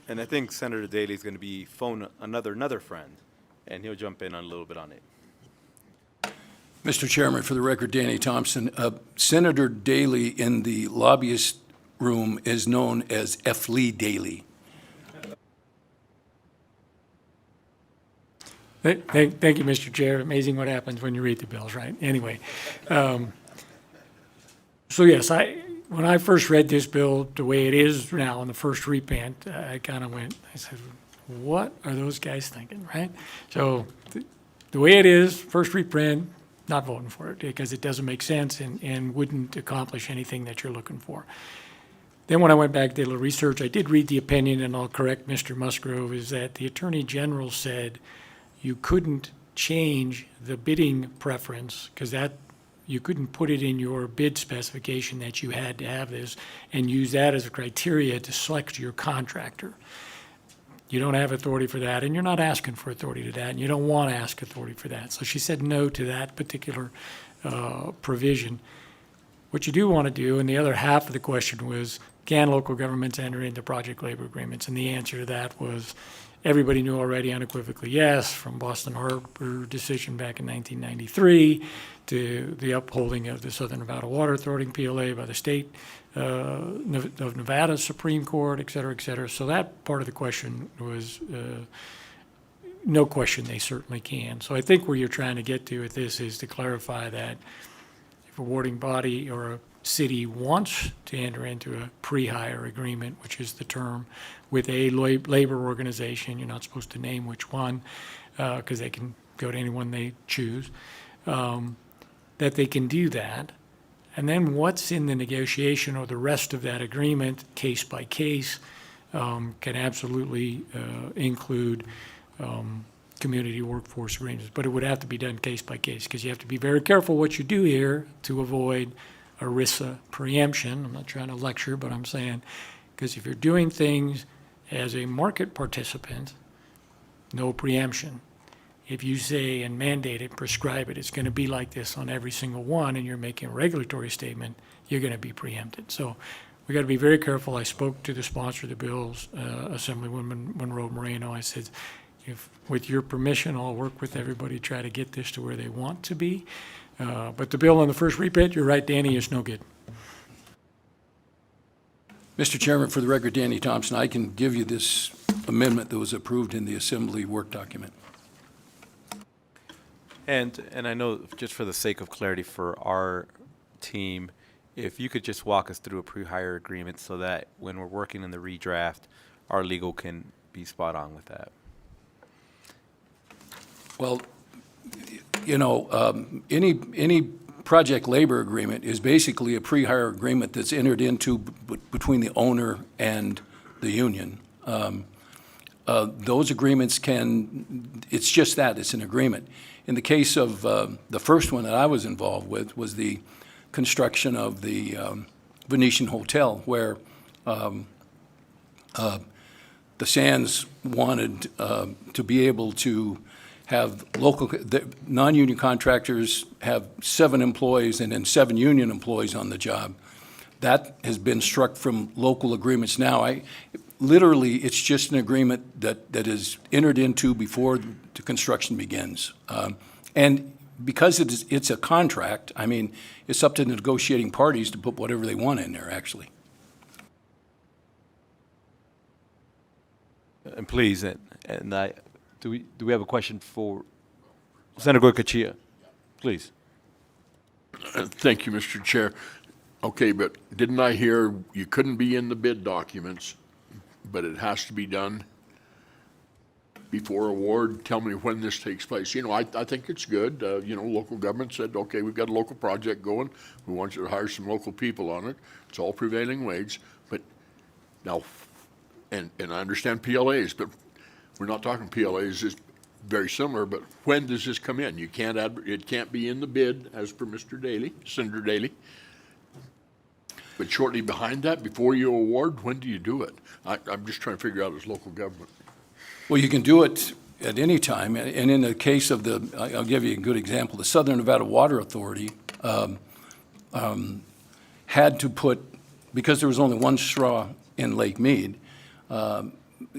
And I think Senator Daley's going to be phone another friend, and he'll jump in on a little bit on it. Mr. Chairman, for the record, Danny Thompson, Senator Daley in the lobbyist room is known as F. Lee Daley. Thank you, Mr. Chair. Amazing what happens when you read the bills, right? Anyway, so yes, when I first read this bill the way it is now in the first reprint, I kind of went, I said, what are those guys thinking, right? So the way it is, first reprint, not voting for it because it doesn't make sense and wouldn't accomplish anything that you're looking for. Then when I went back, did a little research, I did read the opinion, and I'll correct Mr. Musgrove, is that the Attorney General said you couldn't change the bidding preference because that you couldn't put it in your bid specification that you had to have this and use that as a criteria to select your contractor. You don't have authority for that, and you're not asking for authority to that, and you don't want to ask authority for that. So she said no to that particular provision. What you do want to do, and the other half of the question was, can local governments enter into project labor agreements? And the answer to that was, everybody knew already unequivocally yes, from Boston Harbor decision back in 1993 to the upholding of the Southern Nevada Water Authority PLA by the state of Nevada Supreme Court, et cetera, et cetera. So that part of the question was no question they certainly can. So I think where you're trying to get to with this is to clarify that if a awarding body or a city wants to enter into a pre-hire agreement, which is the term, with a labor organization, you're not supposed to name which one, because they can go to anyone they choose, that they can do that. And then what's in the negotiation or the rest of that agreement, case by case, can absolutely include community workforce arrangements. But it would have to be done case by case, because you have to be very careful what you do here to avoid ERISA preemption. I'm not trying to lecture, but I'm saying, because if you're doing things as a market participant, no preemption. If you say and mandate it, prescribe it, it's going to be like this on every single one, and you're making a regulatory statement, you're going to be preempted. So we got to be very careful. I spoke to the sponsor of the bills, Assemblywoman Monroe Moreno. I said, if with your permission, I'll work with everybody to try to get this to where they want to be. But the bill on the first reprint, you're right, Danny, is no good. Mr. Chairman, for the record, Danny Thompson, I can give you this amendment that was approved in the Assembly work document. And I know, just for the sake of clarity for our team, if you could just walk us through a pre-hire agreement so that when we're working in the redraft, our legal can be spot on with that. Well, you know, any project labor agreement is basically a pre-hire agreement that's entered into between the owner and the union. Those agreements it's just that, it's an agreement. In the case of the first one that I was involved with was the construction of the Venetian Hotel, where the Sands wanted to be able to have non-union contractors have 7 employees and then 7 union employees on the job. That has been struck from local agreements now. Literally, it's just an agreement that is entered into before the construction begins. And because it's a contract, I mean, it's up to the negotiating parties to put whatever they want in there, actually. And please, do we have a question for Senator Kachia? Please. Thank you, Mr. Chair. Okay, but didn't I hear you couldn't be in the bid documents, but it has to be done before award? Tell me when this takes place. You know, I think it's good. You know, local government said, okay, we've got a local project going. We want you to hire some local people on it. It's all prevailing wage. But now, and I understand PLAs, but we're not talking PLAs. It's very similar, but when does this come in? You can't it can't be in the bid as per Mr. Daley, Senator Daley. But shortly behind that, before you award, when do you do it? I'm just trying to figure out as local government. Well, you can do it at any time, and in the case of I'll give you a good example. The Southern Nevada Water Authority had to put, because there was only one straw in Lake Mead,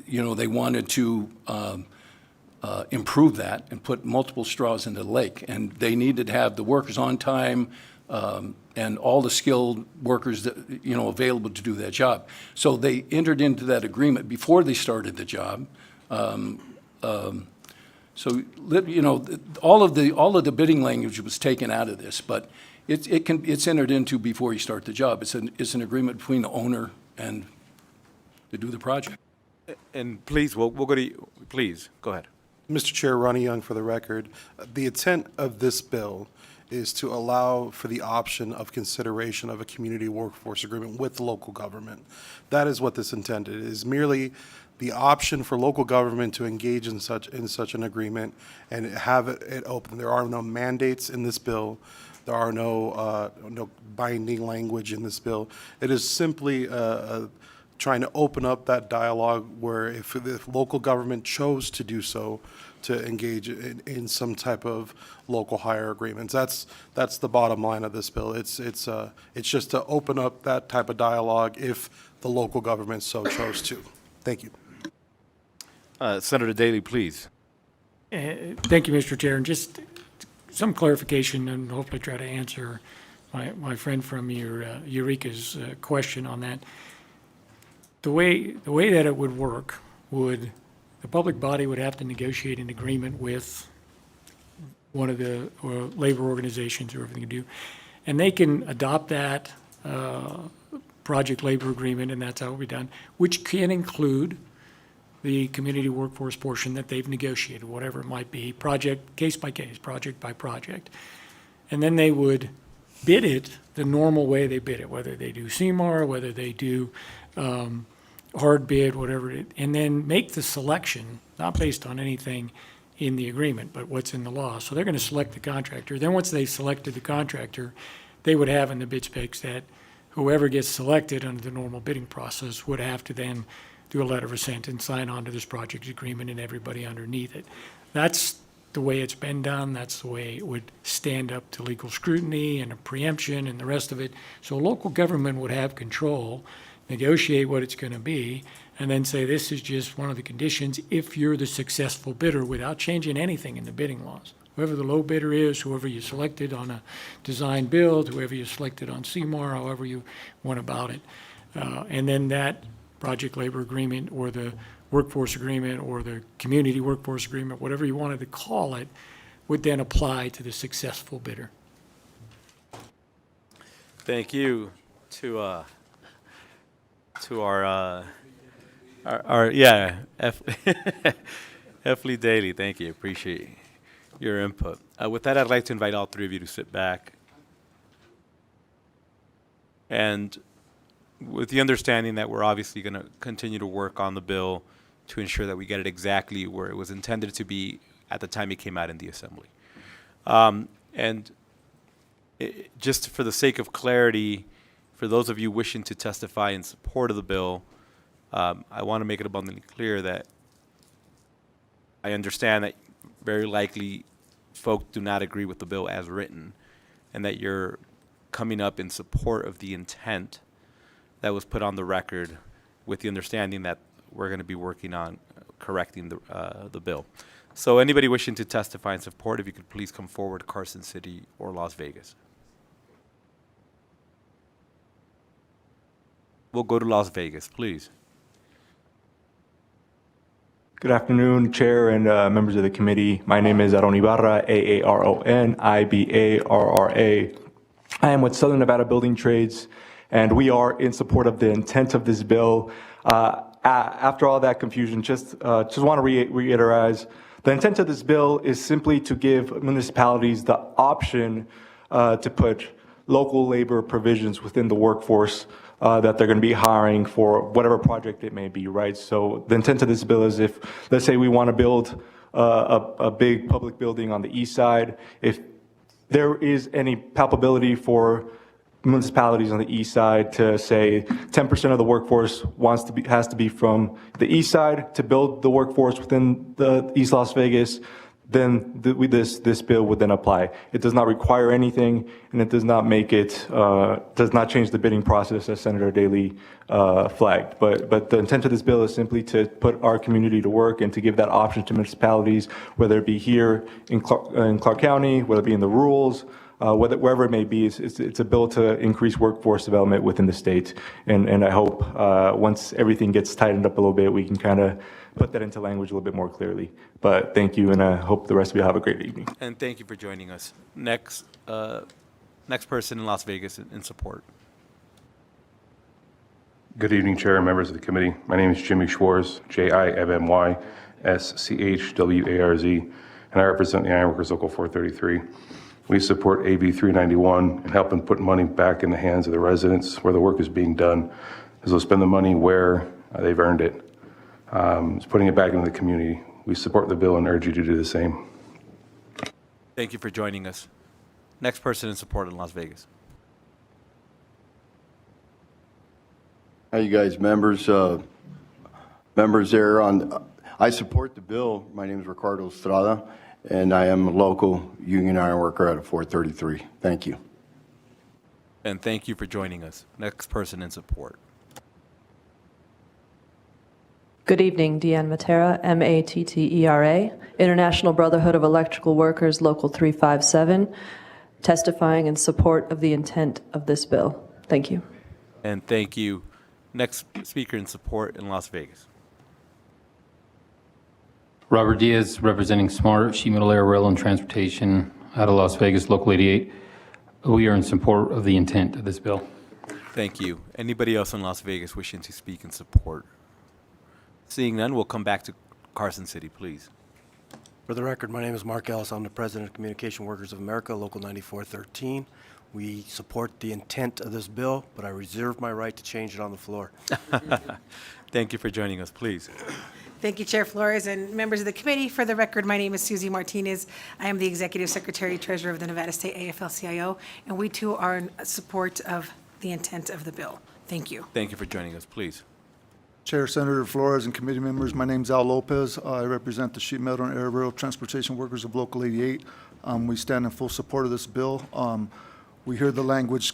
you know, they wanted to improve that and put multiple straws into the lake. And they needed to have the workers on time and all the skilled workers that, available to do that job. So they entered into that agreement before they started the job. So, all of the bidding language was taken out of this, but it's entered into before you start the job. It's an agreement between the owner and to do the project. And please, we'll go to you. Please, go ahead. Mr. Chair, Ronnie Young for the record. The intent of this bill is to allow for the option of consideration of a community workforce agreement with local government. That is what this intended. It is merely the option for local government to engage in such an agreement and have it open. There are no mandates in this bill. There are no binding language in this bill. It is simply trying to open up that dialogue where if local government chose to do so, to engage in some type of local hire agreements. That's the bottom line of this bill. It's just to open up that type of dialogue if the local government so chose to. Thank you. Senator Daley, please. Thank you, Mr. Chair. And just some clarification and hopefully try to answer my friend from Eureka's question on that. The way that it would work the public body would have to negotiate an agreement with one of the labor organizations or everything to do, and they can adopt that project labor agreement, and that's how it will be done, which can include the community workforce portion that they've negotiated, whatever it might be, project, case by case, project by project. And then they would bid it the normal way they bid it, whether they do CMAR, whether they do hard bid, whatever, and then make the selection, not based on anything in the agreement, but what's in the law. So they're going to select the contractor. Then once they've selected the contractor, they would have in the bid specs that whoever gets selected under the normal bidding process would have to then do a letter of assent and sign on to this project agreement and everybody underneath it. That's the way it's been done. That's the way it would stand up to legal scrutiny and a preemption and the rest of it. So local government would have control, negotiate what it's going to be, and then say this is just one of the conditions if you're the successful bidder without changing anything in the bidding laws. Whoever the low bidder is, whoever you selected on a design build, whoever you selected on CMAR, however you went about it. And then that project labor agreement or the workforce agreement or the community workforce agreement, whatever you wanted to call it, would then apply to the successful bidder. Thank you to our F. Lee Daly. Thank you. Appreciate your input. With that, I'd like to invite all three of you to sit back. And with the understanding that we're obviously going to continue to work on the bill to ensure that we get it exactly where it was intended to be at the time it came out in the Assembly. Just for the sake of clarity, for those of you wishing to testify in support of the bill, I want to make it abundantly clear that I understand that very likely folk do not agree with the bill as written, and that you're coming up in support of the intent that was put on the record, with the understanding that we're going to be working on correcting the bill. So anybody wishing to testify in support, if you could please come forward, Carson City or Las Vegas. We'll go to Las Vegas, please. Good afternoon, Chair and members of the committee. My name is Aaron Ibarra, Aaron-Ibarra. I am with Southern Nevada Building Trades, and we are in support of the intent of this bill. After all that confusion, just want to reiterate, the intent of this bill is simply to give municipalities the option to put local labor provisions within the workforce that they're going to be hiring for whatever project it may be, right? So the intent of this bill is if, let's say we want to build a big public building on the east side, if there is any palpability for municipalities on the east side to say 10% of the workforce has to be from the east side to build the workforce within the East Las Vegas, then this bill would then apply. It does not require anything, and it does not make it, does not change the bidding process as Senator Daley flagged. But the intent of this bill is simply to put our community to work and to give that option to municipalities, whether it be here in Clark County, whether it be in the rurals, wherever it may be. It's a bill to increase workforce development within the state. And I hope once everything gets tightened up a little bit, we can kind of put that into language a little bit more clearly. But thank you, and I hope the rest of you have a great evening. And thank you for joining us. Next person in Las Vegas in support. Good evening, Chair and members of the committee. My name is Jimmy Schwarz, JIMMYSCHWARZ, and I represent the Ironworkers Local 433. We support AB 391 and helping put money back in the hands of the residents where the work is being done, as they'll spend the money where they've earned it. It's putting it back into the community. We support the bill and urge you to do the same. Thank you for joining us. Next person in support in Las Vegas. How you guys, members there on, I support the bill. My name is Ricardo Estrada, and I am a local union iron worker out of 433. Thank you. And thank you for joining us. Next person in support. Good evening, Deanne Matera, Mattera, International Brotherhood of Electrical Workers, Local 357, testifying in support of the intent of this bill. Thank you. And thank you. Next speaker in support in Las Vegas. Robert Diaz, representing SMART, Sheet Metal Air Rail and Transportation out of Las Vegas, Local 88. We are in support of the intent of this bill. Thank you. Anybody else in Las Vegas wishing to speak in support? Seeing none, we'll come back to Carson City, please. For the record, my name is Mark Ellis. I'm the President of Communication Workers of America, Local 9413. We support the intent of this bill, but I reserve my right to change it on the floor. Thank you for joining us, please. Thank you, Chair Flores and members of the committee. For the record, my name is Susie Martinez. I am the Executive Secretary Treasurer of the Nevada State AFL-CIO, and we too are in support of the intent of the bill. Thank you. Thank you for joining us, please. Chair, Senator Flores, and committee members, my name is Al Lopez. I represent the Sheet Metal and Air Rail Transportation Workers of Local 88. We stand in full support of this bill. We hear the language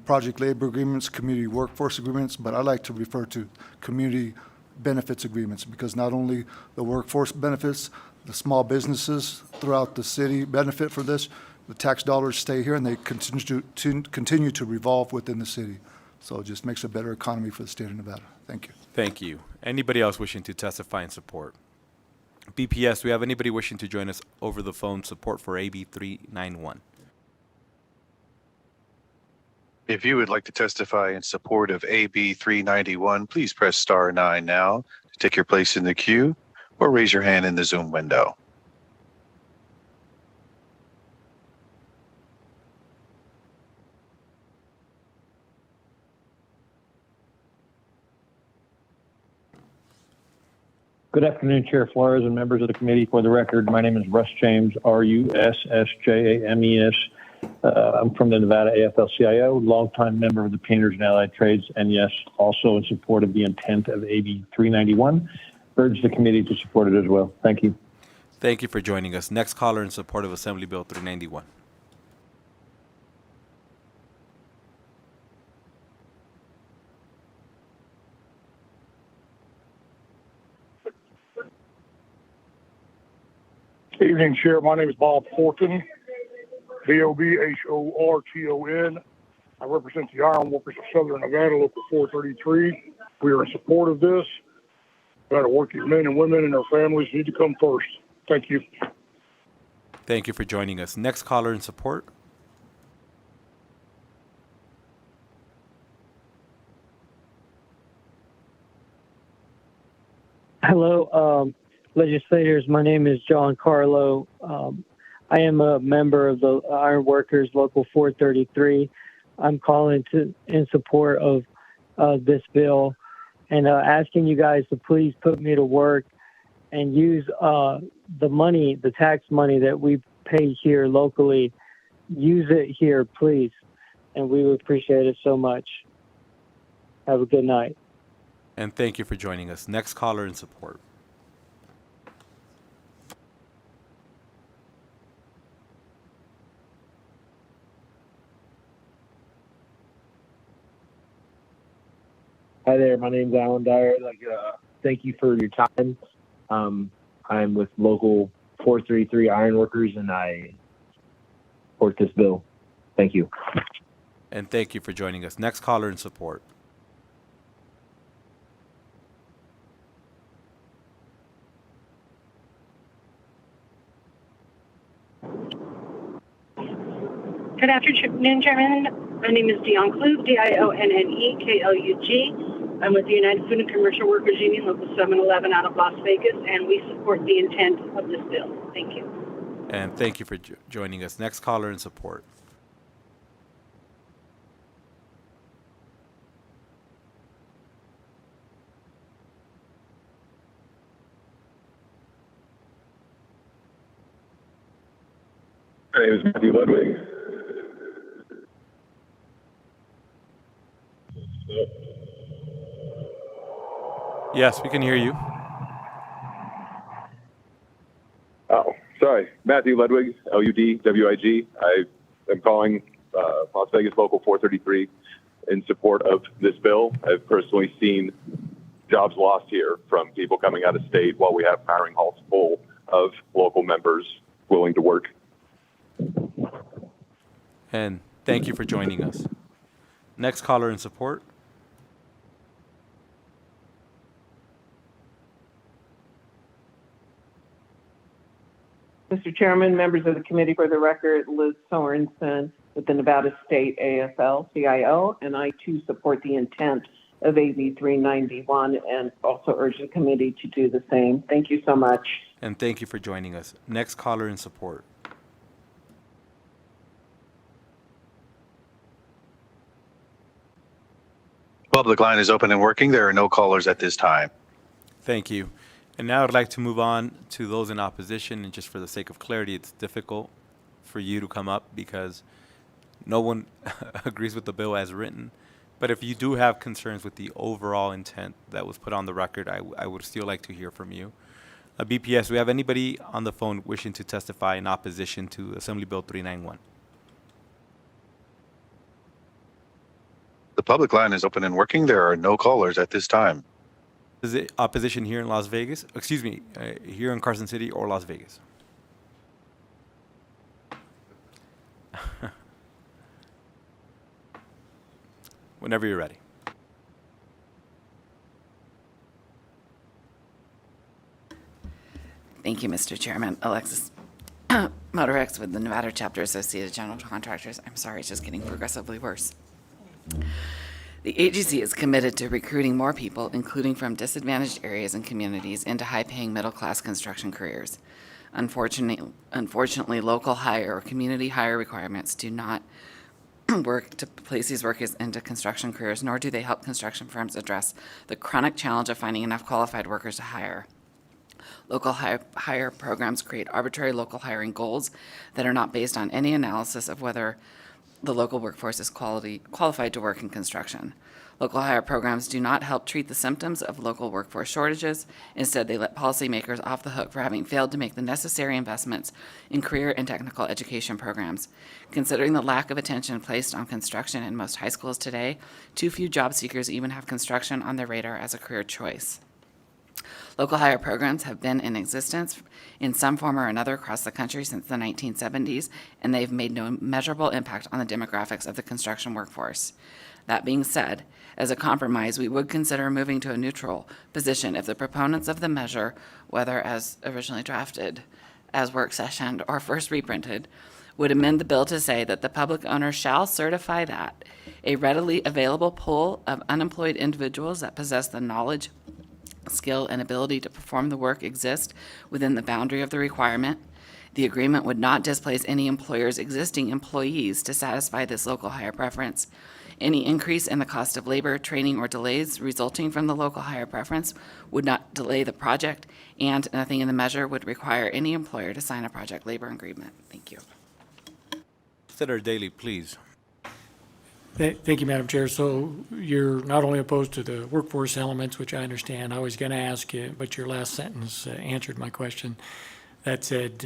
project labor agreements, community workforce agreements, but I like to refer to community benefits agreements, because not only the workforce benefits, the small businesses throughout the city benefit for this. The tax dollars stay here and they continue to revolve within the city. So it just makes a better economy for the state of Nevada. Thank you. Thank you. Anybody else wishing to testify in support? BPS, do we have anybody wishing to join us over the phone support for AB 391? If you would like to testify in support of AB 391, please press star 9 now to take your place in the queue or raise your hand in the Zoom window. Good afternoon, Chair Flores and members of the committee. For the record, my name is Russ James, RUSSJAMES. I'm from the Nevada AFL-CIO, longtime member of the Painters and Allied Trades, and yes, also in support of the intent of AB 391. Urge the committee to support it as well. Thank you. Thank you for joining us. Next caller in support of Assembly Bill 391. Evening, Chair. My name is Bob Horton, BOBHORTON. I represent the Iron Workers of Southern Nevada, Local 433. We are in support of this. Nevada working men and women and their families need to come first. Thank you. Thank you for joining us. Next caller in support. Hello, legislators. My name is John Carlo. I am a member of the Iron Workers Local 433. I'm calling in support of this bill and asking you guys to please put me to work and use the money, the tax money that we pay here locally. Use it here, please. And we would appreciate it so much. Have a good night. And thank you for joining us. Next caller in support. Hi there. My name's Alan Dyer. Thank you for your time. I'm with Local 433 Ironworkers, and I support this bill. Thank you. And thank you for joining us. Next caller in support. Good afternoon, Chairman. My name is Dion Klug, Dionne-Klug. I'm with the United Food and Commercial Workers Union, Local 711 out of Las Vegas, and we support the intent of this bill. Thank you. And thank you for joining us. Next caller in support. My name is Matthew Ludwig. Yes, we can hear you. Oh, sorry. Matthew Ludwig, Ludwig. I am calling Las Vegas Local 433 in support of this bill. I've personally seen jobs lost here from people coming out of state while we have hiring halls full of local members willing to work. And thank you for joining us. Next caller in support. Mr. Chairman, members of the committee, for the record, Liz Sorensen with the Nevada State AFL-CIO, and I too support the intent of AB 391 and also urge the committee to do the same. Thank you so much. And thank you for joining us. Next caller in support. Public line is open and working. There are no callers at this time. Thank you. And now I'd like to move on to those in opposition. And just for the sake of clarity, it's difficult for you to come up because no one agrees with the bill as written. But if you do have concerns with the overall intent that was put on the record, I would still like to hear from you. BPS, do we have anybody on the phone wishing to testify in opposition to Assembly Bill 391? The public line is open and working. There are no callers at this time. Is it opposition here in Las Vegas? Excuse me, here in Carson City or Las Vegas? Whenever you're ready. Thank you, Mr. Chairman. Alexis Motorex with the Nevada Chapter Associated General Contractors. I'm sorry, it's just getting progressively worse. The agency is committed to recruiting more people, including from disadvantaged areas and communities, into high-paying middle-class construction careers. Unfortunately, local hire or community hire requirements do not work to place these workers into construction careers, nor do they help construction firms address the chronic challenge of finding enough qualified workers to hire. Local hire programs create arbitrary local hiring goals that are not based on any analysis of whether the local workforce is qualified to work in construction. Local hire programs do not help treat the symptoms of local workforce shortages. Instead, they let policymakers off the hook for having failed to make the necessary investments in career and technical education programs. Considering the lack of attention placed on construction in most high schools today, too few job seekers even have construction on their radar as a career choice. Local hire programs have been in existence in some form or another across the country since the 1970s, and they've made no measurable impact on the demographics of the construction workforce. That being said, as a compromise, we would consider moving to a neutral position if the proponents of the measure, whether as originally drafted, as work sessioned, or first reprinted, would amend the bill to say that the public owner shall certify that a readily available pool of unemployed individuals that possess the knowledge, skill, and ability to perform the work exist within the boundary of the requirement. The agreement would not displace any employer's existing employees to satisfy this local hire preference. Any increase in the cost of labor, training, or delays resulting from the local hire preference would not delay the project, and nothing in the measure would require any employer to sign a project labor agreement. Thank you. Senator Daley, please. Thank you, Madam Chair. So you're not only opposed to the workforce elements, which I understand. I was going to ask you, but your last sentence answered my question. That said,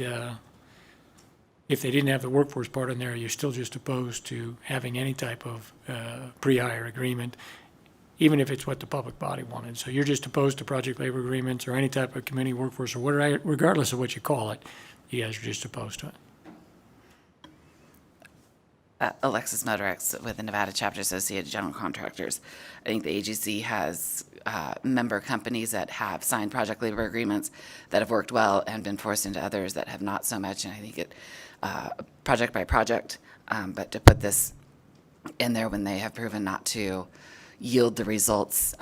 if they didn't have the workforce part in there, you're still just opposed to having any type of pre-hire agreement even if it's what the public body wanted. So you're just opposed to project labor agreements or any type of community workforce or whatever, regardless of what you call it, you guys are just opposed to it. Alexis Motorex with the Nevada Chapter Associated General Contractors. I think the AGC has member companies that have signed project labor agreements that have worked well and been forced into others that have not so much. And I think it project by project, but to put this in there when they have proven not to yield the results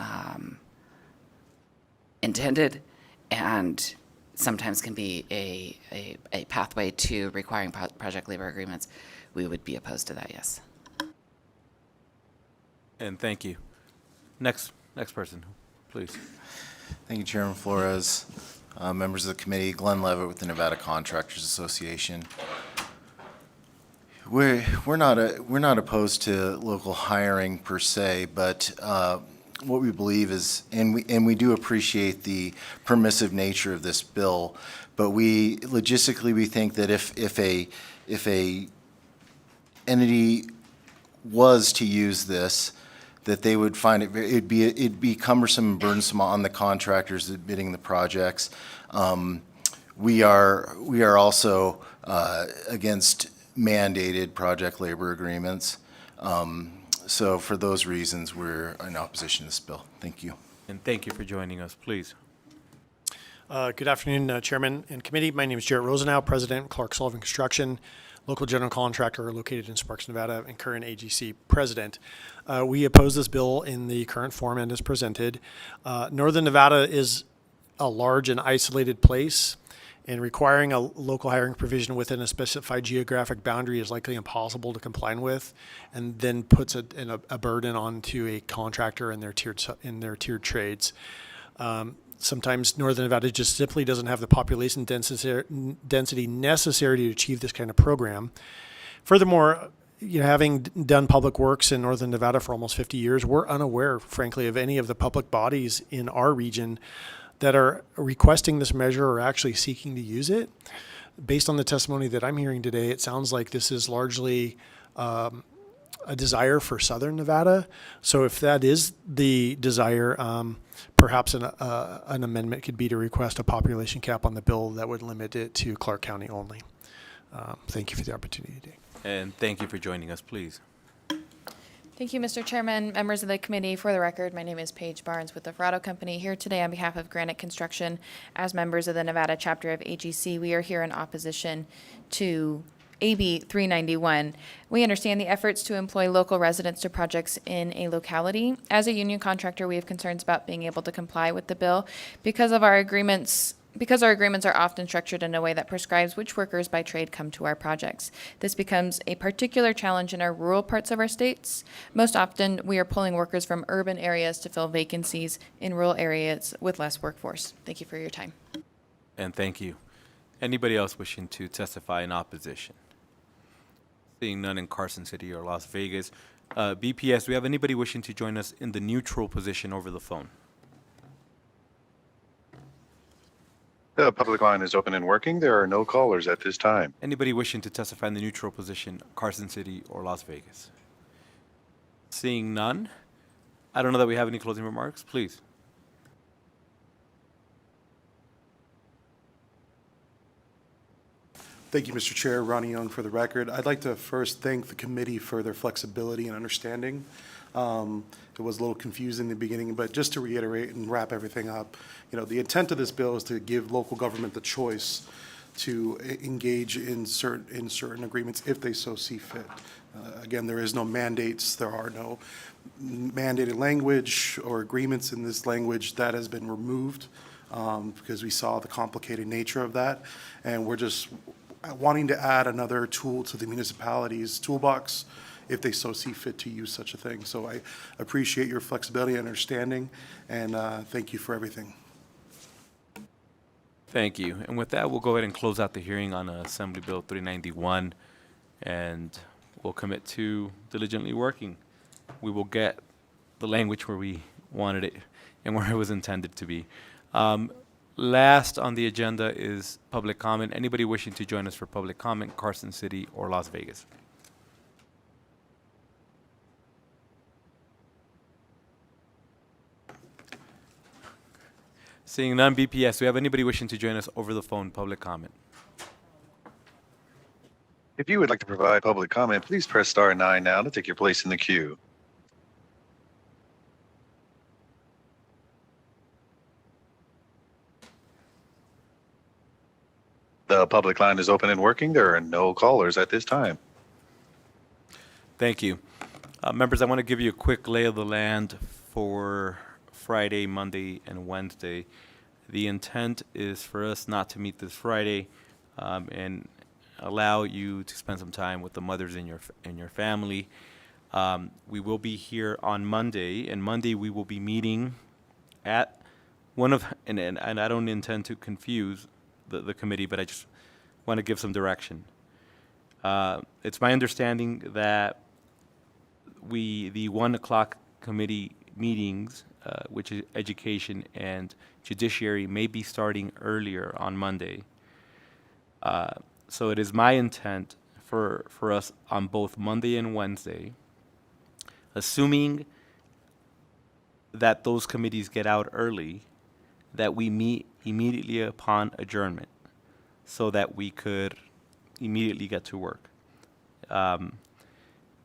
intended, and sometimes can be a pathway to requiring project labor agreements, we would be opposed to that, yes. And thank you. Next person, please. Thank you, Chairman Flores. Members of the committee, Glenn Levitt with the Nevada Contractors Association. We're not opposed to local hiring per se, but what we believe is, and we do appreciate the permissive nature of this bill, but logistically we think that if a entity was to use this, that they would find it'd be cumbersome and burdensome on the contractors bidding the projects. We are also against mandated project labor agreements. So for those reasons, we're in opposition to this bill. Thank you. And thank you for joining us, please. Good afternoon, Chairman and Committee. My name is Jarrett Rosenau, President, Clark Sullivan Construction, local general contractor located in Sparks, Nevada, and current AGC President. We oppose this bill in the current form and as presented. Northern Nevada is a large and isolated place, and requiring a local hiring provision within a specified geographic boundary is likely impossible to comply with, and then puts a burden onto a contractor in their tiered trades. Sometimes Northern Nevada just simply doesn't have the population density necessary to achieve this kind of program. Furthermore, having done public works in Northern Nevada for almost 50 years, we're unaware, frankly, of any of the public bodies in our region that are requesting this measure or actually seeking to use it. Based on the testimony that I'm hearing today, it sounds like this is largely a desire for Southern Nevada. So if that is the desire, perhaps an amendment could be to request a population cap on the bill that would limit it to Clark County only. Thank you for the opportunity today. And thank you for joining us, please. Thank you, Mr. Chairman, members of the committee. For the record, my name is Paige Barnes with the Verrado Company, here today on behalf of Granite Construction. As members of the Nevada chapter of AGC, we are here in opposition to AB 391. We understand the efforts to employ local residents to projects in a locality. As a union contractor, we have concerns about being able to comply with the bill because our agreements are often structured in a way that prescribes which workers by trade come to our projects. This becomes a particular challenge in our rural parts of our states. Most often, we are pulling workers from urban areas to fill vacancies in rural areas with less workforce. Thank you for your time. And thank you. Anybody else wishing to testify in opposition? Seeing none in Carson City or Las Vegas. BPS, do we have anybody wishing to join us in the neutral position over the phone? The public line is open and working. There are no callers at this time. Anybody wishing to testify in the neutral position, Carson City or Las Vegas? Seeing none, I don't know that we have any closing remarks. Please. Thank you, Mr. Chair. Ronnie Young for the record. I'd like to first thank the committee for their flexibility and understanding. It was a little confusing in the beginning, but just to reiterate and wrap everything up, the intent of this bill is to give local government the choice to engage in certain agreements if they so see fit. Again, there is no mandates. There are no mandated language or agreements in this language. That has been removed because we saw the complicated nature of that, and we're just wanting to add another tool to the municipality's toolbox if they so see fit to use such a thing. So I appreciate your flexibility and understanding, and thank you for everything. Thank you. And with that, we'll go ahead and close out the hearing on Assembly Bill 391, and we'll commit to diligently working. We will get the language where we wanted it and where it was intended to be. Last on the agenda is public comment. Anybody wishing to join us for public comment, Carson City or Las Vegas? Seeing none, BPS, do we have anybody wishing to join us over the phone, public comment? If you would like to provide public comment, please press star 9 now to take your place in the queue. The public line is open and working. There are no callers at this time. Thank you. Members, I want to give you a quick lay of the land for Friday, Monday, and Wednesday. The intent is for us not to meet this Friday and allow you to spend some time with the mothers in your family. We will be here on Monday, and Monday we will be meeting at one of, and I don't intend to confuse the committee, but I just want to give some direction. It's my understanding that the 1 o'clock committee meetings, which is education and judiciary, may be starting earlier on Monday. So it is my intent for us on both Monday and Wednesday, assuming that those committees get out early, that we meet immediately upon adjournment so that we could immediately get to work.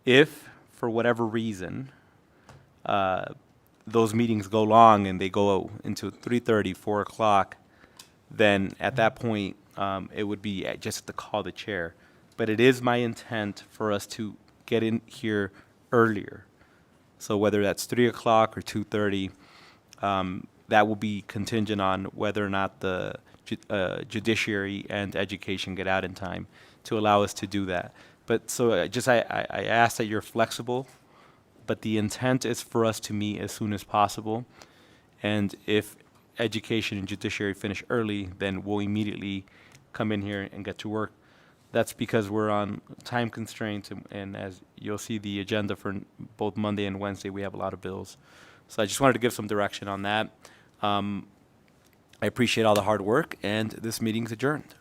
If, for whatever reason, those meetings go long and they go into 3:30, 4 o'clock, then at that point, it would be just to call the chair. But it is my intent for us to get in here earlier. So whether that's 3 o'clock or 2:30, that will be contingent on whether or not the judiciary and education get out in time to allow us to do that. But so I ask that you're flexible, but the intent is for us to meet as soon as possible. And if education and judiciary finish early, then we'll immediately come in here and get to work. That's because we're on time constraints, and as you'll see the agenda for both Monday and Wednesday, we have a lot of bills. So I just wanted to give some direction on that. I appreciate all the hard work, and this meeting's adjourned.